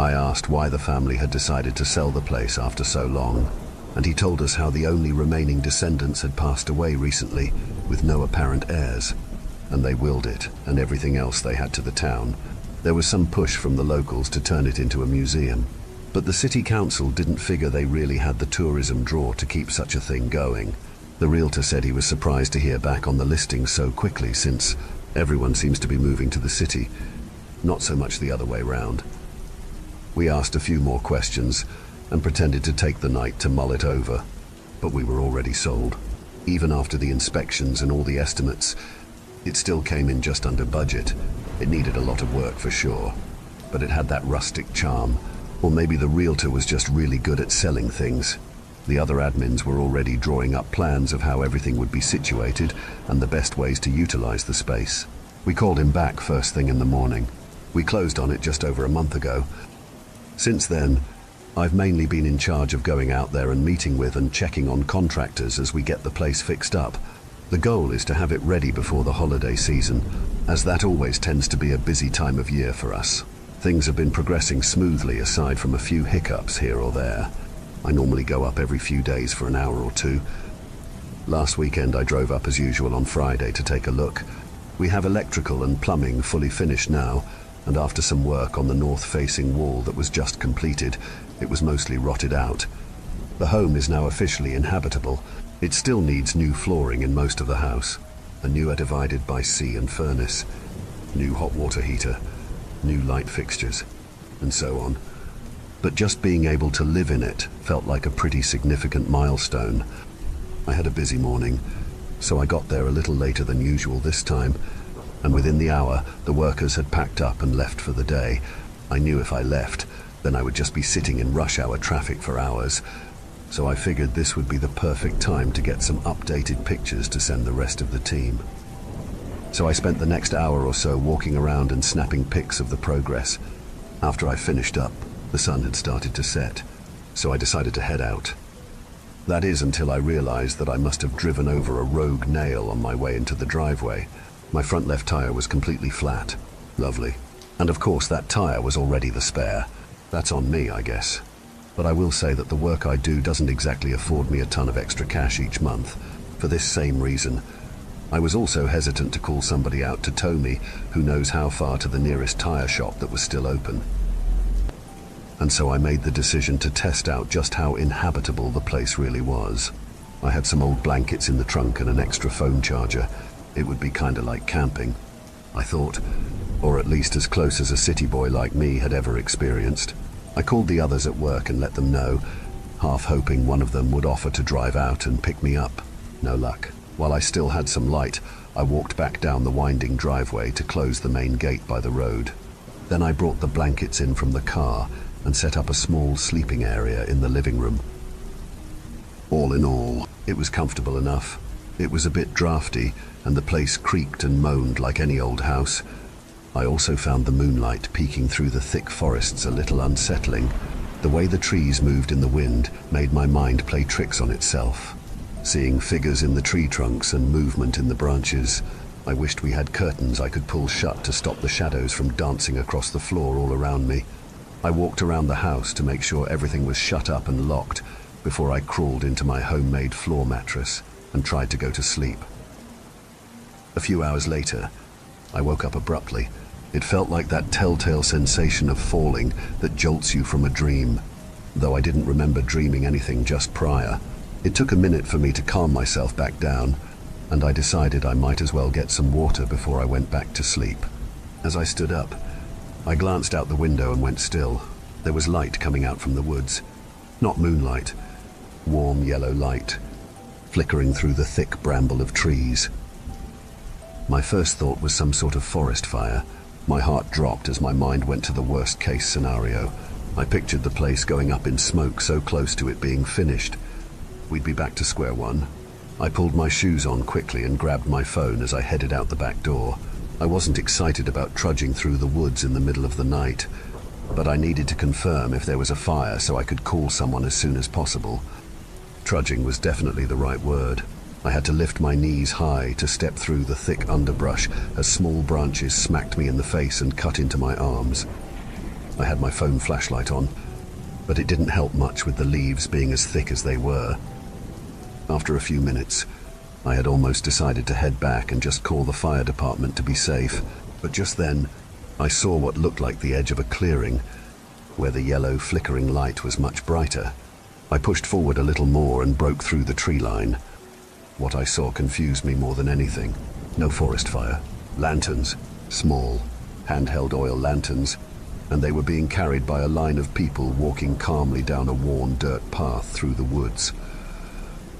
Speaker 1: I asked why the family had decided to sell the place after so long, and he told us how the only remaining descendants had passed away recently with no apparent heirs, and they willed it and everything else they had to the town. There was some push from the locals to turn it into a museum, but the city council didn't figure they really had the tourism draw to keep such a thing going. The realtor said he was surprised to hear back on the listing so quickly, since everyone seems to be moving to the city, not so much the other way round. We asked a few more questions and pretended to take the night to mull it over, but we were already sold. Even after the inspections and all the estimates, it still came in just under budget. It needed a lot of work for sure, but it had that rustic charm. Or maybe the realtor was just really good at selling things. The other admins were already drawing up plans of how everything would be situated and the best ways to utilize the space. We called him back first thing in the morning. We closed on it just over a month ago. Since then, I've mainly been in charge of going out there and meeting with and checking on contractors as we get the place fixed up. The goal is to have it ready before the holiday season, as that always tends to be a busy time of year for us. Things have been progressing smoothly aside from a few hiccups here or there. I normally go up every few days for an hour or two. Last weekend I drove up as usual on Friday to take a look. We have electrical and plumbing fully finished now, and after some work on the north-facing wall that was just completed, it was mostly rotted out. The home is now officially inhabitable. It still needs new flooring in most of the house, a new divided by sea and furnace, new hot water heater, new light fixtures, and so on. But just being able to live in it felt like a pretty significant milestone. I had a busy morning, so I got there a little later than usual this time, and within the hour, the workers had packed up and left for the day. I knew if I left, then I would just be sitting in rush hour traffic for hours, so I figured this would be the perfect time to get some updated pictures to send the rest of the team. So I spent the next hour or so walking around and snapping pics of the progress. After I finished up, the sun had started to set, so I decided to head out. That is until I realized that I must have driven over a rogue nail on my way into the driveway. My front left tire was completely flat. Lovely. And of course that tire was already the spare. That's on me, I guess. But I will say that the work I do doesn't exactly afford me a ton of extra cash each month. For this same reason, I was also hesitant to call somebody out to tow me who knows how far to the nearest tire shop that was still open. And so I made the decision to test out just how inhabitable the place really was. I had some old blankets in the trunk and an extra phone charger. It would be kinda like camping, I thought, or at least as close as a city boy like me had ever experienced. I called the others at work and let them know, half hoping one of them would offer to drive out and pick me up. No luck. While I still had some light, I walked back down the winding driveway to close the main gate by the road. Then I brought the blankets in from the car and set up a small sleeping area in the living room. All in all, it was comfortable enough. It was a bit drafty, and the place creaked and moaned like any old house. I also found the moonlight peeking through the thick forests a little unsettling. The way the trees moved in the wind made my mind play tricks on itself. Seeing figures in the tree trunks and movement in the branches, I wished we had curtains I could pull shut to stop the shadows from dancing across the floor all around me. I walked around the house to make sure everything was shut up and locked before I crawled into my homemade floor mattress and tried to go to sleep. A few hours later, I woke up abruptly. It felt like that telltale sensation of falling that jolts you from a dream, though I didn't remember dreaming anything just prior. It took a minute for me to calm myself back down, and I decided I might as well get some water before I went back to sleep. As I stood up, I glanced out the window and went still. There was light coming out from the woods. Not moonlight, warm yellow light, flickering through the thick bramble of trees. My first thought was some sort of forest fire. My heart dropped as my mind went to the worst-case scenario. I pictured the place going up in smoke so close to it being finished. We'd be back to square one. I pulled my shoes on quickly and grabbed my phone as I headed out the back door. I wasn't excited about trudging through the woods in the middle of the night, but I needed to confirm if there was a fire so I could call someone as soon as possible. Trudging was definitely the right word. I had to lift my knees high to step through the thick underbrush as small branches smacked me in the face and cut into my arms. I had my phone flashlight on, but it didn't help much with the leaves being as thick as they were. After a few minutes, I had almost decided to head back and just call the fire department to be safe, but just then, I saw what looked like the edge of a clearing, where the yellow flickering light was much brighter. I pushed forward a little more and broke through the tree line. What I saw confused me more than anything. No forest fire. Lanterns. Small, handheld oil lanterns, and they were being carried by a line of people walking calmly down a worn dirt path through the woods.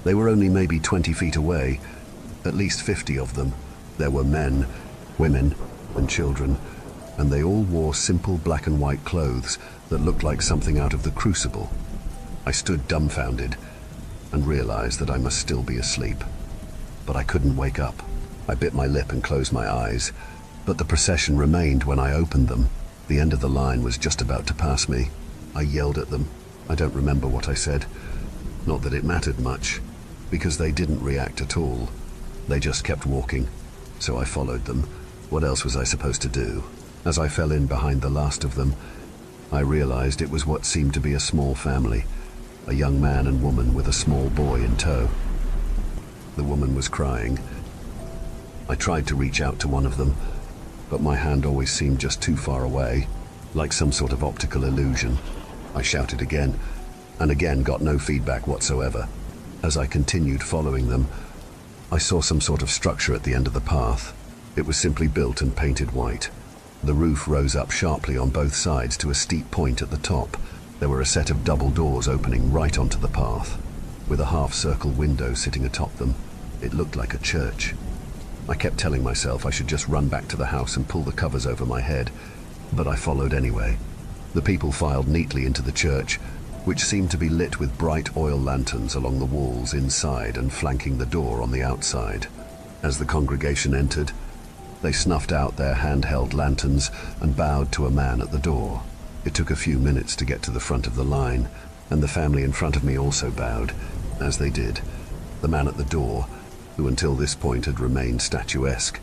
Speaker 1: They were only maybe 20 feet away, at least 50 of them. There were men, women, and children, and they all wore simple black and white clothes that looked like something out of the Crucible. I stood dumbfounded and realized that I must still be asleep. But I couldn't wake up. I bit my lip and closed my eyes, but the procession remained when I opened them. The end of the line was just about to pass me. I yelled at them. I don't remember what I said. Not that it mattered much, because they didn't react at all. They just kept walking, so I followed them. What else was I supposed to do? As I fell in behind the last of them, I realized it was what seemed to be a small family, a young man and woman with a small boy in tow. The woman was crying. I tried to reach out to one of them, but my hand always seemed just too far away, like some sort of optical illusion. I shouted again, and again got no feedback whatsoever. As I continued following them, I saw some sort of structure at the end of the path. It was simply built and painted white. The roof rose up sharply on both sides to a steep point at the top. There were a set of double doors opening right onto the path, with a half-circle window sitting atop them. It looked like a church. I kept telling myself I should just run back to the house and pull the covers over my head, but I followed anyway. The people filed neatly into the church, which seemed to be lit with bright oil lanterns along the walls inside and flanking the door on the outside. As the congregation entered, they snuffed out their handheld lanterns and bowed to a man at the door. It took a few minutes to get to the front of the line, and the family in front of me also bowed, as they did. The man at the door, who until this point had remained statuesque,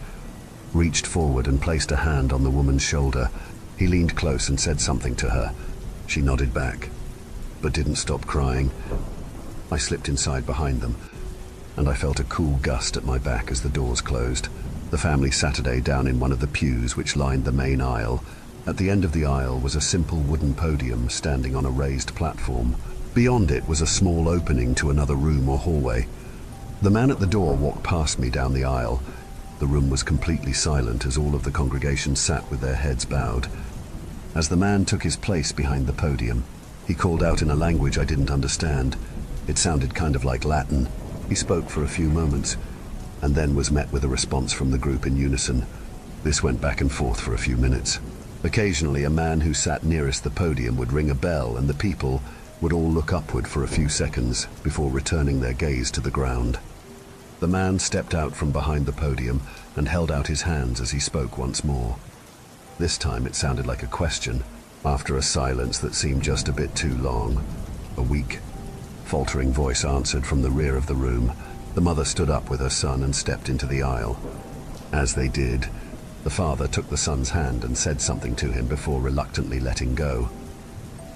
Speaker 1: reached forward and placed a hand on the woman's shoulder. He leaned close and said something to her. She nodded back, but didn't stop crying. I slipped inside behind them, and I felt a cool gust at my back as the doors closed. The family Saturday down in one of the pews which lined the main aisle. At the end of the aisle was a simple wooden podium standing on a raised platform. Beyond it was a small opening to another room or hallway. The man at the door walked past me down the aisle. The room was completely silent as all of the congregation sat with their heads bowed. As the man took his place behind the podium, he called out in a language I didn't understand. It sounded kind of like Latin. He spoke for a few moments, and then was met with a response from the group in unison. This went back and forth for a few minutes. Occasionally, a man who sat nearest the podium would ring a bell, and the people would all look upward for a few seconds before returning their gaze to the ground. The man stepped out from behind the podium and held out his hands as he spoke once more. This time it sounded like a question, after a silence that seemed just a bit too long. A weak, faltering voice answered from the rear of the room. The mother stood up with her son and stepped into the aisle. As they did, the father took the son's hand and said something to him before reluctantly letting go.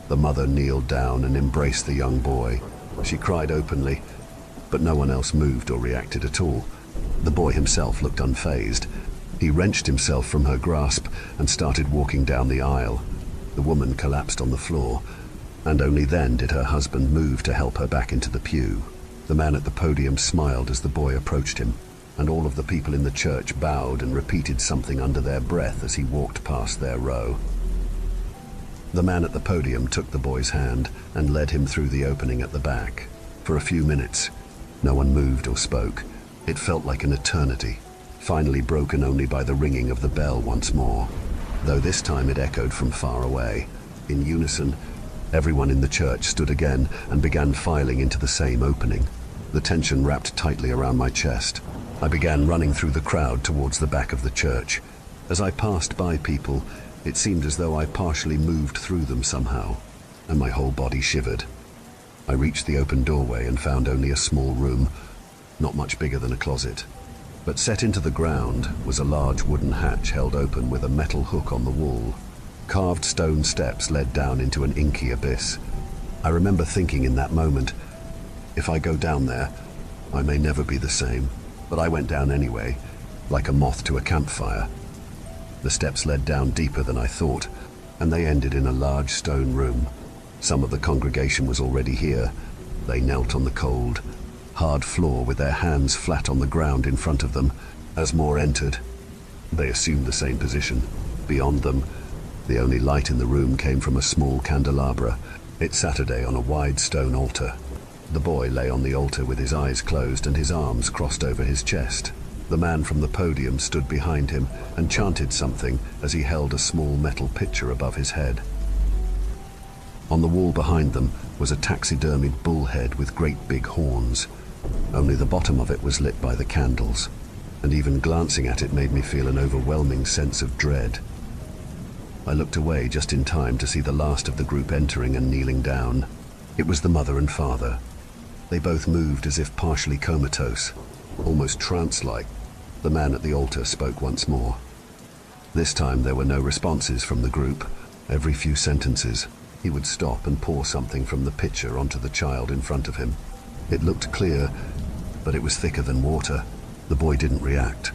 Speaker 1: The mother kneeled down and embraced the young boy. She cried openly, but no one else moved or reacted at all. The boy himself looked unfazed. He wrenched himself from her grasp and started walking down the aisle. The woman collapsed on the floor, and only then did her husband move to help her back into the pew. The man at the podium smiled as the boy approached him, and all of the people in the church bowed and repeated something under their breath as he walked past their row. The man at the podium took the boy's hand and led him through the opening at the back. For a few minutes, no one moved or spoke. It felt like an eternity, finally broken only by the ringing of the bell once more, though this time it echoed from far away. In unison, everyone in the church stood again and began filing into the same opening. The tension wrapped tightly around my chest. I began running through the crowd towards the back of the church. As I passed by people, it seemed as though I partially moved through them somehow, and my whole body shivered. I reached the open doorway and found only a small room, not much bigger than a closet. But set into the ground was a large wooden hatch held open with a metal hook on the wall. Carved stone steps led down into an inky abyss. I remember thinking in that moment, if I go down there, I may never be the same. But I went down anyway, like a moth to a campfire. The steps led down deeper than I thought, and they ended in a large stone room. Some of the congregation was already here. They knelt on the cold, hard floor with their hands flat on the ground in front of them. As more entered, they assumed the same position. Beyond them, the only light in the room came from a small candelabra. It Saturday on a wide stone altar. The boy lay on the altar with his eyes closed and his arms crossed over his chest. The man from the podium stood behind him and chanted something as he held a small metal pitcher above his head. On the wall behind them was a taxidermied bull head with great big horns. Only the bottom of it was lit by the candles, and even glancing at it made me feel an overwhelming sense of dread. I looked away just in time to see the last of the group entering and kneeling down. It was the mother and father. They both moved as if partially comatose, almost trance-like. The man at the altar spoke once more. This time there were no responses from the group. Every few sentences, he would stop and pour something from the pitcher onto the child in front of him. It looked clear, but it was thicker than water. The boy didn't react,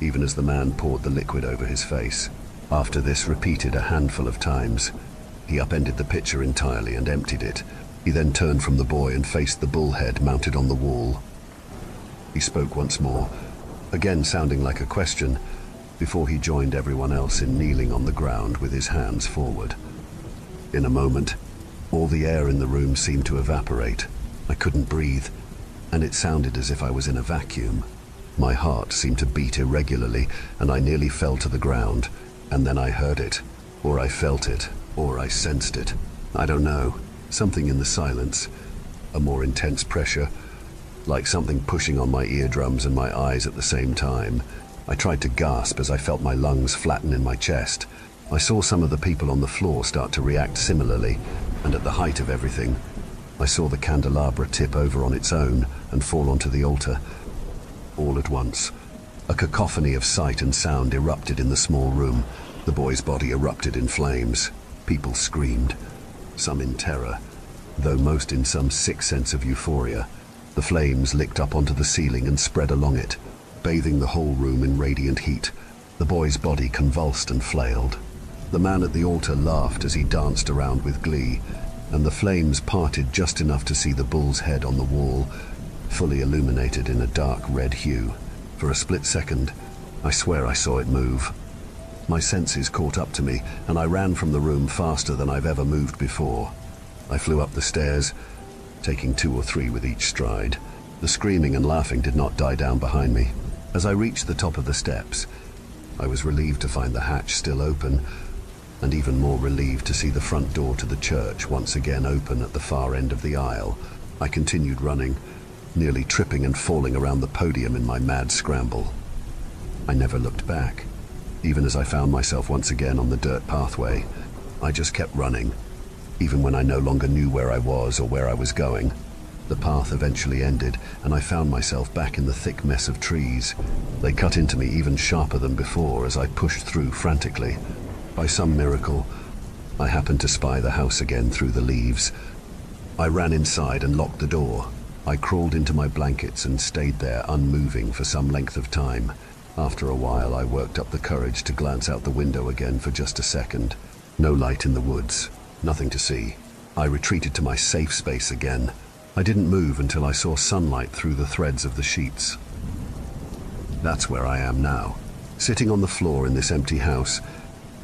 Speaker 1: even as the man poured the liquid over his face. After this repeated a handful of times, he upended the pitcher entirely and emptied it. He then turned from the boy and faced the bull head mounted on the wall. He spoke once more, again sounding like a question, before he joined everyone else in kneeling on the ground with his hands forward. In a moment, all the air in the room seemed to evaporate. I couldn't breathe, and it sounded as if I was in a vacuum. My heart seemed to beat irregularly, and I nearly fell to the ground. And then I heard it, or I felt it, or I sensed it. I don't know. Something in the silence. A more intense pressure, like something pushing on my eardrums and my eyes at the same time. I tried to gasp as I felt my lungs flatten in my chest. I saw some of the people on the floor start to react similarly, and at the height of everything, I saw the candelabra tip over on its own and fall onto the altar. All at once, a cacophony of sight and sound erupted in the small room. The boy's body erupted in flames. People screamed, some in terror, though most in some sick sense of euphoria. The flames licked up onto the ceiling and spread along it, bathing the whole room in radiant heat. The boy's body convulsed and flailed. The man at the altar laughed as he danced around with glee, and the flames parted just enough to see the bull's head on the wall, fully illuminated in a dark red hue. For a split second, I swear I saw it move. My senses caught up to me, and I ran from the room faster than I've ever moved before. I flew up the stairs, taking 2 or 3 with each stride. The screaming and laughing did not die down behind me. As I reached the top of the steps, I was relieved to find the hatch still open, and even more relieved to see the front door to the church once again open at the far end of the aisle. I continued running, nearly tripping and falling around the podium in my mad scramble. I never looked back, even as I found myself once again on the dirt pathway. I just kept running, even when I no longer knew where I was or where I was going. The path eventually ended, and I found myself back in the thick mess of trees. They cut into me even sharper than before as I pushed through frantically. By some miracle, I happened to spy the house again through the leaves. I ran inside and locked the door. I crawled into my blankets and stayed there unmoving for some length of time. After a while, I worked up the courage to glance out the window again for just a second. No light in the woods, nothing to see. I retreated to my safe space again. I didn't move until I saw sunlight through the threads of the sheets. That's where I am now, sitting on the floor in this empty house,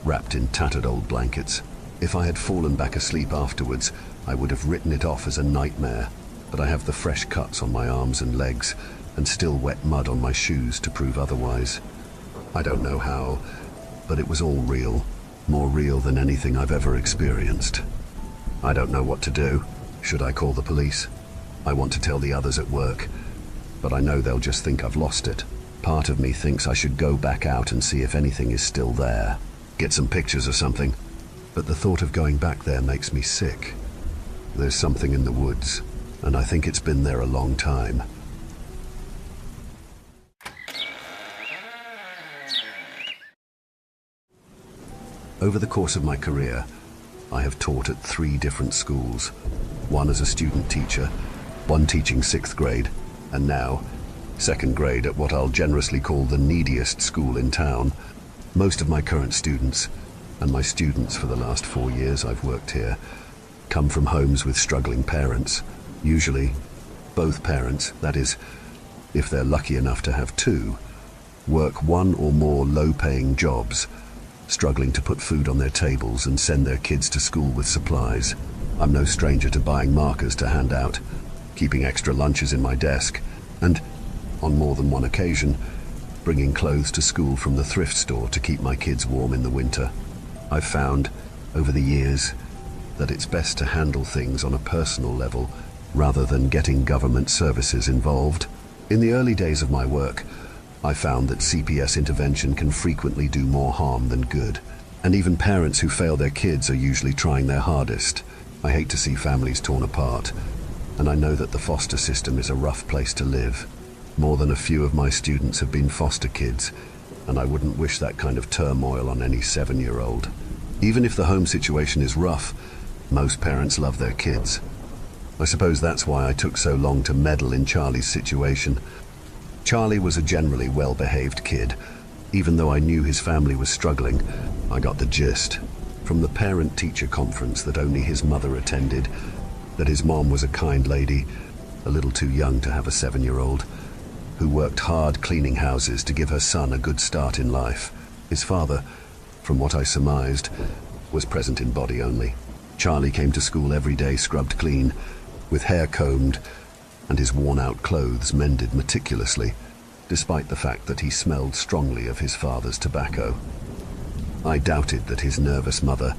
Speaker 1: wrapped in tattered old blankets. If I had fallen back asleep afterwards, I would have written it off as a nightmare, but I have the fresh cuts on my arms and legs, and still wet mud on my shoes to prove otherwise. I don't know how, but it was all real, more real than anything I've ever experienced. I don't know what to do. Should I call the police? I want to tell the others at work, but I know they'll just think I've lost it. Part of me thinks I should go back out and see if anything is still there. Get some pictures or something, but the thought of going back there makes me sick. There's something in the woods, and I think it's been there a long time. Over the course of my career, I have taught at 3 different schools, one as a student teacher, one teaching 6th grade, and now 2nd grade at what I'll generously call the neediest school in town. Most of my current students, and my students for the last 4 years I've worked here, come from homes with struggling parents. Usually, both parents, that is, if they're lucky enough to have 2, work 1 or more low-paying jobs, struggling to put food on their tables and send their kids to school with supplies. I'm no stranger to buying markers to hand out, keeping extra lunches in my desk, and, on more than one occasion, bringing clothes to school from the thrift store to keep my kids warm in the winter. I've found, over the years, that it's best to handle things on a personal level rather than getting government services involved. In the early days of my work, I found that CPS intervention can frequently do more harm than good, and even parents who fail their kids are usually trying their hardest. I hate to see families torn apart, and I know that the foster system is a rough place to live. More than a few of my students have been foster kids, and I wouldn't wish that kind of turmoil on any 7-year-old. Even if the home situation is rough, most parents love their kids. I suppose that's why I took so long to meddle in Charlie's situation. Charlie was a generally well-behaved kid. Even though I knew his family was struggling, I got the gist from the parent-teacher conference that only his mother attended, that his mom was a kind lady, a little too young to have a 7-year-old, who worked hard cleaning houses to give her son a good start in life. His father, from what I surmised, was present in body only. Charlie came to school every day scrubbed clean, with hair combed and his worn-out clothes mended meticulously. despite the fact that he smelled strongly of his father's tobacco. I doubted that his nervous mother,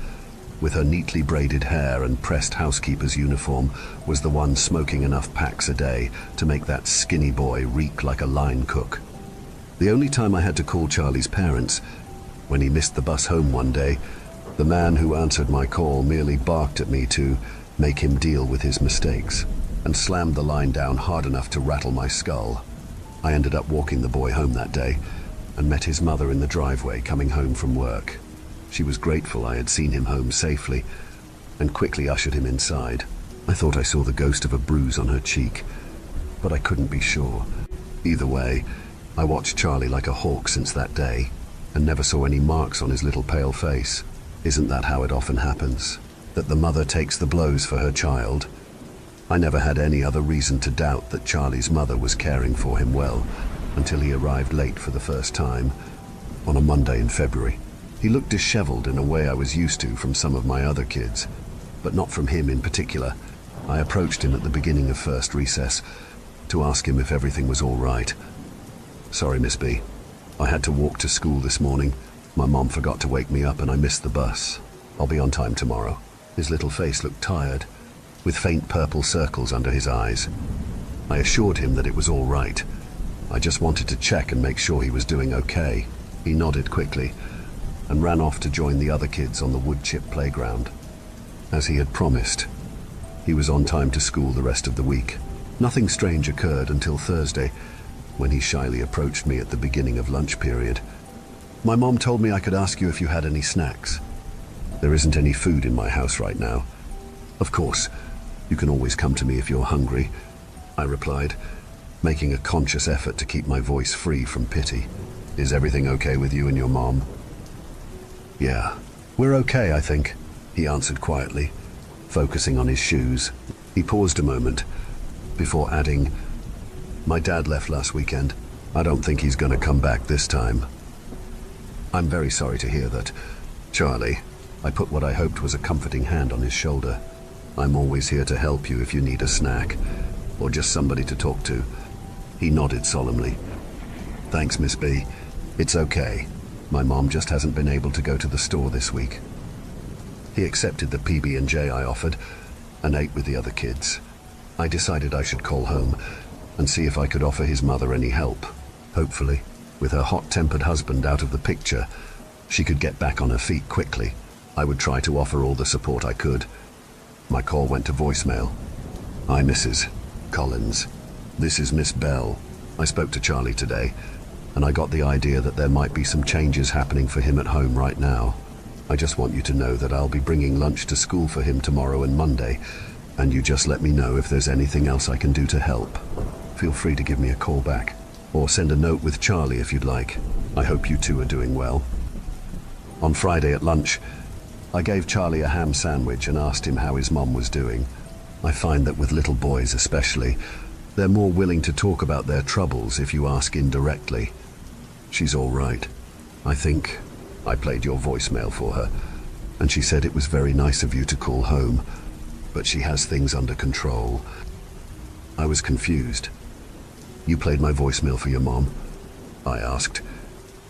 Speaker 1: with her neatly braided hair and pressed housekeeper's uniform, was the one smoking enough packs a day to make that skinny boy reek like a line cook. The only time I had to call Charlie's parents, when he missed the bus home one day, the man who answered my call merely barked at me to make him deal with his mistakes, and slammed the line down hard enough to rattle my skull. I ended up walking the boy home that day, and met his mother in the driveway coming home from work. She was grateful I had seen him home safely, and quickly ushered him inside. I thought I saw the ghost of a bruise on her cheek, but I couldn't be sure. Either way, I watched Charlie like a hawk since that day, and never saw any marks on his little pale face. Isn't that how it often happens? That the mother takes the blows for her child? I never had any other reason to doubt that Charlie's mother was caring for him well, until he arrived late for the first time, on a Monday in February. He looked disheveled in a way I was used to from some of my other kids, but not from him in particular. I approached him at the beginning of first recess to ask him if everything was all right. "Sorry, Miss B. I had to walk to school this morning. My mom forgot to wake me up and I missed the bus. I'll be on time tomorrow." His little face looked tired, with faint purple circles under his eyes. I assured him that it was all right. I just wanted to check and make sure he was doing okay. He nodded quickly and ran off to join the other kids on the wood chip playground. As he had promised, he was on time to school the rest of the week. Nothing strange occurred until Thursday, when he shyly approached me at the beginning of lunch period. "My mom told me I could ask you if you had any snacks. There isn't any food in my house right now. Of course, you can always come to me if you're hungry," I replied, making a conscious effort to keep my voice free from pity. "Is everything okay with you and your mom?" "Yeah, we're okay, I think," he answered quietly, focusing on his shoes. He paused a moment before adding, "My dad left last weekend. I don't think he's going to come back this time." "I'm very sorry to hear that, Charlie." I put what I hoped was a comforting hand on his shoulder. "I'm always here to help you if you need a snack, or just somebody to talk to." He nodded solemnly. "Thanks, Miss B. It's okay. My mom just hasn't been able to go to the store this week." He accepted the PB&J I offered and ate with the other kids. I decided I should call home and see if I could offer his mother any help. Hopefully, with her hot-tempered husband out of the picture, she could get back on her feet quickly. I would try to offer all the support I could. My call went to voicemail. "Hi, Mrs. Collins. This is Miss Bell. I spoke to Charlie today, and I got the idea that there might be some changes happening for him at home right now. I just want you to know that I'll be bringing lunch to school for him tomorrow and Monday, and you just let me know if there's anything else I can do to help. Feel free to give me a call back, or send a note with Charlie if you'd like. I hope you two are doing well." On Friday at lunch, I gave Charlie a ham sandwich and asked him how his mom was doing. I find that with little boys especially, they're more willing to talk about their troubles if you ask indirectly. "She's all right. I think I played your voicemail for her, and she said it was very nice of you to call home, but she has things under control." I was confused. "You played my voicemail for your mom?" I asked,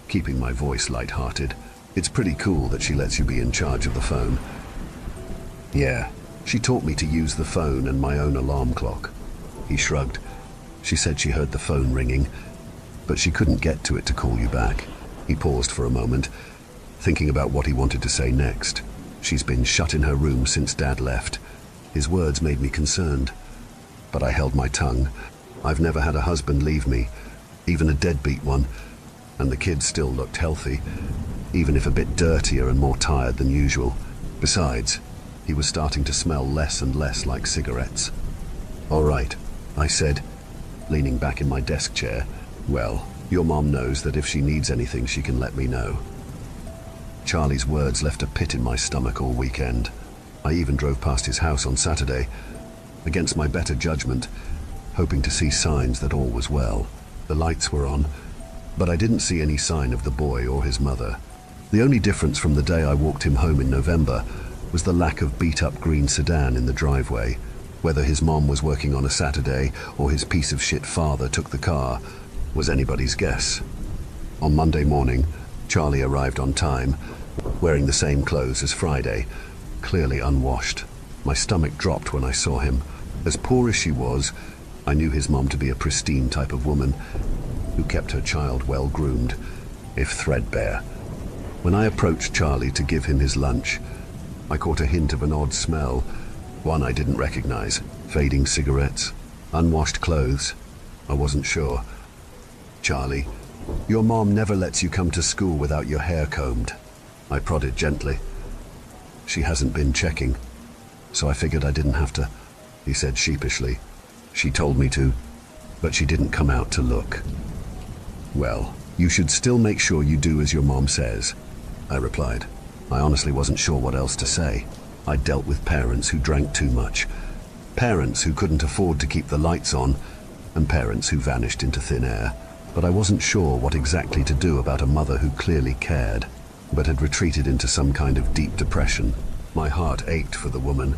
Speaker 1: keeping my voice light-hearted. "It's pretty cool that she lets you be in charge of the phone." "Yeah, she taught me to use the phone and my own alarm clock." He shrugged. "She said she heard the phone ringing, but she couldn't get to it to call you back." He paused for a moment, thinking about what he wanted to say next. "She's been shut in her room since Dad left." His words made me concerned, but I held my tongue. I've never had a husband leave me, even a deadbeat one, and the kids still looked healthy, even if a bit dirtier and more tired than usual. Besides, he was starting to smell less and less like cigarettes. "All right," I said, leaning back in my desk chair. "Well, your mom knows that if she needs anything, she can let me know." Charlie's words left a pit in my stomach all weekend. I even drove past his house on Saturday, against my better judgment, hoping to see signs that all was well. The lights were on, but I didn't see any sign of the boy or his mother. The only difference from the day I walked him home in November was the lack of beat-up green sedan in the driveway. Whether his mom was working on a Saturday or his piece-of-shit father took the car, was anybody's guess. On Monday morning, Charlie arrived on time, wearing the same clothes as Friday, clearly unwashed. My stomach dropped when I saw him. As poor as she was, I knew his mom to be a pristine type of woman who kept her child well groomed, if threadbare. When I approached Charlie to give him his lunch, I caught a hint of an odd smell, one I didn't recognize. Fading cigarettes, unwashed clothes. I wasn't sure. "Charlie, your mom never lets you come to school without your hair combed." I prodded gently. "She hasn't been checking, so I figured I didn't have to," he said sheepishly. "She told me to, but she didn't come out to look." "Well, you should still make sure you do as your mom says," I replied. I honestly wasn't sure what else to say. I dealt with parents who drank too much, parents who couldn't afford to keep the lights on, and parents who vanished into thin air. But I wasn't sure what exactly to do about a mother who clearly cared, but had retreated into some kind of deep depression. My heart ached for the woman,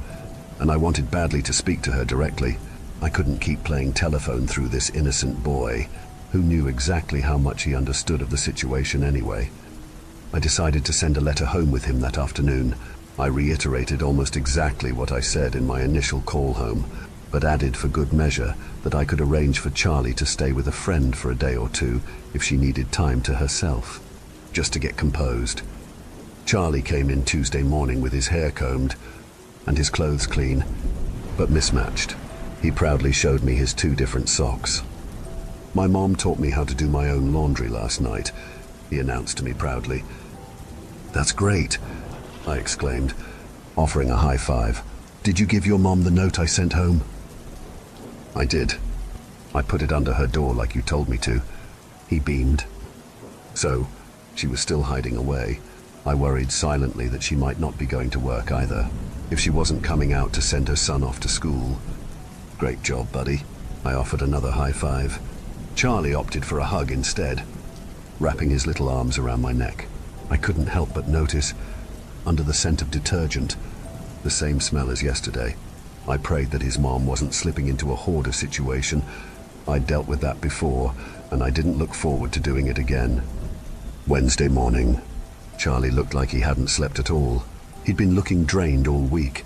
Speaker 1: and I wanted badly to speak to her directly. I couldn't keep playing telephone through this innocent boy, who knew exactly how much he understood of the situation anyway. I decided to send a letter home with him that afternoon. I reiterated almost exactly what I said in my initial call home, but added for good measure that I could arrange for Charlie to stay with a friend for a day or two if she needed time to herself, just to get composed. Charlie came in Tuesday morning with his hair combed and his clothes clean, but mismatched. He proudly showed me his 2 different socks. "My mom taught me how to do my own laundry last night," he announced to me proudly. "That's great," I exclaimed, offering a high five. "Did you give your mom the note I sent home?" "I did. I put it under her door like you told me to." He beamed. So, she was still hiding away. I worried silently that she might not be going to work either, if she wasn't coming out to send her son off to school. "Great job, buddy." I offered another high five. Charlie opted for a hug instead, wrapping his little arms around my neck. I couldn't help but notice, under the scent of detergent, the same smell as yesterday. I prayed that his mom wasn't slipping into a hoarder situation. I'd dealt with that before, and I didn't look forward to doing it again. Wednesday morning, Charlie looked like he hadn't slept at all. He'd been looking drained all week,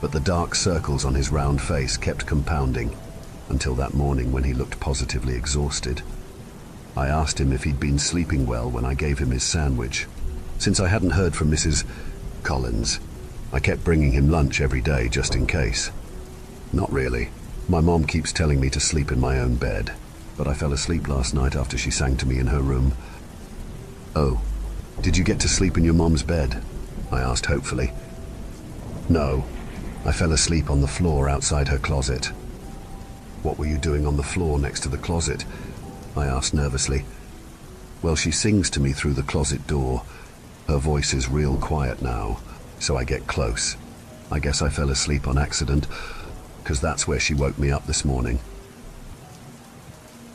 Speaker 1: but the dark circles on his round face kept compounding, until that morning when he looked positively exhausted. I asked him if he'd been sleeping well when I gave him his sandwich. Since I hadn't heard from Mrs. Collins, I kept bringing him lunch every day just in case. "Not really. My mom keeps telling me to sleep in my own bed, but I fell asleep last night after she sang to me in her room." "Oh, did you get to sleep in your mom's bed?" I asked hopefully. "No, I fell asleep on the floor outside her closet." "What were you doing on the floor next to the closet?" I asked nervously. "Well, she sings to me through the closet door. Her voice is real quiet now, so I get close. I guess I fell asleep on accident, 'cause that's where she woke me up this morning."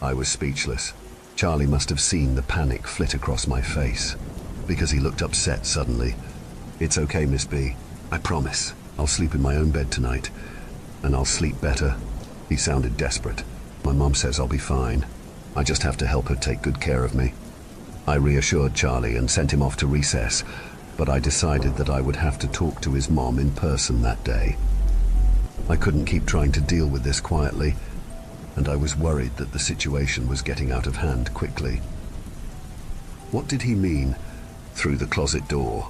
Speaker 1: I was speechless. Charlie must have seen the panic flit across my face, because he looked upset suddenly. "It's okay, Miss B. I promise. I'll sleep in my own bed tonight, and I'll sleep better." He sounded desperate. "My mom says I'll be fine. I just have to help her take good care of me." I reassured Charlie and sent him off to recess, but I decided that I would have to talk to his mom in person that day. I couldn't keep trying to deal with this quietly, and I was worried that the situation was getting out of hand quickly. What did he mean, through the closet door?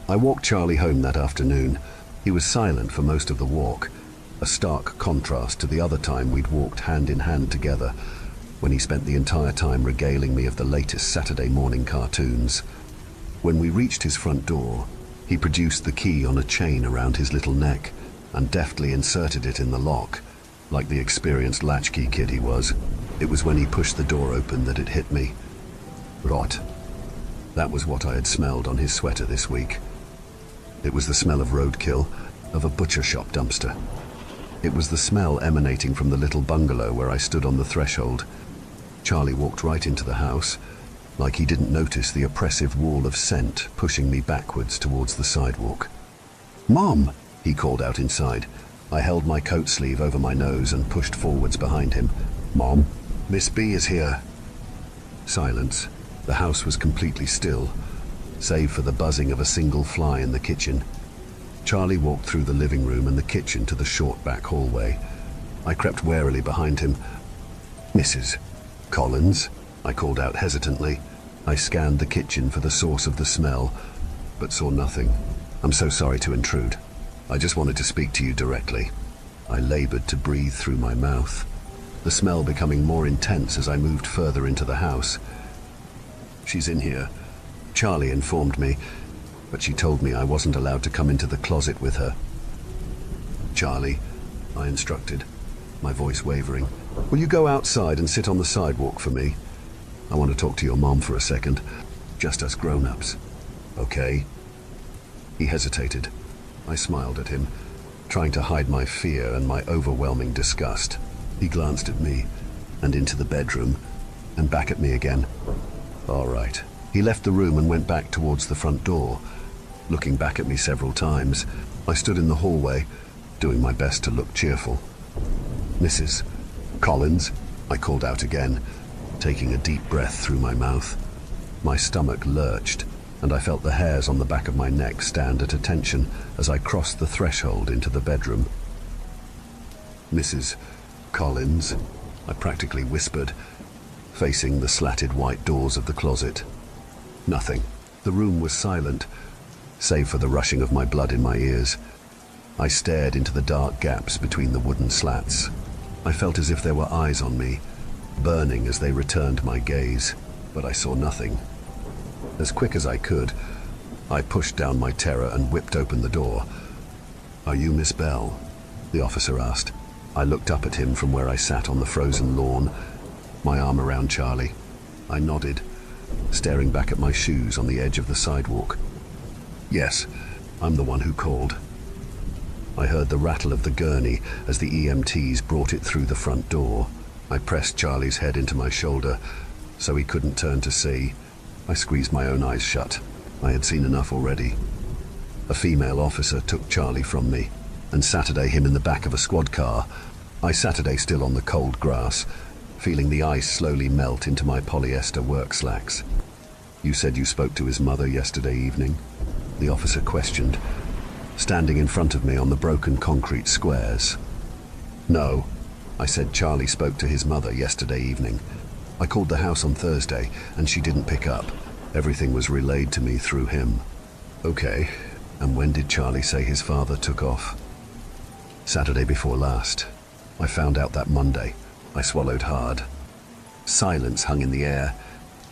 Speaker 1: I walked Charlie home that afternoon. He was silent for most of the walk, a stark contrast to the other time we'd walked hand in hand together, when he spent the entire time regaling me of the latest Saturday morning cartoons. When we reached his front door, he produced the key on a chain around his little neck and deftly inserted it in the lock, like the experienced latchkey kid he was. It was when he pushed the door open that it hit me. Rot. That was what I had smelled on his sweater this week. It was the smell of roadkill, of a butcher shop dumpster. It was the smell emanating from the little bungalow where I stood on the threshold. Charlie walked right into the house, like he didn't notice the oppressive wall of scent pushing me backwards towards the sidewalk. "Mom!" he called out inside. I held my coat sleeve over my nose and pushed forwards behind him. "Mom, Miss B is here." Silence. The house was completely still, save for the buzzing of a single fly in the kitchen. Charlie walked through the living room and the kitchen to the short back hallway. I crept warily behind him. "Mrs. Collins?" I called out hesitantly. I scanned the kitchen for the source of the smell, but saw nothing. "I'm so sorry to intrude. I just wanted to speak to you directly." I labored to breathe through my mouth, the smell becoming more intense as I moved further into the house. "She's in here," Charlie informed me, but she told me I wasn't allowed to come into the closet with her. "Charlie," I instructed, my voice wavering, "will you go outside and sit on the sidewalk for me? I want to talk to your mom for a second, just us grown-ups." "Okay." He hesitated. I smiled at him, trying to hide my fear and my overwhelming disgust. He glanced at me, and into the bedroom, and back at me again. "All right." He left the room and went back towards the front door, looking back at me several times. I stood in the hallway, doing my best to look cheerful. "Mrs. Collins?" I called out again, taking a deep breath through my mouth. My stomach lurched, and I felt the hairs on the back of my neck stand at attention as I crossed the threshold into the bedroom. "Mrs. Collins?" I practically whispered, facing the slatted white doors of the closet. Nothing. The room was silent, save for the rushing of my blood in my ears. I stared into the dark gaps between the wooden slats. I felt as if there were eyes on me, burning as they returned my gaze, but I saw nothing. As quick as I could, I pushed down my terror and whipped open the door. "Are you Miss Bell?" the officer asked. I looked up at him from where I sat on the frozen lawn, my arm around Charlie. I nodded, staring back at my shoes on the edge of the sidewalk. "Yes, I'm the one who called." I heard the rattle of the gurney as the EMTs brought it through the front door. I pressed Charlie's head into my shoulder so he couldn't turn to see. I squeezed my own eyes shut. I had seen enough already. A female officer took Charlie from me, and Saturday him in the back of a squad car. I Saturday still on the cold grass, feeling the ice slowly melt into my polyester work slacks. "You said you spoke to his mother yesterday evening?" the officer questioned, standing in front of me on the broken concrete squares. "No," I said. "Charlie spoke to his mother yesterday evening. I called the house on Thursday, and she didn't pick up. Everything was relayed to me through him." "Okay, and when did Charlie say his father took off?" "Saturday before last. I found out that Monday." I swallowed hard. Silence hung in the air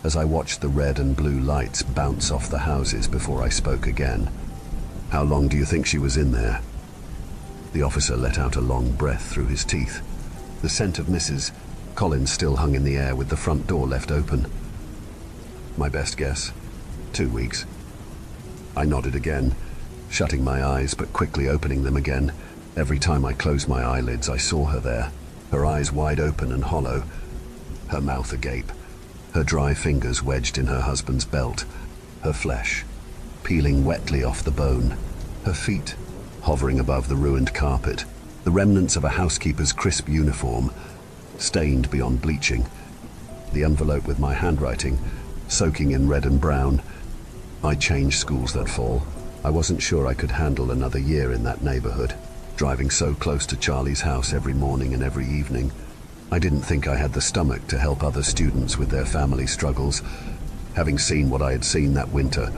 Speaker 1: as I watched the red and blue lights bounce off the houses before I spoke again. "How long do you think she was in there?" The officer let out a long breath through his teeth. The scent of Mrs. Collins still hung in the air with the front door left open. "My best guess, 2 weeks." I nodded again, shutting my eyes but quickly opening them again. Every time I closed my eyelids, I saw her there, her eyes wide open and hollow, her mouth agape, her dry fingers wedged in her husband's belt, her flesh peeling wetly off the bone, her feet hovering above the ruined carpet, the remnants of a housekeeper's crisp uniform, stained beyond bleaching, the envelope with my handwriting, soaking in red and brown. I changed schools that fall. I wasn't sure I could handle another year in that neighborhood, driving so close to Charlie's house every morning and every evening. I didn't think I had the stomach to help other students with their family struggles, having seen what I had seen that winter.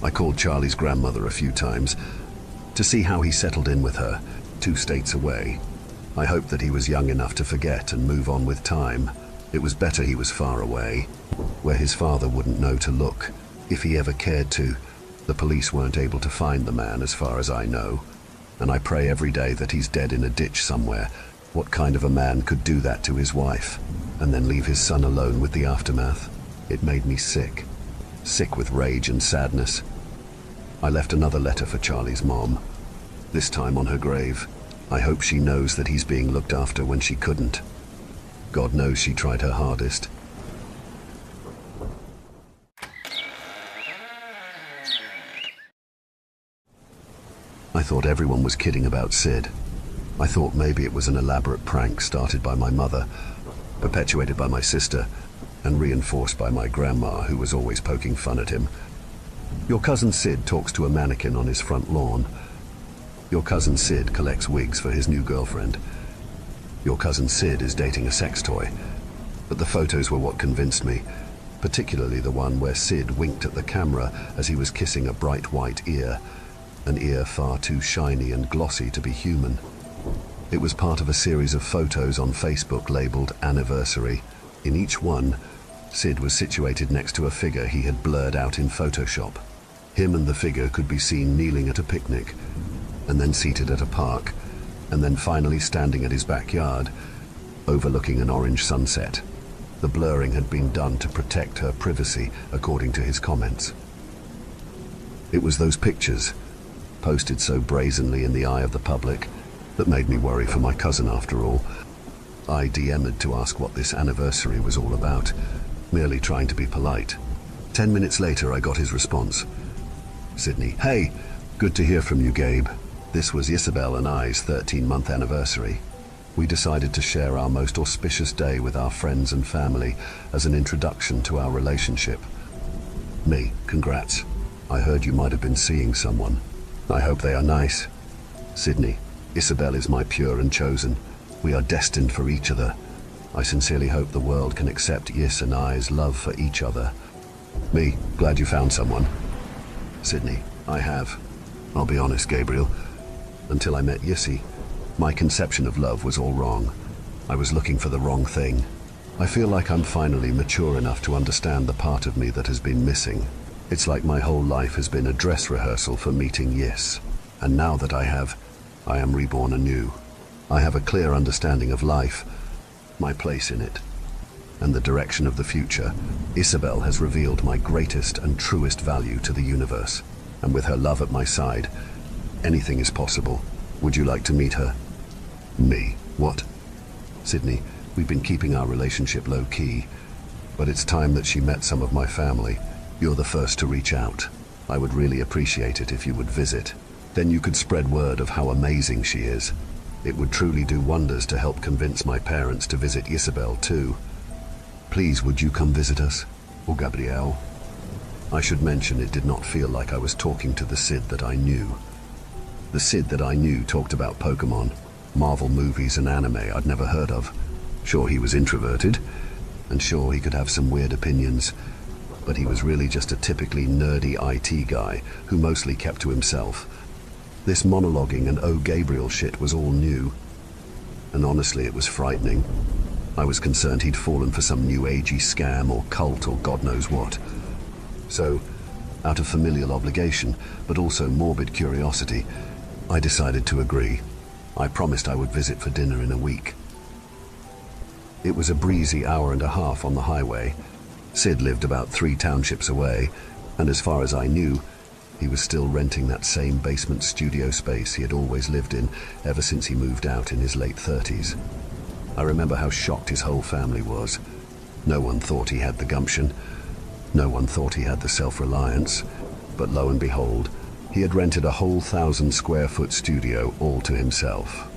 Speaker 1: I called Charlie's grandmother a few times to see how he settled in with her, 2 states away. I hoped that he was young enough to forget and move on with time. It was better he was far away, where his father wouldn't know to look, if he ever cared to. The police weren't able to find the man as far as I know, and I pray every day that he's dead in a ditch somewhere. What kind of a man could do that to his wife, and then leave his son alone with the aftermath? It made me sick with rage and sadness. I left another letter for Charlie's mom, this time on her grave. I hope she knows that he's being looked after when she couldn't. God knows she tried her hardest. I thought everyone was kidding about Sid. I thought maybe it was an elaborate prank started by my mother, perpetuated by my sister, and reinforced by my grandma, who was always poking fun at him. Your cousin Sid talks to a mannequin on his front lawn. Your cousin Sid collects wigs for his new girlfriend. Your cousin Sid is dating a sex toy. But the photos were what convinced me, particularly the one where Sid winked at the camera as he was kissing a bright white ear, an ear far too shiny and glossy to be human. It was part of a series of photos on Facebook labeled Anniversary. In each one, Sid was situated next to a figure he had blurred out in Photoshop. Him and the figure could be seen kneeling at a picnic, and then seated at a park, and then finally standing at his backyard, overlooking an orange sunset. The blurring had been done to protect her privacy, according to his comments. It was those pictures, posted so brazenly in the eye of the public, that made me worry for my cousin after all. I DM'd to ask what this anniversary was all about, merely trying to be polite. 10 minutes later, I got his response. Sydney: "Hey, good to hear from you, Gabe. This was Isabel and I's 13-month anniversary. We decided to share our most auspicious day with our friends and family as an introduction to our relationship. Me: congrats. I heard you might have been seeing someone. I hope they are nice. Sydney: Isabel is my pure and chosen. We are destined for each other. I sincerely hope the world can accept Yis and I's love for each other. Me: glad you found someone. Sydney: I have. I'll be honest, Gabriel. Until I met Yissy, my conception of love was all wrong. I was looking for the wrong thing. I feel like I'm finally mature enough to understand the part of me that has been missing. It's like my whole life has been a dress rehearsal for meeting Yiss. And now that I am reborn anew. I have a clear understanding of life, my place in it, and the direction of the future. Isabel has revealed my greatest and truest value to the universe. And with her love at my side, anything is possible. Would you like to meet her? Me: what? Sydney: we've been keeping our relationship low-key, but it's time that she met some of my family. You're the first to reach out. I would really appreciate it if you would visit. Then you could spread word of how amazing she is. It would truly do wonders to help convince my parents to visit Isabel too. Please, would you come visit us? Or Gabrielle? I should mention it did not feel like I was talking to the Sid that I knew. The Sid that I knew talked about Pokemon, Marvel movies and anime I'd never heard of. Sure, he was introverted, and sure, he could have some weird opinions, but he was really just a typically nerdy IT guy who mostly kept to himself. This monologuing and "Oh, Gabriel" shit was all new, and honestly, it was frightening. I was concerned he'd fallen for some new agey scam or cult or God knows what. So, out of familial obligation, but also morbid curiosity, I decided to agree. I promised I would visit for dinner in a week. It was a breezy hour and a half on the highway. Sid lived about 3 townships away, and as far as I knew, he was still renting that same basement studio space he had always lived in ever since he moved out in his late 30s. I remember how shocked his whole family was. No one thought he had the gumption. No one thought he had the self-reliance. But lo and behold, he had rented a whole 1,000-square-foot studio all to himself.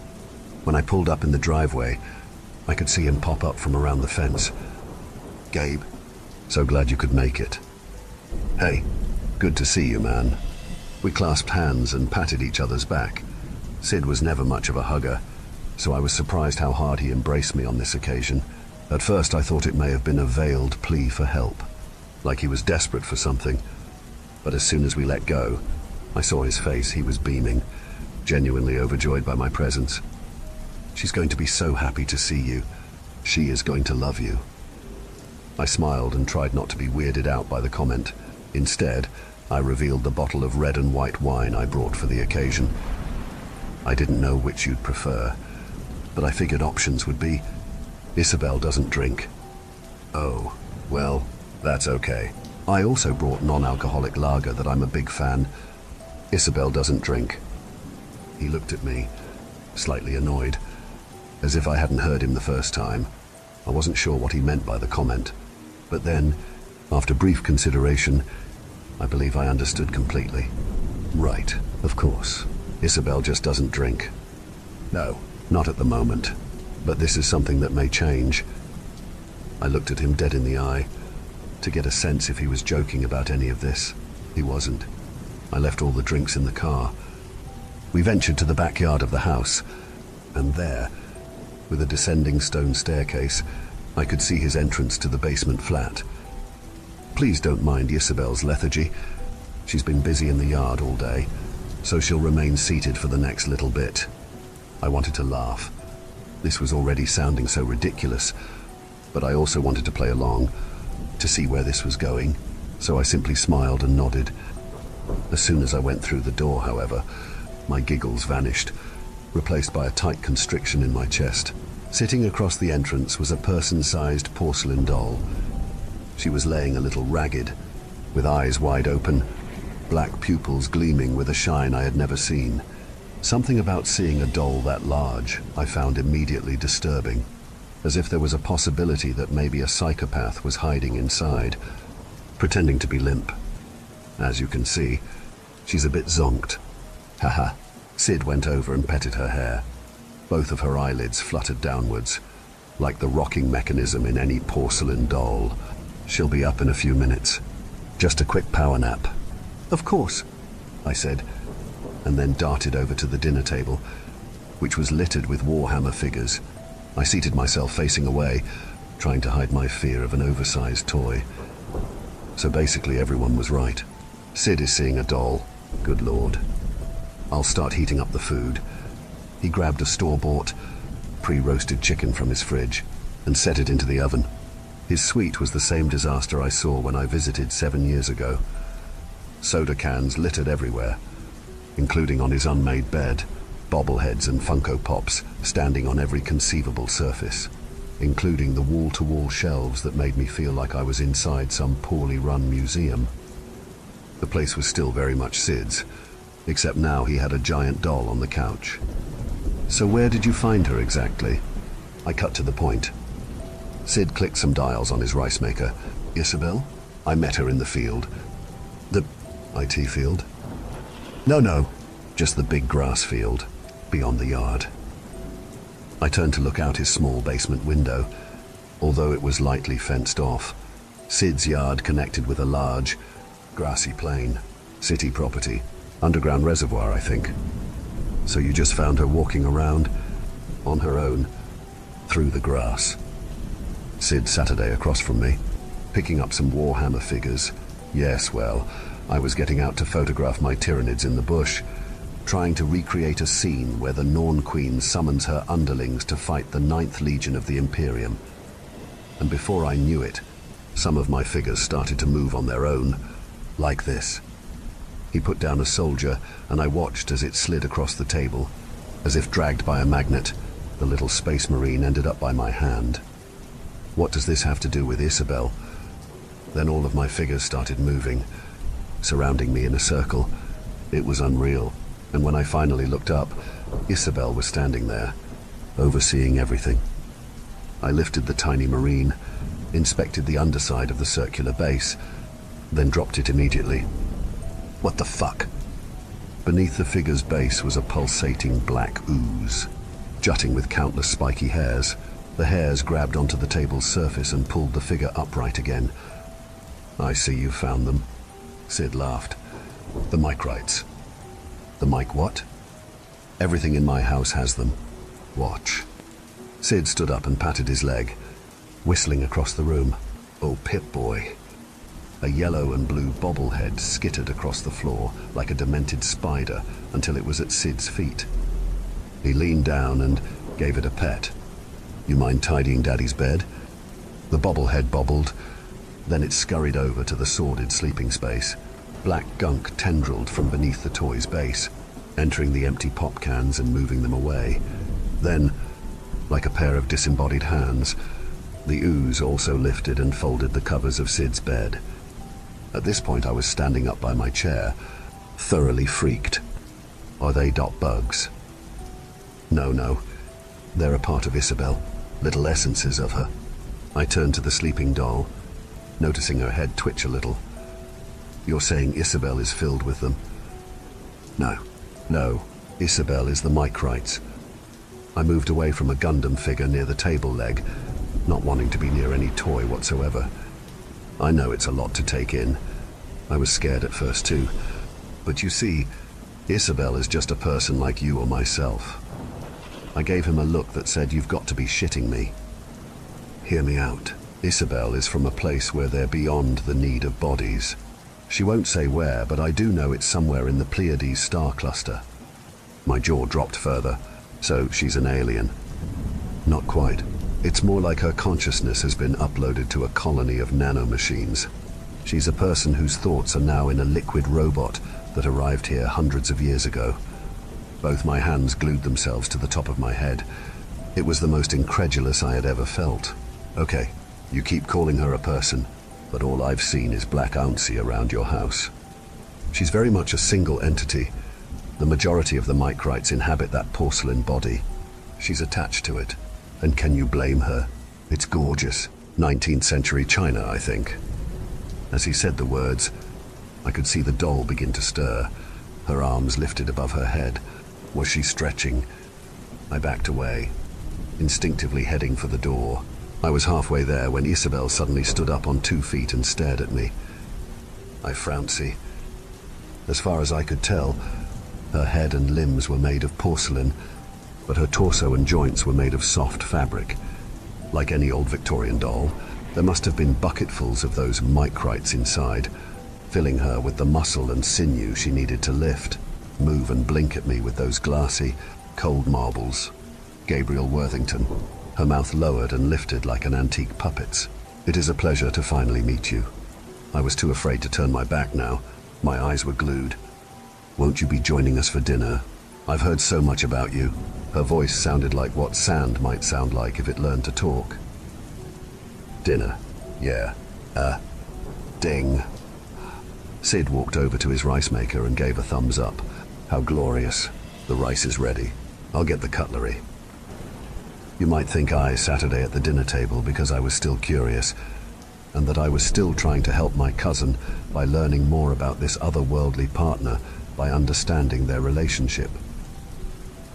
Speaker 1: When I pulled up in the driveway, I could see him pop up from around the fence. "Gabe, so glad you could make it." "Hey, good to see you, man." We clasped hands and patted each other's back. Sid was never much of a hugger, so I was surprised how hard he embraced me on this occasion. At first I thought it may have been a veiled plea for help, like he was desperate for something. But as soon as we let go, I saw his face. He was beaming, genuinely overjoyed by my presence. "She's going to be so happy to see you. She is going to love you." I smiled and tried not to be weirded out by the comment. Instead, I revealed the bottle of red and white wine I brought for the occasion. "I didn't know which you'd prefer, but I figured options would be, Isabel doesn't drink." "Oh, well, that's okay. I also brought non-alcoholic lager that I'm a big fan. Isabel doesn't drink." He looked at me, slightly annoyed, as if I hadn't heard him the first time. I wasn't sure what he meant by the comment. But then, after brief consideration, I believe I understood completely. Right, of course. Isabel just doesn't drink. No, not at the moment. But this is something that may change. I looked at him dead in the eye, to get a sense if he was joking about any of this. He wasn't. I left all the drinks in the car. We ventured to the backyard of the house, and there, with a descending stone staircase, I could see his entrance to the basement flat. Please don't mind Isabel's lethargy. She's been busy in the yard all day, so she'll remain seated for the next little bit. I wanted to laugh. This was already sounding so ridiculous, but I also wanted to play along, to see where this was going, so I simply smiled and nodded. As soon as I went through the door, however, my giggles vanished, replaced by a tight constriction in my chest. Sitting across the entrance was a person-sized porcelain doll. She was laying a little ragged, with eyes wide open, black pupils gleaming with a shine I had never seen. Something about seeing a doll that large I found immediately disturbing, as if there was a possibility that maybe a psychopath was hiding inside, pretending to be limp. As you can see, she's a bit zonked. Haha. Sid went over and petted her hair. Both of her eyelids fluttered downwards, like the rocking mechanism in any porcelain doll. She'll be up in a few minutes. Just a quick power nap. Of course, I said, and then darted over to the dinner table, which was littered with Warhammer figures. I seated myself facing away, trying to hide my fear of an oversized toy. So basically everyone was right. Sid is seeing a doll. Good Lord. I'll start heating up the food. He grabbed a store-bought, pre-roasted chicken from his fridge and set it into the oven. His suite was the same disaster I saw when I visited 7 years ago. Soda cans littered everywhere, including on his unmade bed, bobbleheads and Funko Pops standing on every conceivable surface, including the wall-to-wall shelves that made me feel like I was inside some poorly run museum. The place was still very much Sid's, except now he had a giant doll on the couch. So where did you find her exactly? I cut to the point. Sid clicked some dials on his rice maker. Isabel? I met her in the field. The IT field? No, just the big grass field, beyond the yard. I turned to look out his small basement window. Although it was lightly fenced off, Sid's yard connected with a large, grassy plain, city property, underground reservoir, I think. So you just found her walking around, on her own, through the grass. Sid Saturday across from me, picking up some Warhammer figures. Yes, well, I was getting out to photograph my Tyranids in the bush, trying to recreate a scene where the Norn Queen summons her underlings to fight the 9th Legion of the Imperium. And before I knew it, some of my figures started to move on their own, like this. He put down a soldier, and I watched as it slid across the table. As if dragged by a magnet, the little space marine ended up by my hand. What does this have to do with Isabel? Then all of my figures started moving, surrounding me in a circle. It was unreal, and when I finally looked up, Isabel was standing there, overseeing everything. I lifted the tiny marine, inspected the underside of the circular base, then dropped it immediately. What the fuck? Beneath the figure's base was a pulsating black ooze, jutting with countless spiky hairs. The hairs grabbed onto the table's surface and pulled the figure upright again. I see you found them. Sid laughed. The micrites. The mic what? Everything in my house has them. Watch. Sid stood up and patted his leg, whistling across the room. Oh, Pip-Boy. A yellow and blue bobblehead skittered across the floor like a demented spider until it was at Sid's feet. He leaned down and gave it a pet. You mind tidying Daddy's bed? The bobblehead bobbled, then it scurried over to the sordid sleeping space. Black gunk tendrilled from beneath the toy's base, entering the empty pop cans and moving them away. Then, like a pair of disembodied hands, the ooze also lifted and folded the covers of Sid's bed. At this point I was standing up by my chair, thoroughly freaked. Are they dot bugs? No. They're a part of Isabel, little essences of her. I turned to the sleeping doll, noticing her head twitch a little. You're saying Isabel is filled with them? No. Isabel is the micrites. I moved away from a Gundam figure near the table leg, not wanting to be near any toy whatsoever. I know it's a lot to take in. I was scared at first too. But you see, Isabel is just a person like you or myself. I gave him a look that said, "You've got to be shitting me." Hear me out. Isabel is from a place where they're beyond the need of bodies. She won't say where, but I do know it's somewhere in the Pleiades star cluster. My jaw dropped further. So she's an alien. Not quite. It's more like her consciousness has been uploaded to a colony of nanomachines. She's a person whose thoughts are now in a liquid robot that arrived here hundreds of years ago. Both my hands glued themselves to the top of my head. It was the most incredulous I had ever felt. Okay, you keep calling her a person, but all I've seen is black ouncy around your house. She's very much a single entity. The majority of the Mycrites inhabit that porcelain body. She's attached to it. And can you blame her? It's gorgeous. 19th century China, I think. As he said the words, I could see the doll begin to stir. Her arms lifted above her head. Was she stretching? I backed away, instinctively heading for the door. I was halfway there when Isabel suddenly stood up on 2 feet and stared at me. I frowned. As far as I could tell, her head and limbs were made of porcelain, but her torso and joints were made of soft fabric. Like any old Victorian doll, there must have been bucketfuls of those Mycrites inside, filling her with the muscle and sinew she needed to lift, move and blink at me with those glassy, cold marbles. Gabriel Worthington, her mouth lowered and lifted like an antique puppet's. "It is a pleasure to finally meet you." I was too afraid to turn my back now. My eyes were glued. "Won't you be joining us for dinner? I've heard so much about you." Her voice sounded like what sand might sound like if it learned to talk. "Dinner? Yeah. Ding." Sid walked over to his rice maker and gave a thumbs up. "How glorious. The rice is ready. I'll get the cutlery." You might think I Saturday at the dinner table because I was still curious, and that I was still trying to help my cousin by learning more about this otherworldly partner, by understanding their relationship.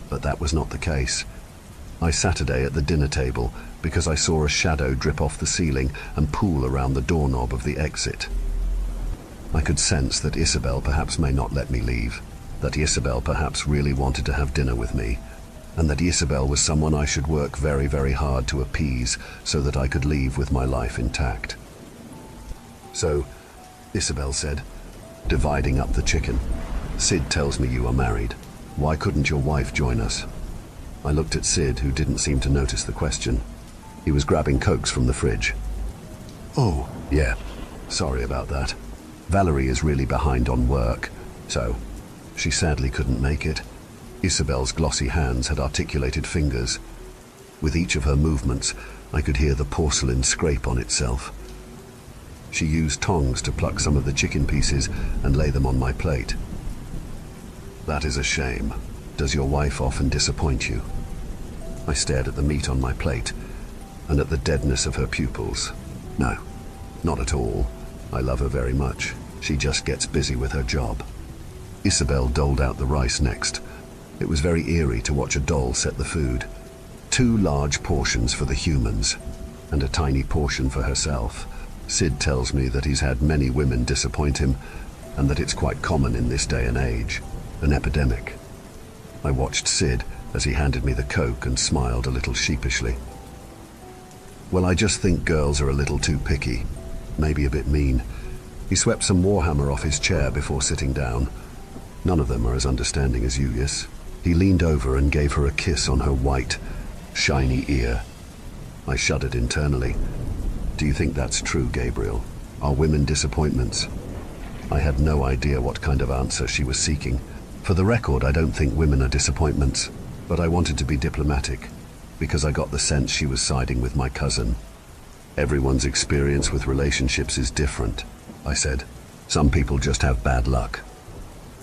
Speaker 1: But that was not the case. I Saturday at the dinner table because I saw a shadow drip off the ceiling and pool around the doorknob of the exit. I could sense that Isabel perhaps may not let me leave, that Isabel perhaps really wanted to have dinner with me, and that Isabel was someone I should work very, very hard to appease so that I could leave with my life intact. "So," Isabel said, dividing up the chicken, "Sid tells me you are married. Why couldn't your wife join us?" I looked at Sid, who didn't seem to notice the question. He was grabbing Cokes from the fridge. "Oh, yeah, sorry about that. Valerie is really behind on work, so she sadly couldn't make it." Isabel's glossy hands had articulated fingers. With each of her movements, I could hear the porcelain scrape on itself. She used tongs to pluck some of the chicken pieces and lay them on my plate. "That is a shame. Does your wife often disappoint you?" I stared at the meat on my plate and at the deadness of her pupils. "No, not at all. I love her very much. She just gets busy with her job." Isabel doled out the rice next. It was very eerie to watch a doll set the food. 2 large portions for the humans, and a tiny portion for herself. Sid tells me that he's had many women disappoint him, and that it's quite common in this day and age. An epidemic. I watched Sid as he handed me the Coke and smiled a little sheepishly. "Well, I just think girls are a little too picky. Maybe a bit mean." He swept some Warhammer off his chair before sitting down. "None of them are as understanding as you, yes?" He leaned over and gave her a kiss on her white, shiny ear. I shuddered internally. "Do you think that's true, Gabriel? Are women disappointments?" I had no idea what kind of answer she was seeking. For the record, I don't think women are disappointments, but I wanted to be diplomatic, because I got the sense she was siding with my cousin. "Everyone's experience with relationships is different," I said. "Some people just have bad luck."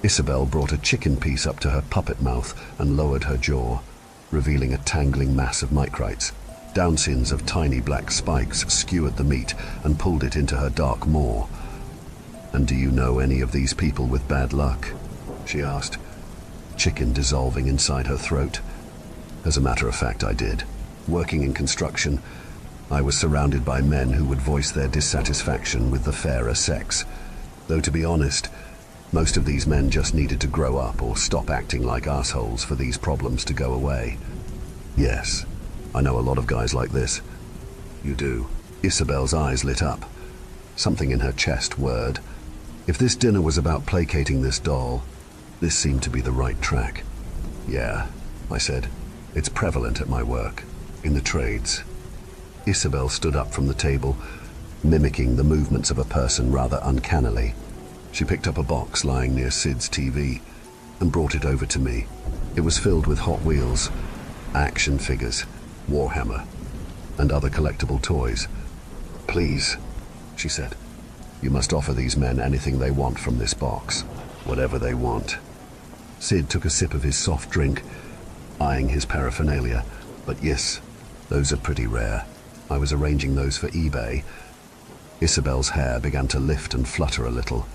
Speaker 1: Isabel brought a chicken piece up to her puppet mouth and lowered her jaw, revealing a tangling mass of Mycrites. Downsins of tiny black spikes skewered the meat and pulled it into her dark maw. "And do you know any of these people with bad luck?" she asked, chicken dissolving inside her throat. As a matter of fact, I did. Working in construction, I was surrounded by men who would voice their dissatisfaction with the fairer sex. Though to be honest, most of these men just needed to grow up or stop acting like assholes for these problems to go away. Yes, I know a lot of guys like this. You do. Isabel's eyes lit up. Something in her chest whirred. If this dinner was about placating this doll, this seemed to be the right track. Yeah, I said. It's prevalent at my work, in the trades. Isabel stood up from the table, mimicking the movements of a person rather uncannily. She picked up a box lying near Sid's TV and brought it over to me. It was filled with Hot Wheels, action figures, Warhammer, and other collectible toys. Please, she said, you must offer these men anything they want from this box, whatever they want. Sid took a sip of his soft drink, eyeing his paraphernalia. But yes, those are pretty rare. I was arranging those for eBay. Isabel's hair began to lift and flutter a little,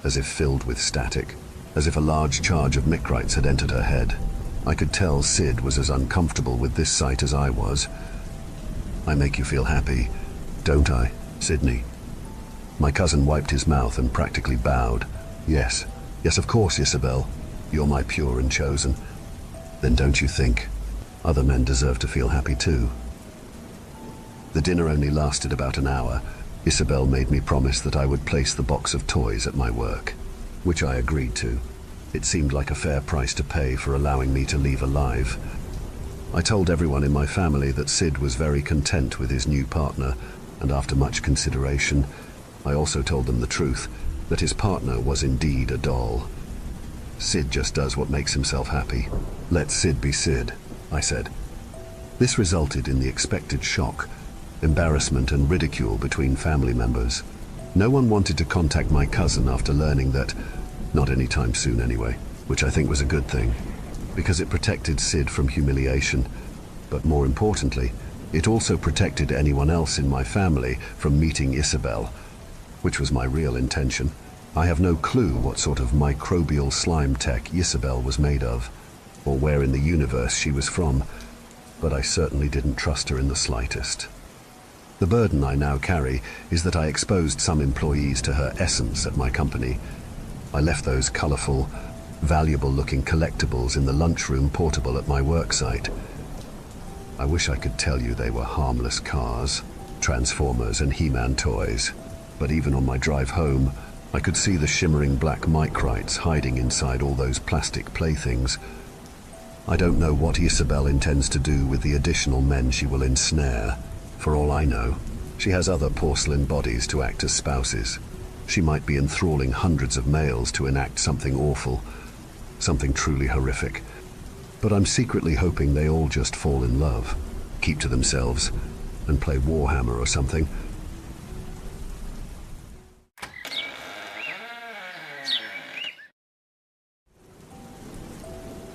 Speaker 1: as if filled with static, as if a large charge of micrites had entered her head. I could tell Sid was as uncomfortable with this sight as I was. I make you feel happy, don't I, Sydney? My cousin wiped his mouth and practically bowed. Yes, yes, of course, Isabel. You're my pure and chosen. Then don't you think other men deserve to feel happy too? The dinner only lasted about an hour. Isabel made me promise that I would place the box of toys at my work, which I agreed to. It seemed like a fair price to pay for allowing me to leave alive. I told everyone in my family that Sid was very content with his new partner, and after much consideration, I also told them the truth, that his partner was indeed a doll. Sid just does what makes himself happy. Let Sid be Sid, I said. This resulted in the expected shock, embarrassment and ridicule between family members. No one wanted to contact my cousin after learning that, not anytime soon anyway, which I think was a good thing, because it protected Sid from humiliation. But more importantly, it also protected anyone else in my family from meeting Isabel, which was my real intention. I have no clue what sort of microbial slime tech Isabel was made of, or where in the universe she was from, but I certainly didn't trust her in the slightest. The burden I now carry is that I exposed some employees to her essence at my company. I left those colorful, valuable-looking collectibles in the lunchroom portable at my worksite. I wish I could tell you they were harmless cars, Transformers and He-Man toys, but even on my drive home, I could see the shimmering black micrites hiding inside all those plastic playthings. I don't know what Isabel intends to do with the additional men she will ensnare. For all I know, she has other porcelain bodies to act as spouses. She might be enthralling hundreds of males to enact something awful, something truly horrific. But I'm secretly hoping they all just fall in love, keep to themselves, and play Warhammer or something.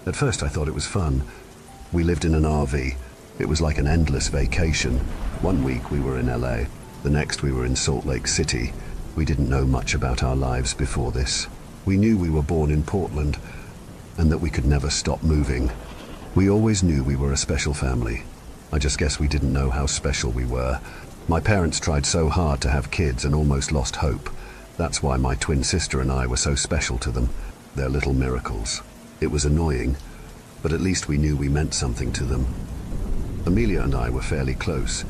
Speaker 1: At first I thought it was fun. We lived in an RV. It was like an endless vacation. One week we were in LA, the next we were in Salt Lake City. We didn't know much about our lives before this. We knew we were born in Portland and that we could never stop moving. We always knew we were a special family. I just guess we didn't know how special we were. My parents tried so hard to have kids and almost lost hope. That's why my twin sister and I were so special to them. They're little miracles. It was annoying, but at least we knew we meant something to them. Amelia and I were fairly close.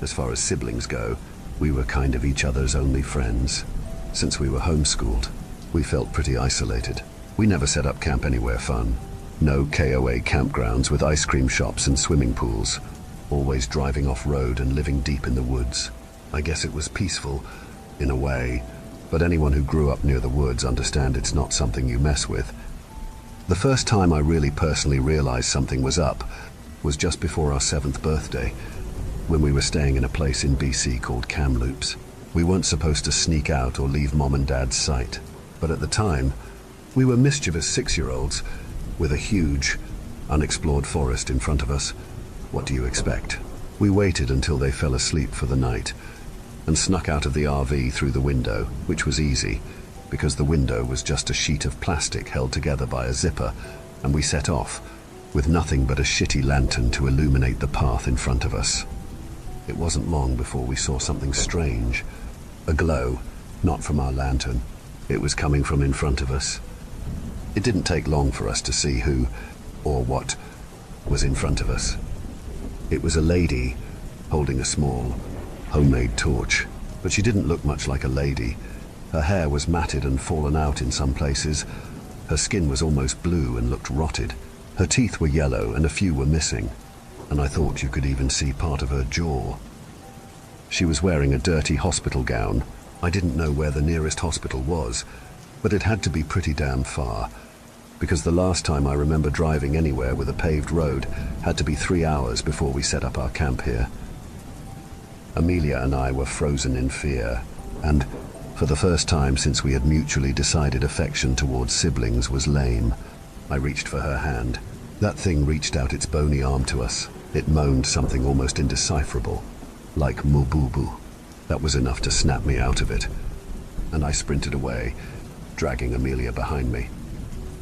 Speaker 1: As far as siblings go, we were kind of each other's only friends. Since we were homeschooled, we felt pretty isolated. We never set up camp anywhere fun. No KOA campgrounds with ice cream shops and swimming pools. Always driving off-road and living deep in the woods. I guess it was peaceful, in a way, but anyone who grew up near the woods understand it's not something you mess with. The first time I really personally realized something was up was just before our 7th birthday, when we were staying in a place in BC called Kamloops. We weren't supposed to sneak out or leave Mom and Dad's sight, but at the time, we were mischievous 6-year-olds with a huge, unexplored forest in front of us. What do you expect? We waited until they fell asleep for the night and snuck out of the RV through the window, which was easy, because the window was just a sheet of plastic held together by a zipper, and we set off, with nothing but a shitty lantern to illuminate the path in front of us. It wasn't long before we saw something strange. A glow, not from our lantern. It was coming from in front of us. It didn't take long for us to see who, or what, was in front of us. It was a lady holding a small, homemade torch, but she didn't look much like a lady. Her hair was matted and fallen out in some places. Her skin was almost blue and looked rotted. Her teeth were yellow and a few were missing, and I thought you could even see part of her jaw. She was wearing a dirty hospital gown. I didn't know where the nearest hospital was, but it had to be pretty damn far, because the last time I remember driving anywhere with a paved road had to be 3 hours before we set up our camp here. Amelia and I were frozen in fear, and for the first time since we had mutually decided affection towards siblings was lame. I reached for her hand. That thing reached out its bony arm to us. It moaned something almost indecipherable, like mububu. That was enough to snap me out of it, and I sprinted away, dragging Amelia behind me.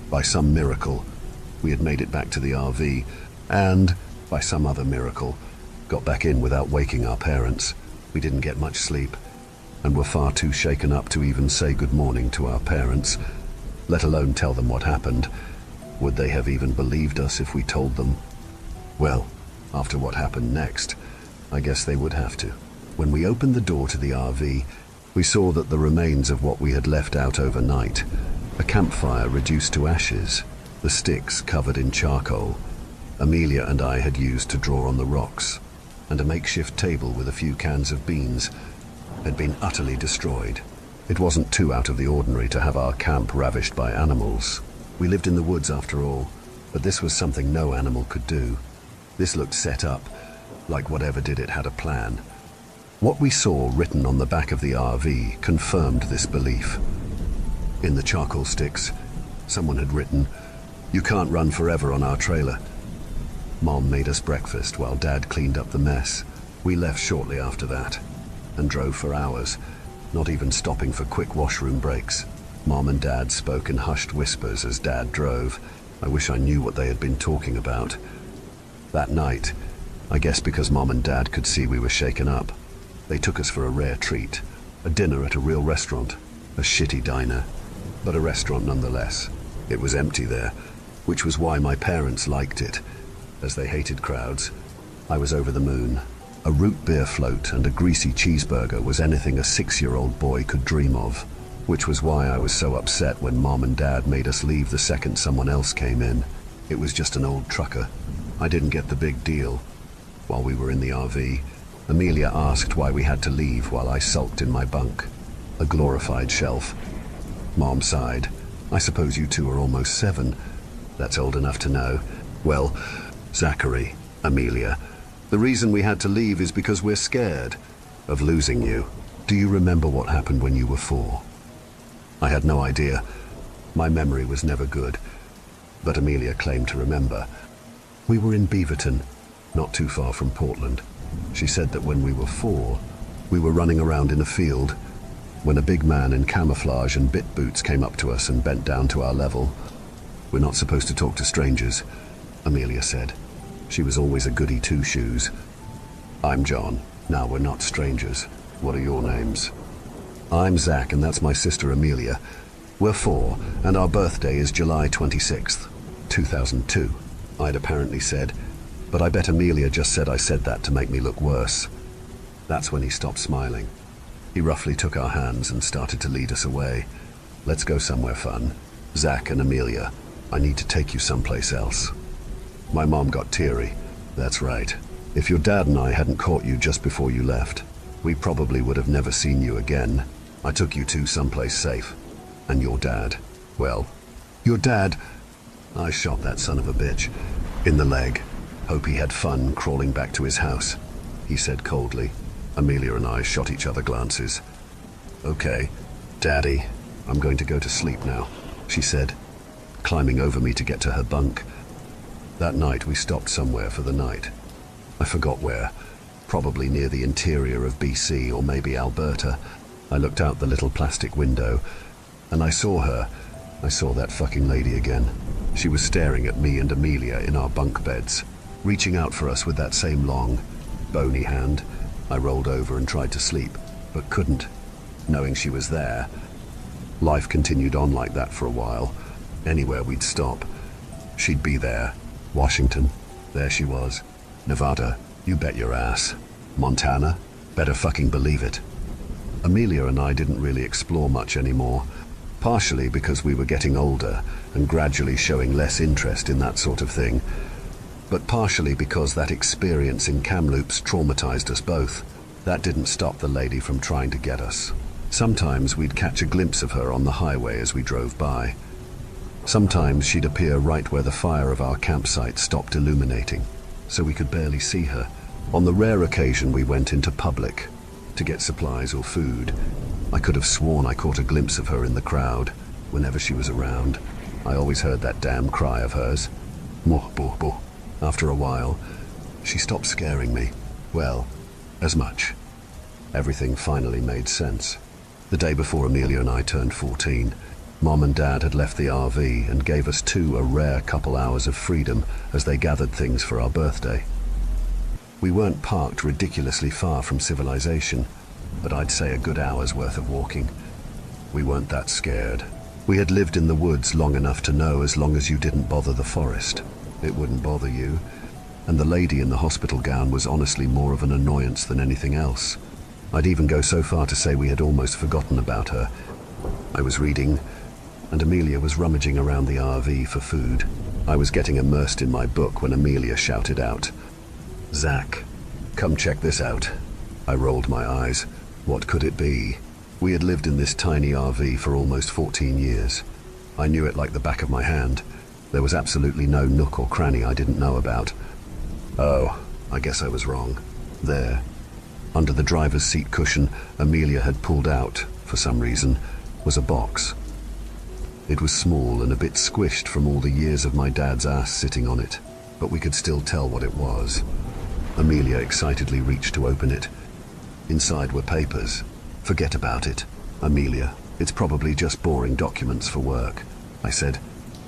Speaker 1: By some miracle, we had made it back to the RV, and, by some other miracle, got back in without waking our parents. We didn't get much sleep, and were far too shaken up to even say good morning to our parents, let alone tell them what happened. Would they have even believed us if we told them? Well, after what happened next, I guess they would have to. When we opened the door to the RV, we saw that the remains of what we had left out overnight, a campfire reduced to ashes, the sticks covered in charcoal, Amelia and I had used to draw on the rocks, and a makeshift table with a few cans of beans, had been utterly destroyed. It wasn't too out of the ordinary to have our camp ravished by animals. We lived in the woods after all, but this was something no animal could do. This looked set up, like whatever did it had a plan. What we saw written on the back of the RV confirmed this belief. In the charcoal sticks, someone had written, "You can't run forever on our trailer." Mom made us breakfast while Dad cleaned up the mess. We left shortly after that and drove for hours, not even stopping for quick washroom breaks. Mom and Dad spoke in hushed whispers as Dad drove. I wish I knew what they had been talking about. That night, I guess because Mom and Dad could see we were shaken up, they took us for a rare treat, a dinner at a real restaurant, a shitty diner, but a restaurant nonetheless. It was empty there, which was why my parents liked it. As they hated crowds, I was over the moon. A root beer float and a greasy cheeseburger was anything a 6-year-old boy could dream of, which was why I was so upset when Mom and Dad made us leave the second someone else came in. It was just an old trucker. I didn't get the big deal. While we were in the RV, Amelia asked why we had to leave while I sulked in my bunk, a glorified shelf. Mom sighed. "I suppose you two are almost 7. That's old enough to know." "Well, Zachary, Amelia, the reason we had to leave is because we're scared of losing you. Do you remember what happened when you were 4? I had no idea. My memory was never good, but Amelia claimed to remember. We were in Beaverton, not too far from Portland. She said that when we were 4, we were running around in a field when a big man in camouflage and bit boots came up to us and bent down to our level. "We're not supposed to talk to strangers," Amelia said. She was always a goody two-shoes. "I'm John. Now we're not strangers. What are your names?" "I'm Zach, and that's my sister Amelia. We're 4, and our birthday is July 26th, 2002, I'd apparently said, but I bet Amelia just said I said that to make me look worse. That's when he stopped smiling. He roughly took our hands and started to lead us away. "Let's go somewhere fun. Zach and Amelia, I need to take you someplace else." My mom got teary. "That's right. If your dad and I hadn't caught you just before you left, we probably would have never seen you again. I took you to someplace safe. And your dad, well, your dad, I shot that son of a bitch in the leg. Hope he had fun crawling back to his house," he said coldly. Amelia and I shot each other glances. "Okay, Daddy, I'm going to go to sleep now," she said, climbing over me to get to her bunk. That night we stopped somewhere for the night. I forgot where, probably near the interior of BC or maybe Alberta. I looked out the little plastic window, and I saw her. I saw that fucking lady again. She was staring at me and Amelia in our bunk beds, reaching out for us with that same long, bony hand. I rolled over and tried to sleep, but couldn't. Knowing she was there, life continued on like that for a while. Anywhere we'd stop, she'd be there. Washington, there she was. Nevada, you bet your ass. Montana, better fucking believe it. Amelia and I didn't really explore much anymore, partially because we were getting older and gradually showing less interest in that sort of thing, but partially because that experience in Kamloops traumatized us both. That didn't stop the lady from trying to get us. Sometimes we'd catch a glimpse of her on the highway as we drove by. Sometimes she'd appear right where the fire of our campsite stopped illuminating, so we could barely see her. On the rare occasion we went into public to get supplies or food, I could have sworn I caught a glimpse of her in the crowd. Whenever she was around, I always heard that damn cry of hers. Moh, boh, boh. After a while, she stopped scaring me. Well, as much. Everything finally made sense. The day before Amelia and I turned 14, Mom and Dad had left the RV and gave us two a rare couple hours of freedom as they gathered things for our birthday. We weren't parked ridiculously far from civilization, but I'd say a good hour's worth of walking. We weren't that scared. We had lived in the woods long enough to know as long as you didn't bother the forest, it wouldn't bother you. And the lady in the hospital gown was honestly more of an annoyance than anything else. I'd even go so far to say we had almost forgotten about her. I was reading, and Amelia was rummaging around the RV for food. I was getting immersed in my book when Amelia shouted out, "Zach, come check this out." I rolled my eyes. What could it be? We had lived in this tiny RV for almost 14 years. I knew it like the back of my hand. There was absolutely no nook or cranny I didn't know about. Oh, I guess I was wrong. There, under the driver's seat cushion Amelia had pulled out, for some reason, was a box. It was small and a bit squished from all the years of my dad's ass sitting on it, but we could still tell what it was. Amelia excitedly reached to open it. Inside were papers. "Forget about it, Amelia. It's probably just boring documents for work," I said,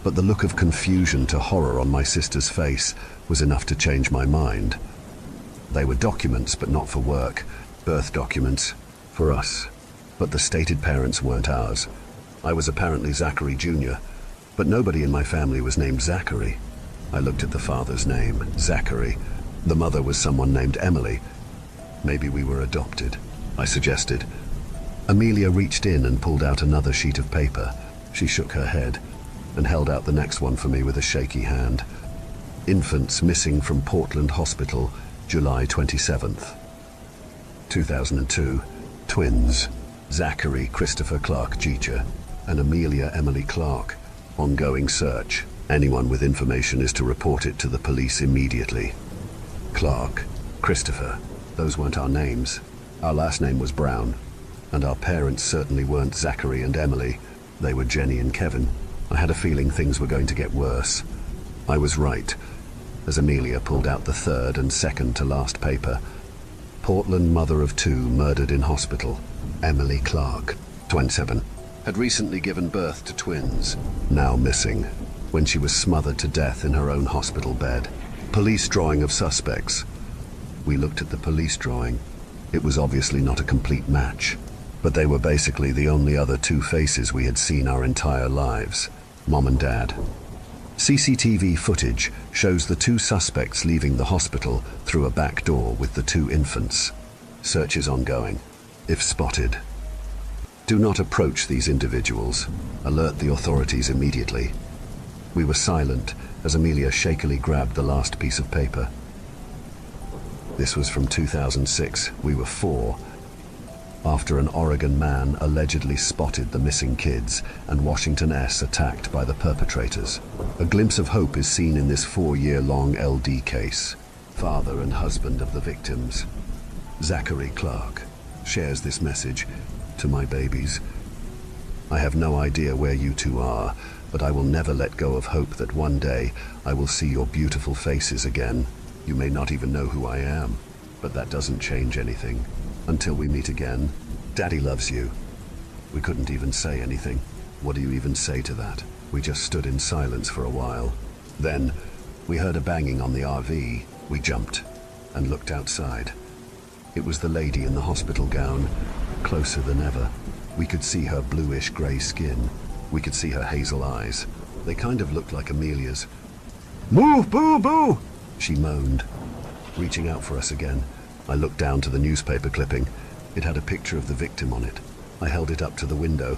Speaker 1: but the look of confusion to horror on my sister's face was enough to change my mind. They were documents, but not for work. Birth documents, for us. But the stated parents weren't ours. I was apparently Zachary Jr., but nobody in my family was named Zachary. I looked at the father's name, Zachary. The mother was someone named Emily. Maybe we were adopted, I suggested. Amelia reached in and pulled out another sheet of paper. She shook her head and held out the next one for me with a shaky hand. Infants missing from Portland Hospital, July 27th. 2002. Twins, Zachary Christopher Clark Jeter and Amelia Emily Clark. Ongoing search. Anyone with information is to report it to the police immediately. Clark, Christopher, those weren't our names. Our last name was Brown, and our parents certainly weren't Zachary and Emily. They were Jenny and Kevin. I had a feeling things were going to get worse. I was right, as Amelia pulled out the third and second to last paper. Portland mother of two murdered in hospital. Emily Clark, 27, had recently given birth to twins, now missing, when she was smothered to death in her own hospital bed. Police drawing of suspects. We looked at the police drawing. It was obviously not a complete match, but they were basically the only other two faces we had seen our entire lives, Mom and Dad. CCTV footage shows the two suspects leaving the hospital through a back door with the two infants. Search is ongoing. If spotted, do not approach these individuals. Alert the authorities immediately. We were silent as Amelia shakily grabbed the last piece of paper. This was from 2006. We were 4. After an Oregon man allegedly spotted the missing kids and Washington S. attacked by the perpetrators. A glimpse of hope is seen in this 4-year-long LD case. Father and husband of the victims, Zachary Clark, shares this message to my babies. I have no idea where you two are, but I will never let go of hope that one day I will see your beautiful faces again. You may not even know who I am, but that doesn't change anything. Until we meet again, Daddy loves you. We couldn't even say anything. What do you even say to that? We just stood in silence for a while. Then, we heard a banging on the RV. We jumped and looked outside. It was the lady in the hospital gown, closer than ever. We could see her bluish-grey skin. We could see her hazel eyes. They kind of looked like Amelia's. "Move, boo, boo!" she moaned. Reaching out for us again, I looked down to the newspaper clipping. It had a picture of the victim on it. I held it up to the window,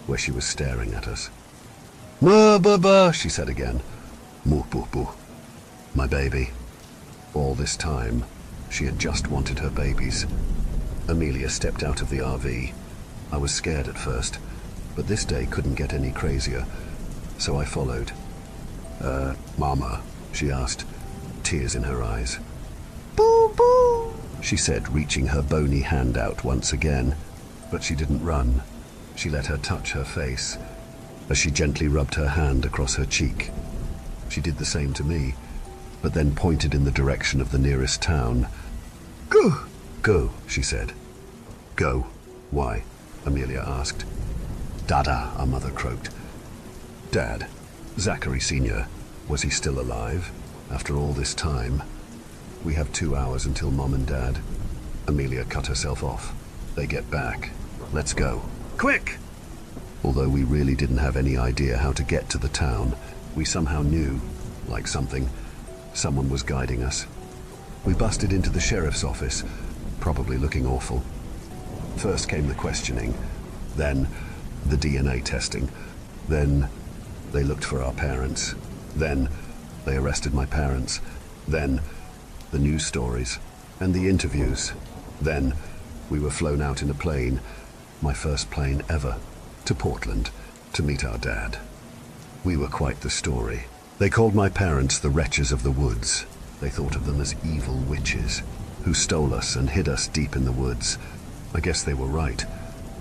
Speaker 1: where she was staring at us. "Moo, boo, boo," she said again. "Moo, boo, boo." My baby. All this time, she had just wanted her babies. Amelia stepped out of the RV. I was scared at first, but this day couldn't get any crazier, so I followed. Mama?" she asked, tears in her eyes. "Boo, boo," she said, reaching her bony hand out once again. But she didn't run. She let her touch her face, as she gently rubbed her hand across her cheek. She did the same to me, but then pointed in the direction of the nearest town. "Go!" "Go," she said. "Go? Why?" Amelia asked. "Dada," our mother croaked. Dad, Zachary Sr., was he still alive after all this time? "We have 2 hours until Mom and Dad." Amelia cut herself off. "They get back. Let's go. Quick!" Although we really didn't have any idea how to get to the town, we somehow knew, like someone was guiding us. We busted into the sheriff's office, probably looking awful. First came the questioning, then the DNA testing, then they looked for our parents, then they arrested my parents, then the news stories and the interviews, then we were flown out in a plane, my first plane ever, to Portland to meet our dad. We were quite the story. They called my parents the wretches of the woods. They thought of them as evil witches who stole us and hid us deep in the woods. I guess they were right,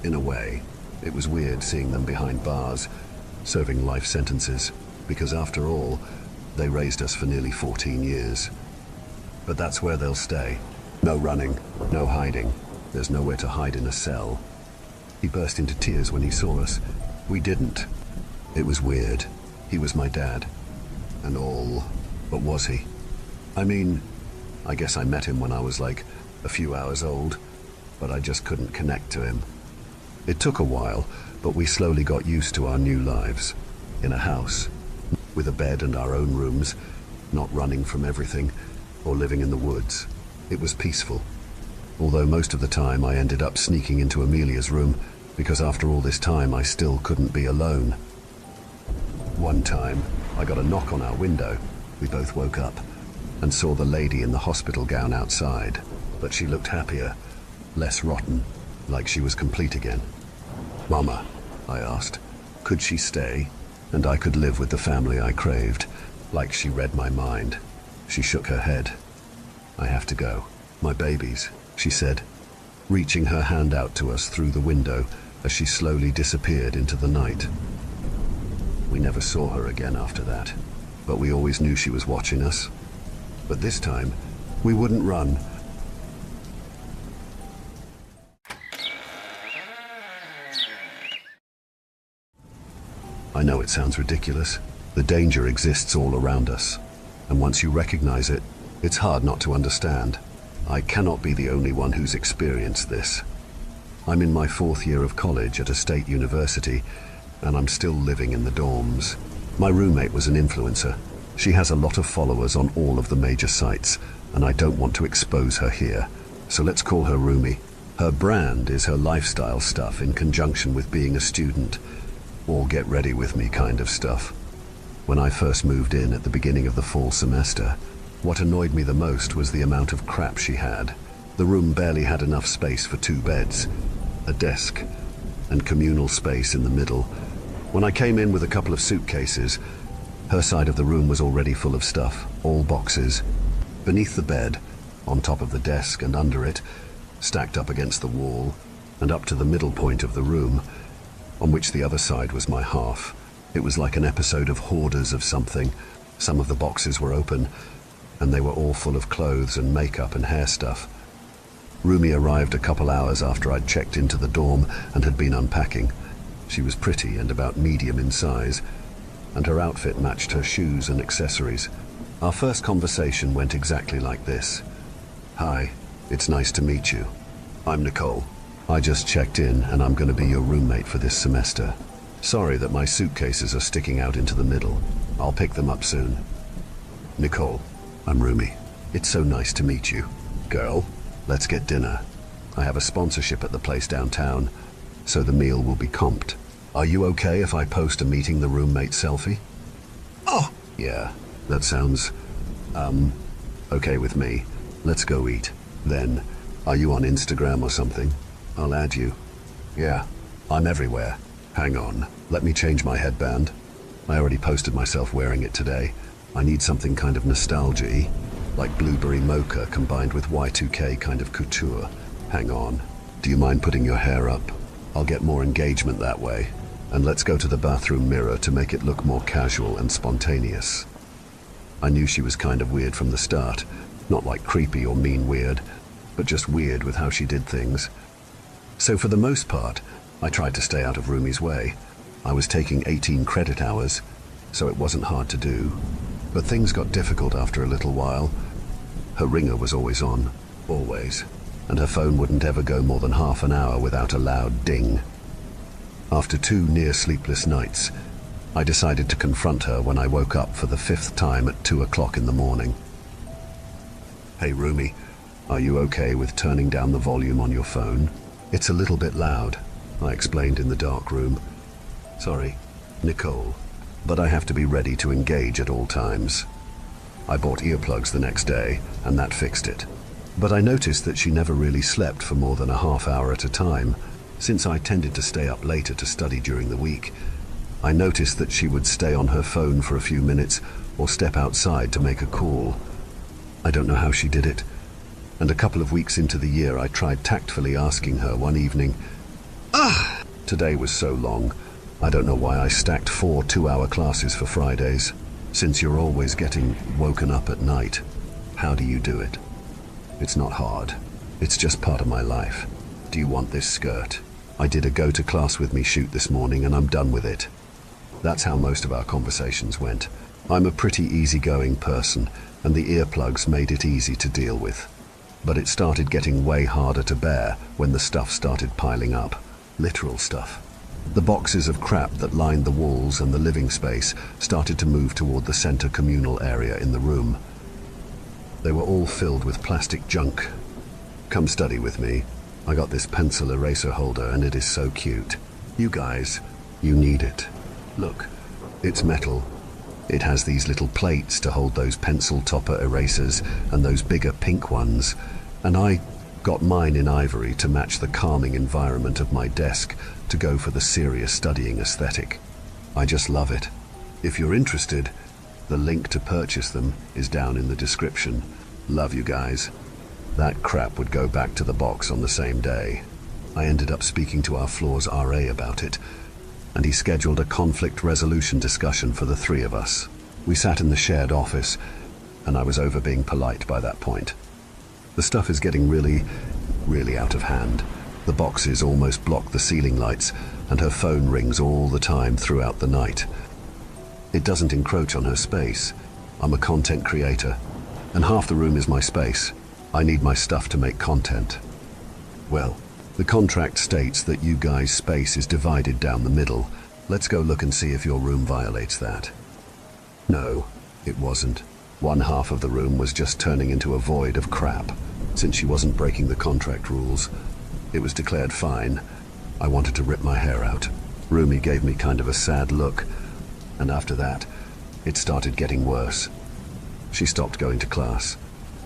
Speaker 1: in a way. It was weird seeing them behind bars, serving life sentences, because after all, they raised us for nearly 14 years. But that's where they'll stay. No running, no hiding. There's nowhere to hide in a cell. He burst into tears when he saw us. We didn't. It was weird. He was my dad. And all. But was he? I mean, I guess I met him when I was like a few hours old, but I just couldn't connect to him. It took a while, but we slowly got used to our new lives. In a house, with a bed and our own rooms, not running from everything, or living in the woods. It was peaceful. Although most of the time I ended up sneaking into Amelia's room, because after all this time I still couldn't be alone. One time, I got a knock on our window. We both woke up and saw the lady in the hospital gown outside, but she looked happier, less rotten, like she was complete again. "Mama," I asked, could she stay, and I could live with the family I craved, like she read my mind. She shook her head. "I have to go. My babies," she said, reaching her hand out to us through the window as she slowly disappeared into the night. We never saw her again after that, but we always knew she was watching us. But this time, we wouldn't run. I know it sounds ridiculous. The danger exists all around us, and once you recognize it, it's hard not to understand. I cannot be the only one who's experienced this. I'm in my 4th year of college at a state university, and I'm still living in the dorms. My roommate was an influencer. She has a lot of followers on all of the major sites, and I don't want to expose her here. So let's call her Rumi. Her brand is her lifestyle stuff in conjunction with being a student, or get ready with me kind of stuff. When I first moved in at the beginning of the fall semester, what annoyed me the most was the amount of crap she had. The room barely had enough space for 2 beds, a desk, and communal space in the middle. When I came in with a couple of suitcases, her side of the room was already full of stuff, all boxes. Beneath the bed, on top of the desk and under it, stacked up against the wall, and up to the middle point of the room, on which the other side was my half. It was like an episode of Hoarders of something. Some of the boxes were open, and they were all full of clothes and makeup and hair stuff. Rumi arrived a couple hours after I'd checked into the dorm and had been unpacking. She was pretty and about medium in size, and her outfit matched her shoes and accessories. Our first conversation went exactly like this. "Hi, It's nice to meet you. I'm Nicole. I just checked in and I'm going to be your roommate for this semester. Sorry that my suitcases are sticking out into the middle. I'll pick them up soon. Nicole, I'm Rumi. It's so nice to meet you. Girl, let's get dinner. I have a sponsorship at the place downtown, so the meal will be comped. Are you okay if I post a meeting the roommate selfie? Oh! Yeah, that sounds, okay with me. Let's go eat. Then, are you on Instagram or something? I'll add you. Yeah, I'm everywhere. Hang on, let me change my headband. I already posted myself wearing it today. I need something kind of nostalgia-y, like blueberry mocha combined with Y2K kind of couture. Hang on, do you mind putting your hair up? I'll get more engagement that way. And let's go to the bathroom mirror to make it look more casual and spontaneous. I knew she was kind of weird from the start. Not like creepy or mean weird, but just weird with how she did things. So for the most part, I tried to stay out of Rumi's way. I was taking 18 credit hours, so it wasn't hard to do. But things got difficult after a little while. Her ringer was always on, always, and her phone wouldn't ever go more than half an hour without a loud ding. After 2 near sleepless nights, I decided to confront her when I woke up for the 5th time at 2 o'clock in the morning. Hey Rumi, are you okay with turning down the volume on your phone? It's a little bit loud, I explained in the dark room. Sorry, Nicole, but I have to be ready to engage at all times. I bought earplugs the next day, and that fixed it. But I noticed that she never really slept for more than a half hour at a time. Since I tended to stay up later to study during the week, I noticed that she would stay on her phone for a few minutes or step outside to make a call. I don't know how she did it. And a couple of weeks into the year, I tried tactfully asking her one evening, Today was so long. I don't know why I stacked 4 2-hour classes for Fridays. Since you're always getting woken up at night, how do you do it? It's not hard. It's just part of my life. Do you want this skirt? I did a go to class with me shoot this morning and I'm done with it. That's how most of our conversations went. I'm a pretty easygoing person and the earplugs made it easy to deal with. But it started getting way harder to bear when the stuff started piling up. Literal stuff. The boxes of crap that lined the walls and the living space started to move toward the center communal area in the room. They were all filled with plastic junk. Come study with me. I got this pencil eraser holder and it is so cute. You guys, you need it. Look, it's metal. It has these little plates to hold those pencil topper erasers and those bigger pink ones. And I got mine in ivory to match the calming environment of my desk to go for the serious studying aesthetic. I just love it. If you're interested, the link to purchase them is down in the description. Love you guys. That crap would go back to the box on the same day. I ended up speaking to our floor's RA about it, and he scheduled a conflict resolution discussion for the 3 of us. We sat in the shared office, and I was over being polite by that point. The stuff is getting really out of hand. The boxes almost block the ceiling lights, and her phone rings all the time throughout the night. It doesn't encroach on her space. I'm a content creator, and half the room is my space. I need my stuff to make content. Well, the contract states that you guys' space is divided down the middle. Let's go look and see if your room violates that. No, it wasn't. One half of the room was just turning into a void of crap. Since she wasn't breaking the contract rules, it was declared fine. I wanted to rip my hair out. Rumi gave me kind of a sad look, and after that, it started getting worse. She stopped going to class.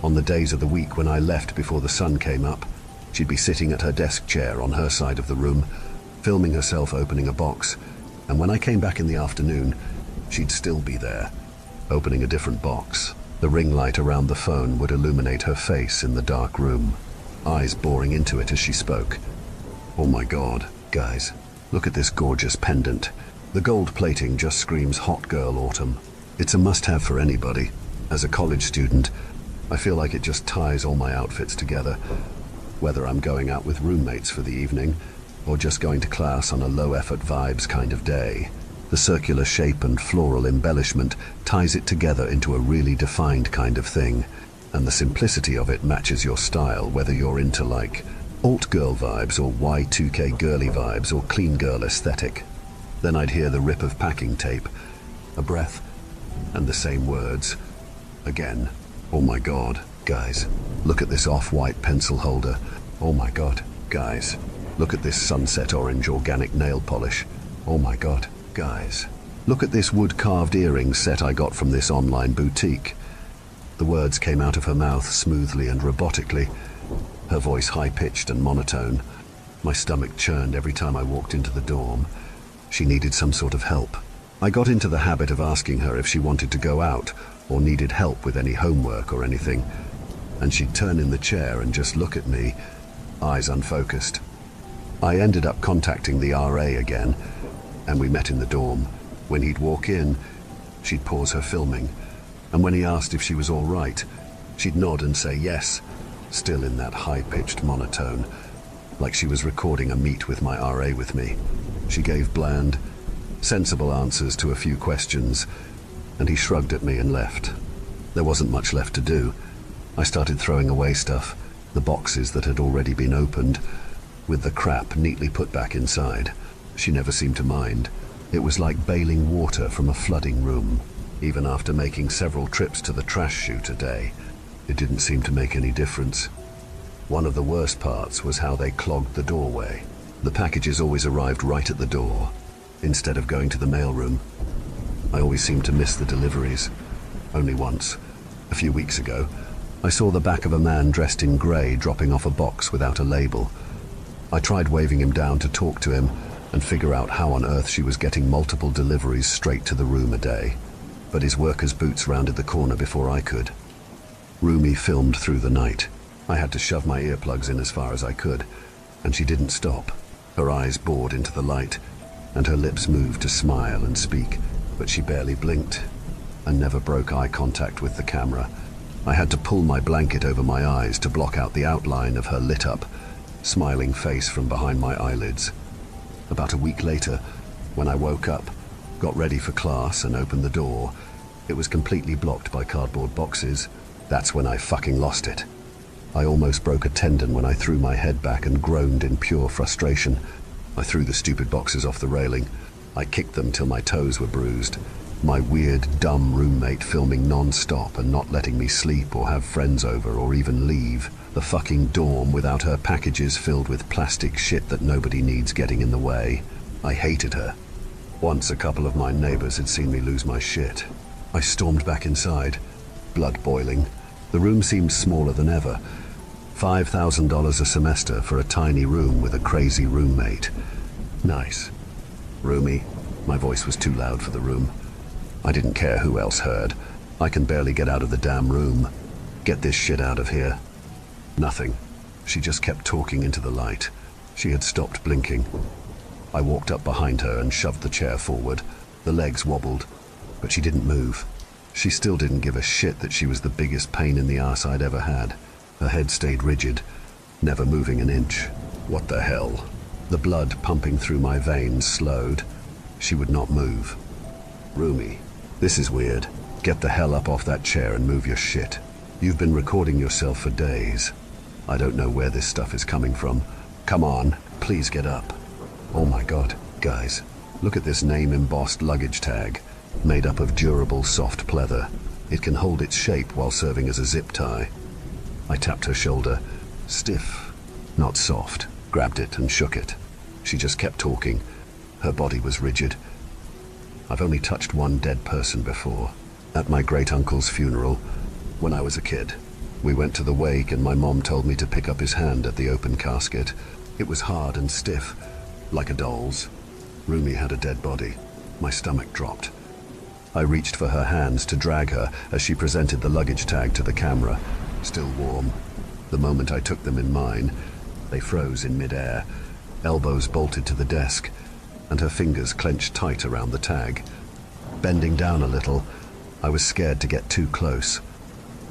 Speaker 1: On the days of the week when I left before the sun came up, she'd be sitting at her desk chair on her side of the room, filming herself opening a box, and when I came back in the afternoon, she'd still be there, opening a different box. The ring light around the phone would illuminate her face in the dark room, eyes boring into it as she spoke. Oh my God, guys, look at this gorgeous pendant. The gold plating just screams hot girl autumn. It's a must-have for anybody. As a college student, I feel like it just ties all my outfits together, whether I'm going out with roommates for the evening or just going to class on a low-effort vibes kind of day. The circular shape and floral embellishment ties it together into a really defined kind of thing. and the simplicity of it matches your style, whether you're into like alt girl vibes or Y2K girly vibes or clean girl aesthetic. Then I'd hear the rip of packing tape, a breath, and the same words. Again. Oh my God, guys, look at this off-white pencil holder. Oh my God, guys, look at this sunset orange organic nail polish. Oh my God, guys, look at this wood-carved earring set I got from this online boutique. The words came out of her mouth smoothly and robotically, her voice high-pitched and monotone. My stomach churned every time I walked into the dorm. She needed some sort of help. I got into the habit of asking her if she wanted to go out or needed help with any homework or anything, and she'd turn in the chair and just look at me, eyes unfocused. I ended up contacting the RA again, and we met in the dorm. When he'd walk in, she'd pause her filming, and when he asked if she was all right, she'd nod and say yes, still in that high-pitched monotone, like she was recording a meet with my RA with me. She gave bland, sensible answers to a few questions, and he shrugged at me and left. There wasn't much left to do. I started throwing away stuff, the boxes that had already been opened, with the crap neatly put back inside. She never seemed to mind. It was like bailing water from a flooding room. Even after making several trips to the trash chute a day, it didn't seem to make any difference. One of the worst parts was how they clogged the doorway. The packages always arrived right at the door, instead of going to the mailroom. I always seemed to miss the deliveries. Only once, a few weeks ago, I saw the back of a man dressed in grey dropping off a box without a label. I tried waving him down to talk to him and figure out how on earth she was getting multiple deliveries straight to the room a day. But his worker's boots rounded the corner before I could. Rumi filmed through the night. I had to shove my earplugs in as far as I could, and she didn't stop. Her eyes bored into the light, and her lips moved to smile and speak, but she barely blinked and never broke eye contact with the camera. I had to pull my blanket over my eyes to block out the outline of her lit-up, smiling face from behind my eyelids. About a week later, when I woke up, got ready for class and opened the door, it was completely blocked by cardboard boxes. That's when I fucking lost it. I almost broke a tendon when I threw my head back and groaned in pure frustration. I threw the stupid boxes off the railing. I kicked them till my toes were bruised. My weird, dumb roommate filming non-stop and not letting me sleep or have friends over or even leave the fucking dorm without her packages filled with plastic shit that nobody needs getting in the way. I hated her. Once a couple of my neighbors had seen me lose my shit. I stormed back inside, blood boiling. The room seemed smaller than ever. $5,000 a semester for a tiny room with a crazy roommate. Nice. Roomy. My voice was too loud for the room. I didn't care who else heard. I can barely get out of the damn room. Get this shit out of here. Nothing. She just kept talking into the light. She had stopped blinking. I walked up behind her and shoved the chair forward. The legs wobbled, but she didn't move. She still didn't give a shit that she was the biggest pain in the ass I'd ever had. Her head stayed rigid, never moving an inch. What the hell? The blood pumping through my veins slowed. She would not move. Rumi, this is weird. Get the hell up off that chair and move your shit. You've been recording yourself for days. I don't know where this stuff is coming from. Come on, please get up. Oh my God, guys, look at this name-embossed luggage tag, made up of durable soft pleather. It can hold its shape while serving as a zip tie. I tapped her shoulder, stiff, not soft, grabbed it and shook it. She just kept talking. Her body was rigid. I've only touched one dead person before. At my great-uncle's funeral, when I was a kid. We went to the wake and my mom told me to pick up his hand at the open casket. It was hard and stiff, like a doll's. Rumi had a dead body. My stomach dropped. I reached for her hands to drag her as she presented the luggage tag to the camera, still warm. The moment I took them in mine, they froze in mid-air, elbows bolted to the desk, and her fingers clenched tight around the tag. Bending down a little, I was scared to get too close.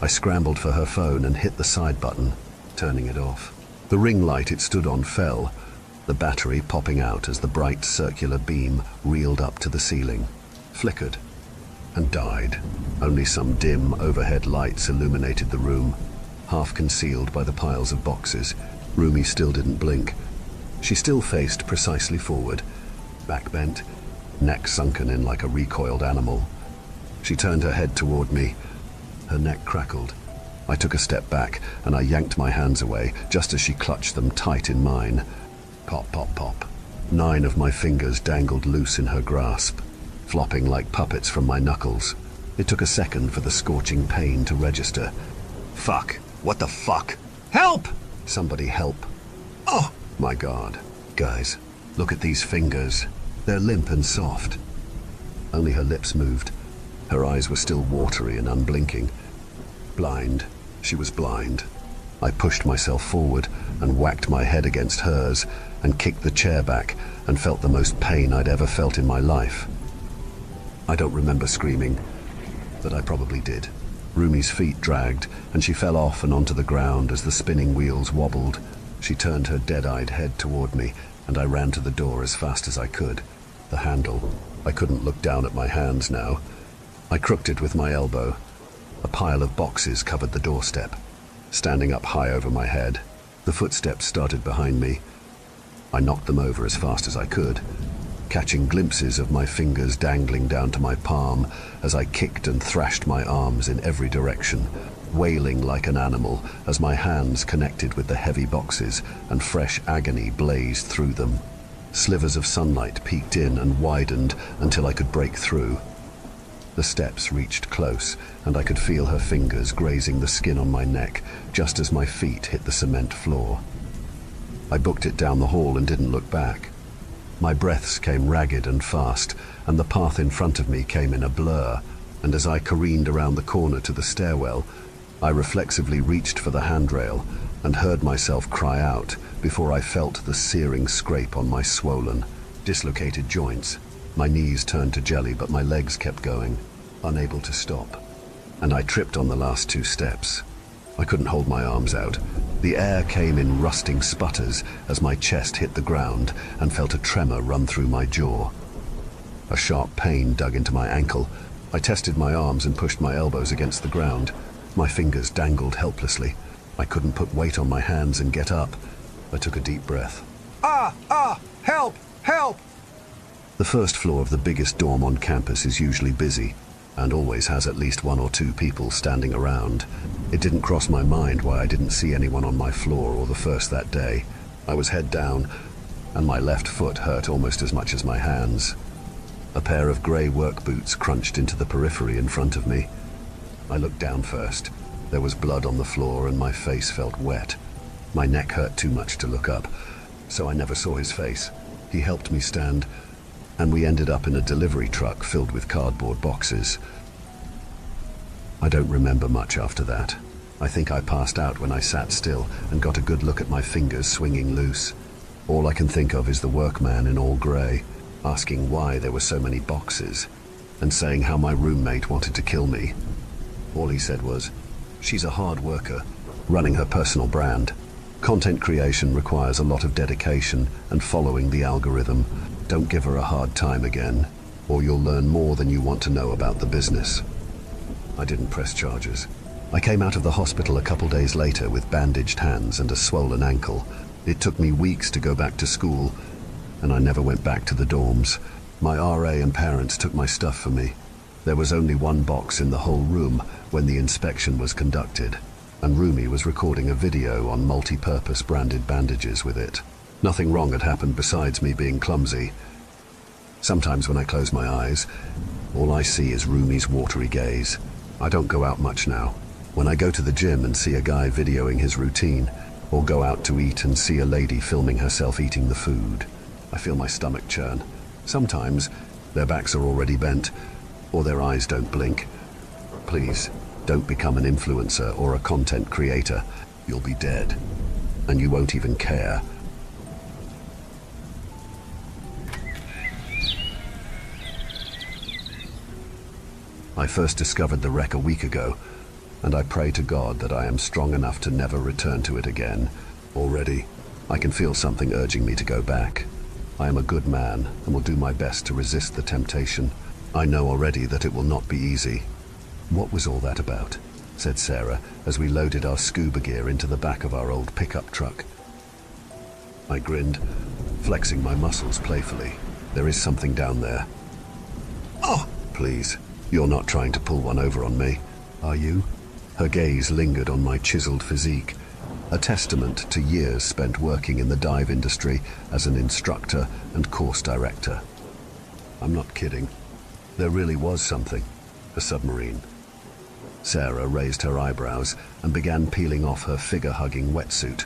Speaker 1: I scrambled for her phone and hit the side button, turning it off. The ring light it stood on fell, the battery popping out as the bright circular beam reeled up to the ceiling. Flickered. and died. Only some dim overhead lights illuminated the room, half concealed by the piles of boxes. Rumi still didn't blink. She still faced precisely forward, back bent, neck sunken in like a recoiled animal. She turned her head toward me. Her neck crackled. I took a step back and I yanked my hands away just as she clutched them tight in mine. Pop, pop, pop. 9 of my fingers dangled loose in her grasp, flopping like puppets from my knuckles. It took a second for the scorching pain to register. Fuck! What the fuck? Help! Somebody help. Oh, my God. Guys, look at these fingers. They're limp and soft. Only her lips moved. Her eyes were still watery and unblinking. Blind. She was blind. I pushed myself forward and whacked my head against hers and kicked the chair back and felt the most pain I'd ever felt in my life. I don't remember screaming, but I probably did. Rumi's feet dragged and she fell off and onto the ground as the spinning wheels wobbled. She turned her dead-eyed head toward me and I ran to the door as fast as I could. The handle. I couldn't look down at my hands now. I crooked it with my elbow. A pile of boxes covered the doorstep, standing up high over my head. The footsteps started behind me. I knocked them over as fast as I could, catching glimpses of my fingers dangling down to my palm as I kicked and thrashed my arms in every direction, wailing like an animal as my hands connected with the heavy boxes and fresh agony blazed through them. Slivers of sunlight peeked in and widened until I could break through. The steps reached close, and I could feel her fingers grazing the skin on my neck just as my feet hit the cement floor. I booked it down the hall and didn't look back. My breaths came ragged and fast, and the path in front of me came in a blur, and as I careened around the corner to the stairwell, I reflexively reached for the handrail and heard myself cry out before I felt the searing scrape on my swollen, dislocated joints. My knees turned to jelly, but my legs kept going, unable to stop, and I tripped on the last 2 steps. I couldn't hold my arms out. The air came in rusting sputters as my chest hit the ground and felt a tremor run through my jaw. A sharp pain dug into my ankle. I tested my arms and pushed my elbows against the ground. My fingers dangled helplessly. I couldn't put weight on my hands and get up. I took a deep breath. Help! Help! The first floor of the biggest dorm on campus is usually busy, and always has at least 1 or 2 people standing around. It didn't cross my mind why I didn't see anyone on my floor or the first that day. I was head down, and my left foot hurt almost as much as my hands. A pair of grey work boots crunched into the periphery in front of me. I looked down first. There was blood on the floor and my face felt wet. My neck hurt too much to look up, so I never saw his face. He helped me stand, and we ended up in a delivery truck filled with cardboard boxes. I don't remember much after that. I think I passed out when I sat still and got a good look at my fingers swinging loose. All I can think of is the workman in all grey, asking why there were so many boxes, and saying how my roommate wanted to kill me. All he said was, "She's a hard worker, running her personal brand. Content creation requires a lot of dedication and following the algorithm. Don't give her a hard time again, or you'll learn more than you want to know about the business." I didn't press charges. I came out of the hospital a couple days later with bandaged hands and a swollen ankle. It took me weeks to go back to school, and I never went back to the dorms. My RA and parents took my stuff for me. There was only 1 box in the whole room when the inspection was conducted, and Rumi was recording a video on multi-purpose branded bandages with it. Nothing wrong had happened besides me being clumsy. Sometimes when I close my eyes, all I see is Rumi's watery gaze. I don't go out much now. When I go to the gym and see a guy videoing his routine, or go out to eat and see a lady filming herself eating the food, I feel my stomach churn. Sometimes their backs are already bent, or their eyes don't blink. Please, don't become an influencer or a content creator. You'll be dead, and you won't even care. I first discovered the wreck a week ago, and I pray to God that I am strong enough to never return to it again. Already, I can feel something urging me to go back. I am a good man and will do my best to resist the temptation. I know already that it will not be easy. What was all that about? Said Sarah as we loaded our scuba gear into the back of our old pickup truck. I grinned, flexing my muscles playfully. There is something down there. Oh, please, you're not trying to pull one over on me, are you? Her gaze lingered on my chiseled physique, a testament to years spent working in the dive industry as an instructor and course director. I'm not kidding. There really was something. A submarine. Sarah raised her eyebrows and began peeling off her figure-hugging wetsuit,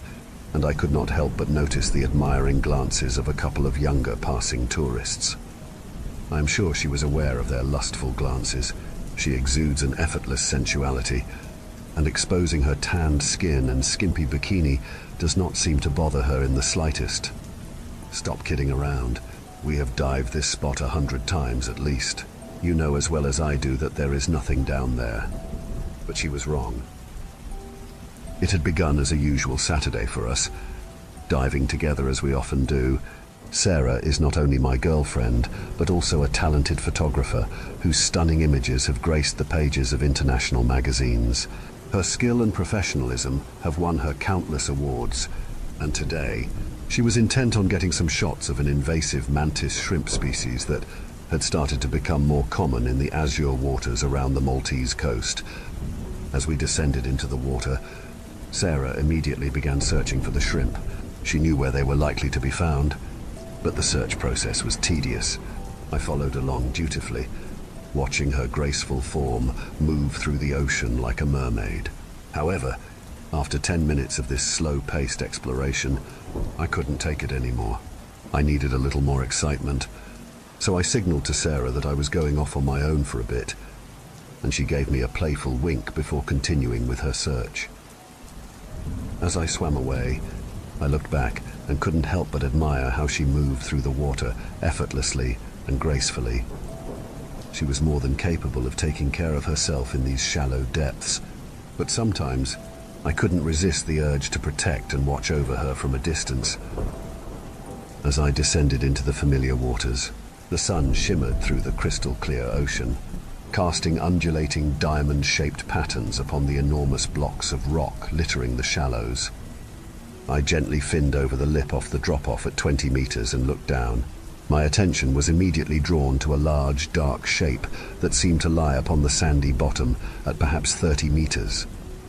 Speaker 1: and I could not help but notice the admiring glances of a couple of younger passing tourists. I am sure she was aware of their lustful glances. She exudes an effortless sensuality, and exposing her tanned skin and skimpy bikini does not seem to bother her in the slightest. Stop kidding around. We have dived this spot 100 times at least. You know as well as I do that there is nothing down there. But she was wrong. It had begun as a usual Saturday for us, diving together as we often do. Sarah is not only my girlfriend, but also a talented photographer whose stunning images have graced the pages of international magazines. Her skill and professionalism have won her countless awards, and today she was intent on getting some shots of an invasive mantis shrimp species that had started to become more common in the azure waters around the Maltese coast. As we descended into the water, Sarah immediately began searching for the shrimp. She knew where they were likely to be found, but the search process was tedious. I followed along dutifully, watching her graceful form move through the ocean like a mermaid. However, after 10 minutes of this slow-paced exploration, I couldn't take it anymore. I needed a little more excitement, so I signaled to Sarah that I was going off on my own for a bit, and she gave me a playful wink before continuing with her search. As I swam away, I looked back and couldn't help but admire how she moved through the water effortlessly and gracefully. She was more than capable of taking care of herself in these shallow depths, but sometimes I couldn't resist the urge to protect and watch over her from a distance. As I descended into the familiar waters, the sun shimmered through the crystal-clear ocean, casting undulating diamond-shaped patterns upon the enormous blocks of rock littering the shallows. I gently finned over the lip off the drop-off at 20 meters and looked down. My attention was immediately drawn to a large, dark shape that seemed to lie upon the sandy bottom at perhaps 30 meters,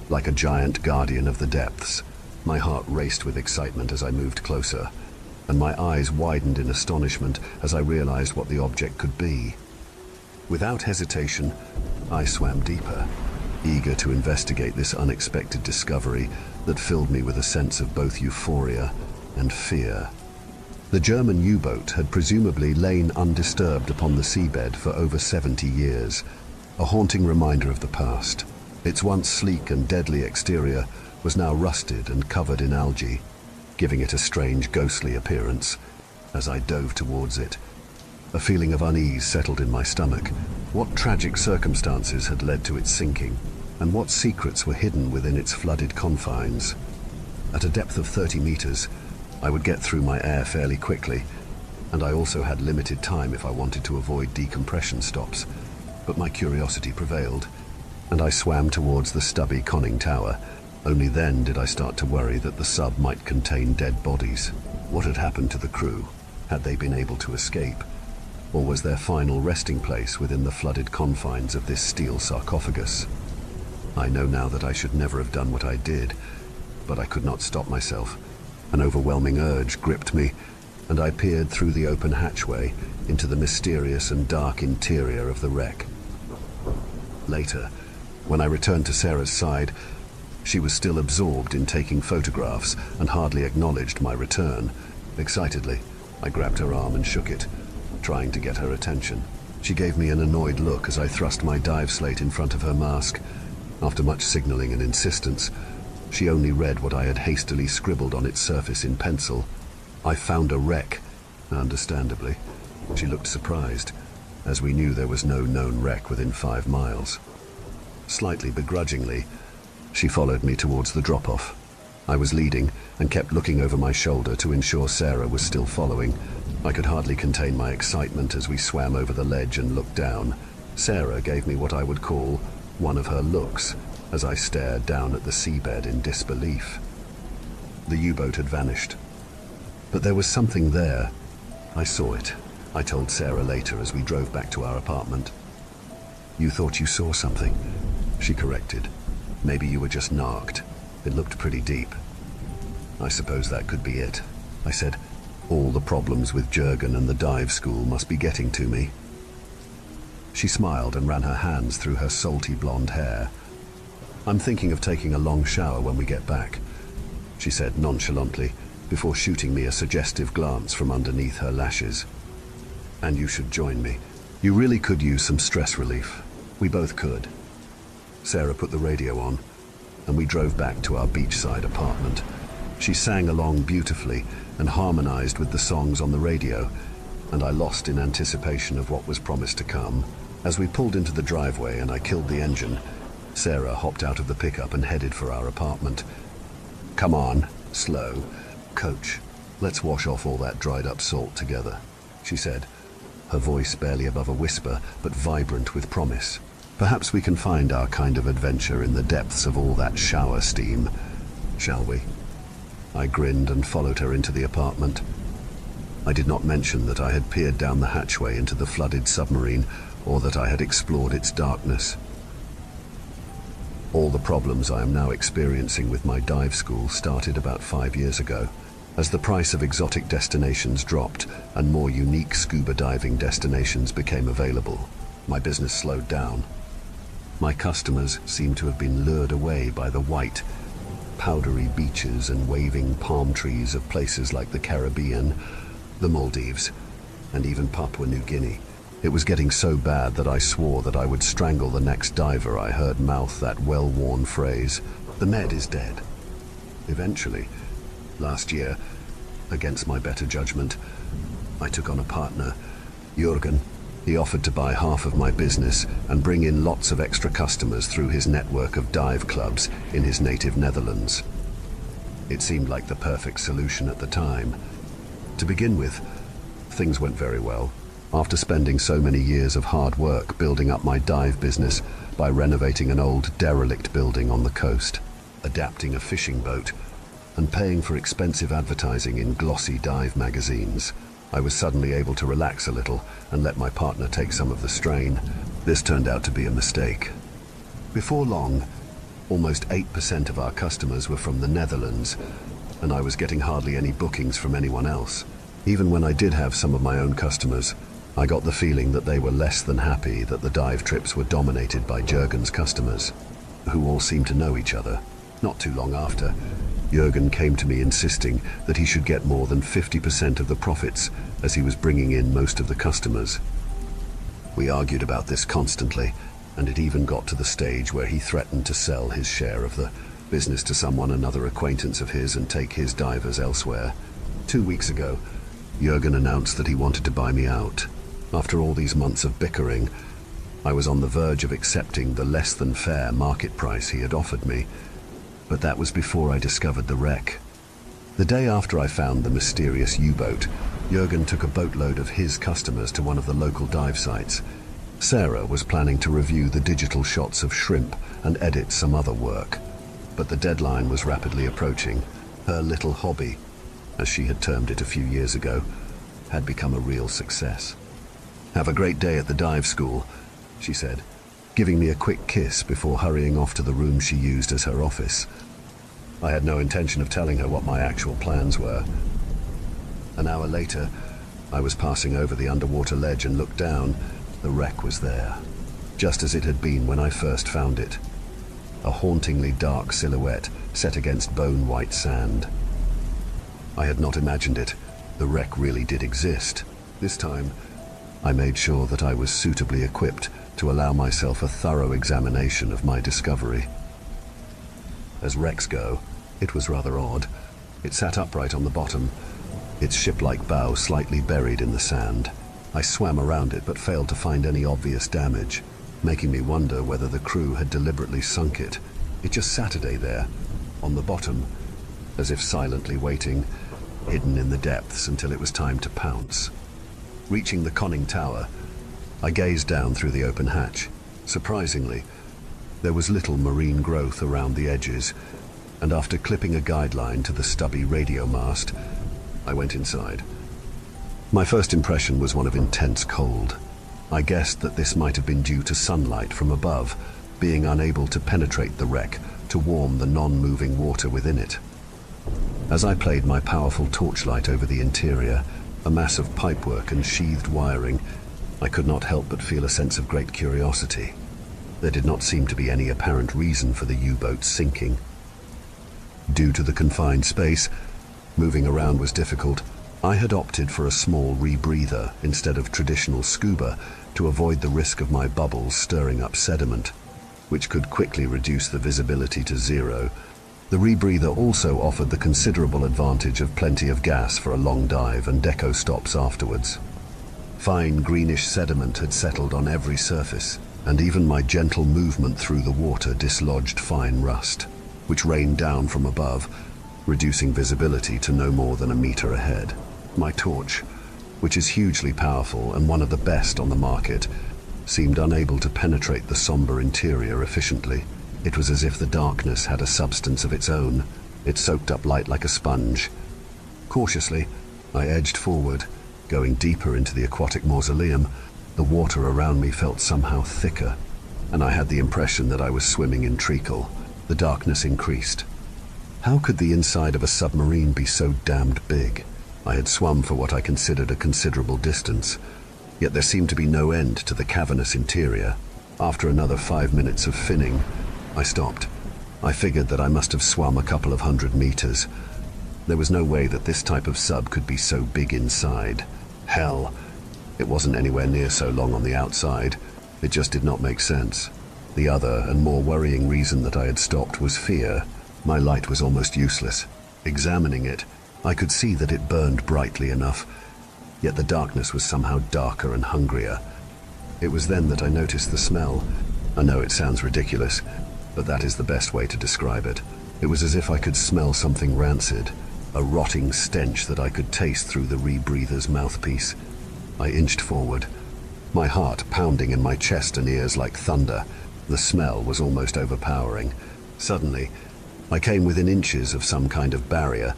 Speaker 1: like a giant guardian of the depths. My heart raced with excitement as I moved closer, and my eyes widened in astonishment as I realized what the object could be. Without hesitation, I swam deeper, eager to investigate this unexpected discovery that filled me with a sense of both euphoria and fear. The German U-boat had presumably lain undisturbed upon the seabed for over 70 years, a haunting reminder of the past. Its once sleek and deadly exterior was now rusted and covered in algae, giving it a strange, ghostly appearance. As I dove towards it, a feeling of unease settled in my stomach. What tragic circumstances had led to its sinking, and what secrets were hidden within its flooded confines? At a depth of 30 meters, I would get through my air fairly quickly, and I also had limited time if I wanted to avoid decompression stops. But my curiosity prevailed, and I swam towards the stubby conning tower. Only then did I start to worry that the sub might contain dead bodies. What had happened to the crew? Had they been able to escape? Or was their final resting place within the flooded confines of this steel sarcophagus? I know now that I should never have done what I did, but I could not stop myself. An overwhelming urge gripped me, and I peered through the open hatchway into the mysterious and dark interior of the wreck. Later, when I returned to Sarah's side, she was still absorbed in taking photographs and hardly acknowledged my return. Excitedly, I grabbed her arm and shook it, trying to get her attention. She gave me an annoyed look as I thrust my dive slate in front of her mask. After much signaling and insistence, she only read what I had hastily scribbled on its surface in pencil. I found a wreck. Understandably, she looked surprised, as we knew there was no known wreck within 5 miles. Slightly begrudgingly, she followed me towards the drop-off. I was leading and kept looking over my shoulder to ensure Sarah was still following. I could hardly contain my excitement as we swam over the ledge and looked down. Sarah gave me what I would call one of her looks as I stared down at the seabed in disbelief. The U-boat had vanished, but there was something there. I saw it, I told Sarah later as we drove back to our apartment. You thought you saw something, she corrected. Maybe you were just narked. It looked pretty deep. I suppose that could be it, I said. All the problems with Jurgen and the dive school must be getting to me. She smiled and ran her hands through her salty blonde hair. I'm thinking of taking a long shower when we get back, she said nonchalantly, before shooting me a suggestive glance from underneath her lashes. And you should join me. You really could use some stress relief. We both could. Sarah put the radio on, and we drove back to our beachside apartment. She sang along beautifully and harmonized with the songs on the radio, and I lost in anticipation of what was promised to come. As we pulled into the driveway and I killed the engine, Sarah hopped out of the pickup and headed for our apartment. Come on, slow. Coach, let's wash off all that dried up salt together, she said, her voice barely above a whisper, but vibrant with promise. Perhaps we can find our kind of adventure in the depths of all that shower steam, shall we? I grinned and followed her into the apartment. I did not mention that I had peered down the hatchway into the flooded submarine, or that I had explored its darkness. All the problems I am now experiencing with my dive school started about 5 years ago. As the price of exotic destinations dropped and more unique scuba diving destinations became available, my business slowed down. My customers seemed to have been lured away by the white, powdery beaches and waving palm trees of places like the Caribbean, the Maldives, and even Papua New Guinea. It was getting so bad that I swore that I would strangle the next diver I heard mouth that well-worn phrase, "The Med is dead." Eventually, last year, against my better judgment, I took on a partner, Jurgen. He offered to buy half of my business and bring in lots of extra customers through his network of dive clubs in his native Netherlands. It seemed like the perfect solution at the time. To begin with, things went very well. After spending so many years of hard work building up my dive business by renovating an old derelict building on the coast, adapting a fishing boat, and paying for expensive advertising in glossy dive magazines, I was suddenly able to relax a little and let my partner take some of the strain. This turned out to be a mistake. Before long, almost 8% of our customers were from the Netherlands, and I was getting hardly any bookings from anyone else. Even when I did have some of my own customers, I got the feeling that they were less than happy that the dive trips were dominated by Jurgen's customers, who all seemed to know each other. Not too long after, Jurgen came to me insisting that he should get more than 50% of the profits, as he was bringing in most of the customers. We argued about this constantly, and it even got to the stage where he threatened to sell his share of the business to another acquaintance of his and take his divers elsewhere. 2 weeks ago, Jurgen announced that he wanted to buy me out. After all these months of bickering, I was on the verge of accepting the less than fair market price he had offered me, but that was before I discovered the wreck. The day after I found the mysterious U-boat, Jurgen took a boatload of his customers to one of the local dive sites. Sarah was planning to review the digital shots of shrimp and edit some other work, but the deadline was rapidly approaching. Her little hobby, as she had termed it a few years ago, had become a real success. "Have a great day at the dive school," she said, giving me a quick kiss before hurrying off to the room she used as her office. I had no intention of telling her what my actual plans were. An hour later, I was passing over the underwater ledge and looked down. The wreck was there, just as it had been when I first found it. A hauntingly dark silhouette set against bone-white sand. I had not imagined it. The wreck really did exist. This time, I made sure that I was suitably equipped to allow myself a thorough examination of my discovery. As wrecks go, it was rather odd. It sat upright on the bottom, its ship-like bow slightly buried in the sand. I swam around it but failed to find any obvious damage, making me wonder whether the crew had deliberately sunk it. It just sat there, on the bottom, as if silently waiting, hidden in the depths until it was time to pounce. Reaching the conning tower, I gazed down through the open hatch. Surprisingly, there was little marine growth around the edges, and after clipping a guideline to the stubby radio mast, I went inside. My first impression was one of intense cold. I guessed that this might have been due to sunlight from above, being unable to penetrate the wreck to warm the non-moving water within it. As I played my powerful torchlight over the interior, a mass of pipework and sheathed wiring, I could not help but feel a sense of great curiosity. There did not seem to be any apparent reason for the U-boat sinking. Due to the confined space, moving around was difficult. I had opted for a small rebreather instead of traditional scuba to avoid the risk of my bubbles stirring up sediment, which could quickly reduce the visibility to zero. The rebreather also offered the considerable advantage of plenty of gas for a long dive and deco stops afterwards. Fine greenish sediment had settled on every surface, and even my gentle movement through the water dislodged fine rust, which rained down from above, reducing visibility to no more than a meter ahead. My torch, which is hugely powerful and one of the best on the market, seemed unable to penetrate the somber interior efficiently. It was as if the darkness had a substance of its own. It soaked up light like a sponge. Cautiously, I edged forward, going deeper into the aquatic mausoleum. The water around me felt somehow thicker, and I had the impression that I was swimming in treacle. The darkness increased. How could the inside of a submarine be so damned big? I had swum for what I considered a considerable distance, yet there seemed to be no end to the cavernous interior. After another 5 minutes of finning, I stopped. I figured that I must have swum a couple of 100 meters. There was no way that this type of sub could be so big inside. Hell, it wasn't anywhere near so long on the outside. It just did not make sense. The other and more worrying reason that I had stopped was fear. My light was almost useless. Examining it, I could see that it burned brightly enough, yet the darkness was somehow darker and hungrier. It was then that I noticed the smell. I know it sounds ridiculous, but that is the best way to describe it. It was as if I could smell something rancid, a rotting stench that I could taste through the rebreather's mouthpiece. I inched forward, my heart pounding in my chest and ears like thunder. The smell was almost overpowering. Suddenly, I came within inches of some kind of barrier,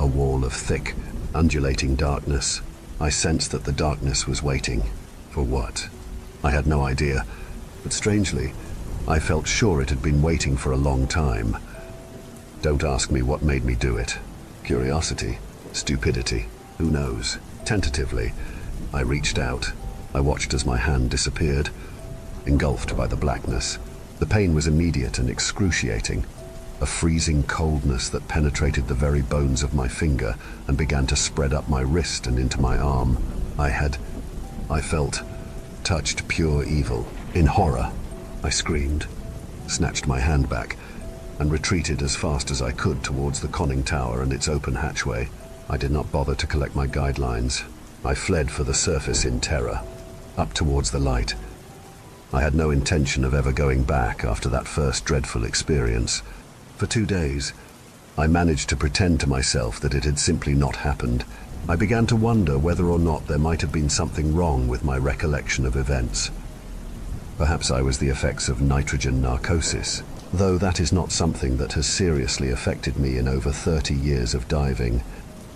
Speaker 1: a wall of thick, undulating darkness. I sensed that the darkness was waiting. For what? I had no idea, but strangely, I felt sure it had been waiting for a long time. Don't ask me what made me do it. Curiosity? Stupidity? Who knows? Tentatively, I reached out. I watched as my hand disappeared, engulfed by the blackness. The pain was immediate and excruciating. A freezing coldness that penetrated the very bones of my finger and began to spread up my wrist and into my arm. I felt, touched pure evil. In horror, I screamed, snatched my hand back, and retreated as fast as I could towards the conning tower and its open hatchway. I did not bother to collect my guidelines. I fled for the surface in terror, up towards the light. I had no intention of ever going back after that first dreadful experience. For 2 days, I managed to pretend to myself that it had simply not happened. I began to wonder whether or not there might have been something wrong with my recollection of events. Perhaps I was the effects of nitrogen narcosis, though that is not something that has seriously affected me in over 30 years of diving.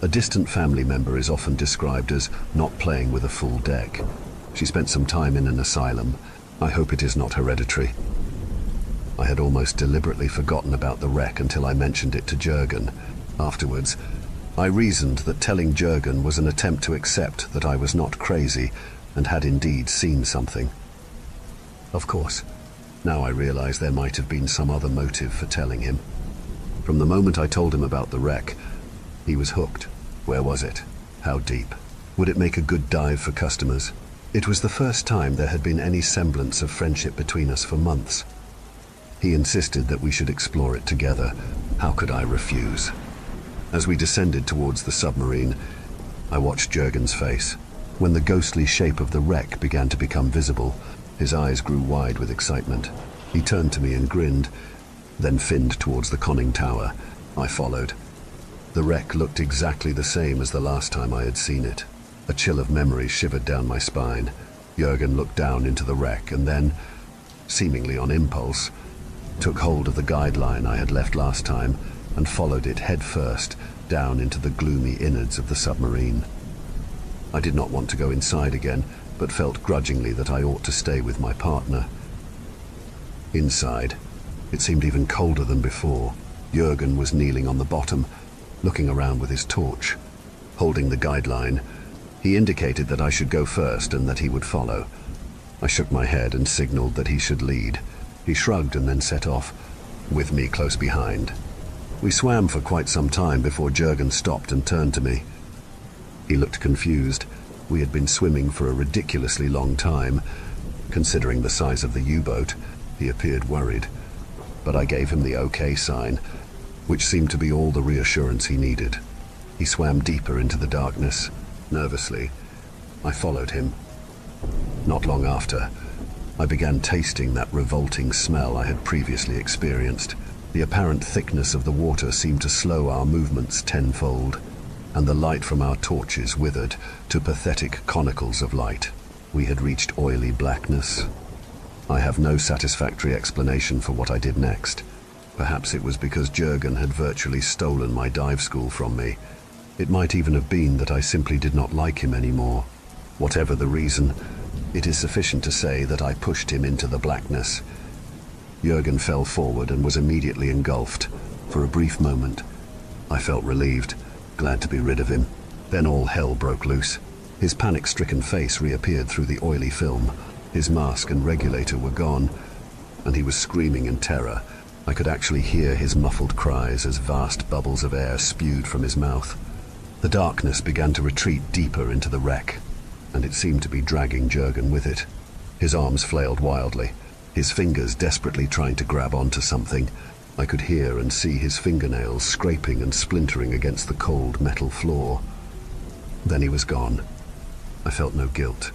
Speaker 1: A distant family member is often described as not playing with a full deck. She spent some time in an asylum. I hope it is not hereditary. I had almost deliberately forgotten about the wreck until I mentioned it to Jürgen. Afterwards, I reasoned that telling Jürgen was an attempt to accept that I was not crazy and had indeed seen something. Of course, now I realize there might have been some other motive for telling him. From the moment I told him about the wreck, he was hooked. Where was it? How deep? Would it make a good dive for customers? It was the first time there had been any semblance of friendship between us for months. He insisted that we should explore it together. How could I refuse? As we descended towards the submarine, I watched Jürgen's face. When the ghostly shape of the wreck began to become visible, his eyes grew wide with excitement. He turned to me and grinned, then finned towards the conning tower. I followed. The wreck looked exactly the same as the last time I had seen it. A chill of memory shivered down my spine. Jürgen looked down into the wreck and then, seemingly on impulse, took hold of the guideline I had left last time and followed it headfirst down into the gloomy innards of the submarine. I did not want to go inside again, but felt grudgingly that I ought to stay with my partner. Inside, it seemed even colder than before. Jürgen was kneeling on the bottom, looking around with his torch. Holding the guideline, he indicated that I should go first and that he would follow. I shook my head and signaled that he should lead. He shrugged and then set off, with me close behind. We swam for quite some time before Jürgen stopped and turned to me. He looked confused. We had been swimming for a ridiculously long time. Considering the size of the U-boat, he appeared worried. But I gave him the okay sign, which seemed to be all the reassurance he needed. He swam deeper into the darkness. Nervously, I followed him. Not long after, I began tasting that revolting smell I had previously experienced. The apparent thickness of the water seemed to slow our movements tenfold, and the light from our torches withered to pathetic conicals of light. We had reached oily blackness. I have no satisfactory explanation for what I did next. Perhaps it was because Jürgen had virtually stolen my dive school from me. It might even have been that I simply did not like him anymore. Whatever the reason, it is sufficient to say that I pushed him into the blackness. Jürgen fell forward and was immediately engulfed. For a brief moment, I felt relieved, glad to be rid of him. Then all hell broke loose. His panic-stricken face reappeared through the oily film. His mask and regulator were gone, and he was screaming in terror. I could actually hear his muffled cries as vast bubbles of air spewed from his mouth. The darkness began to retreat deeper into the wreck, and it seemed to be dragging Jürgen with it. His arms flailed wildly, his fingers desperately trying to grab onto something. I could hear and see his fingernails scraping and splintering against the cold metal floor. Then he was gone. I felt no guilt,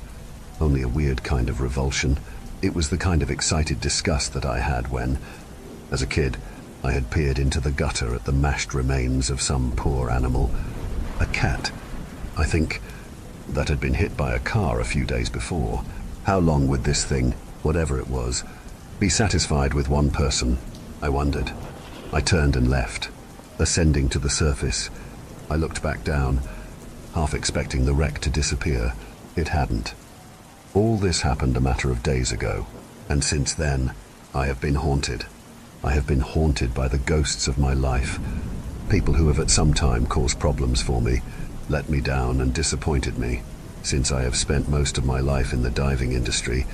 Speaker 1: only a weird kind of revulsion. It was the kind of excited disgust that I had when, as a kid, I had peered into the gutter at the mashed remains of some poor animal. A cat, I think, that had been hit by a car a few days before. How long would this thing, whatever it was, be satisfied with one person? I wondered. I turned and left. Ascending to the surface, I looked back down, half expecting the wreck to disappear. It hadn't. All this happened a matter of days ago, and since then, I have been haunted. I have been haunted by the ghosts of my life, people who have at some time caused problems for me, let me down and disappointed me. Since I have spent most of my life in the diving industry,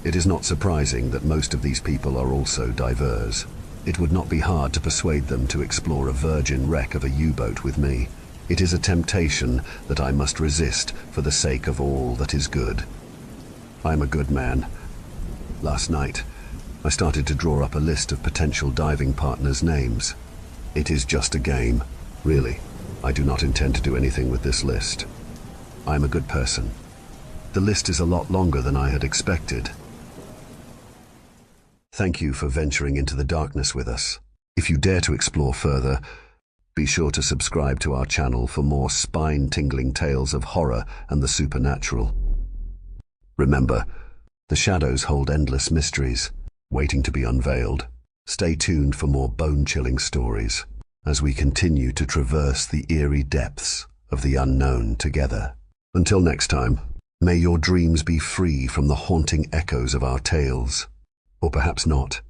Speaker 1: it is not surprising that most of these people are also divers. It would not be hard to persuade them to explore a virgin wreck of a U-boat with me. It is a temptation that I must resist for the sake of all that is good. I am a good man. Last night, I started to draw up a list of potential diving partners' names. It is just a game. Really, I do not intend to do anything with this list. I am a good person. The list is a lot longer than I had expected. Thank you for venturing into the darkness with us. If you dare to explore further, be sure to subscribe to our channel for more spine-tingling tales of horror and the supernatural. Remember, the shadows hold endless mysteries, waiting to be unveiled. Stay tuned for more bone-chilling stories as we continue to traverse the eerie depths of the unknown together. Until next time, may your dreams be free from the haunting echoes of our tales. Or perhaps not.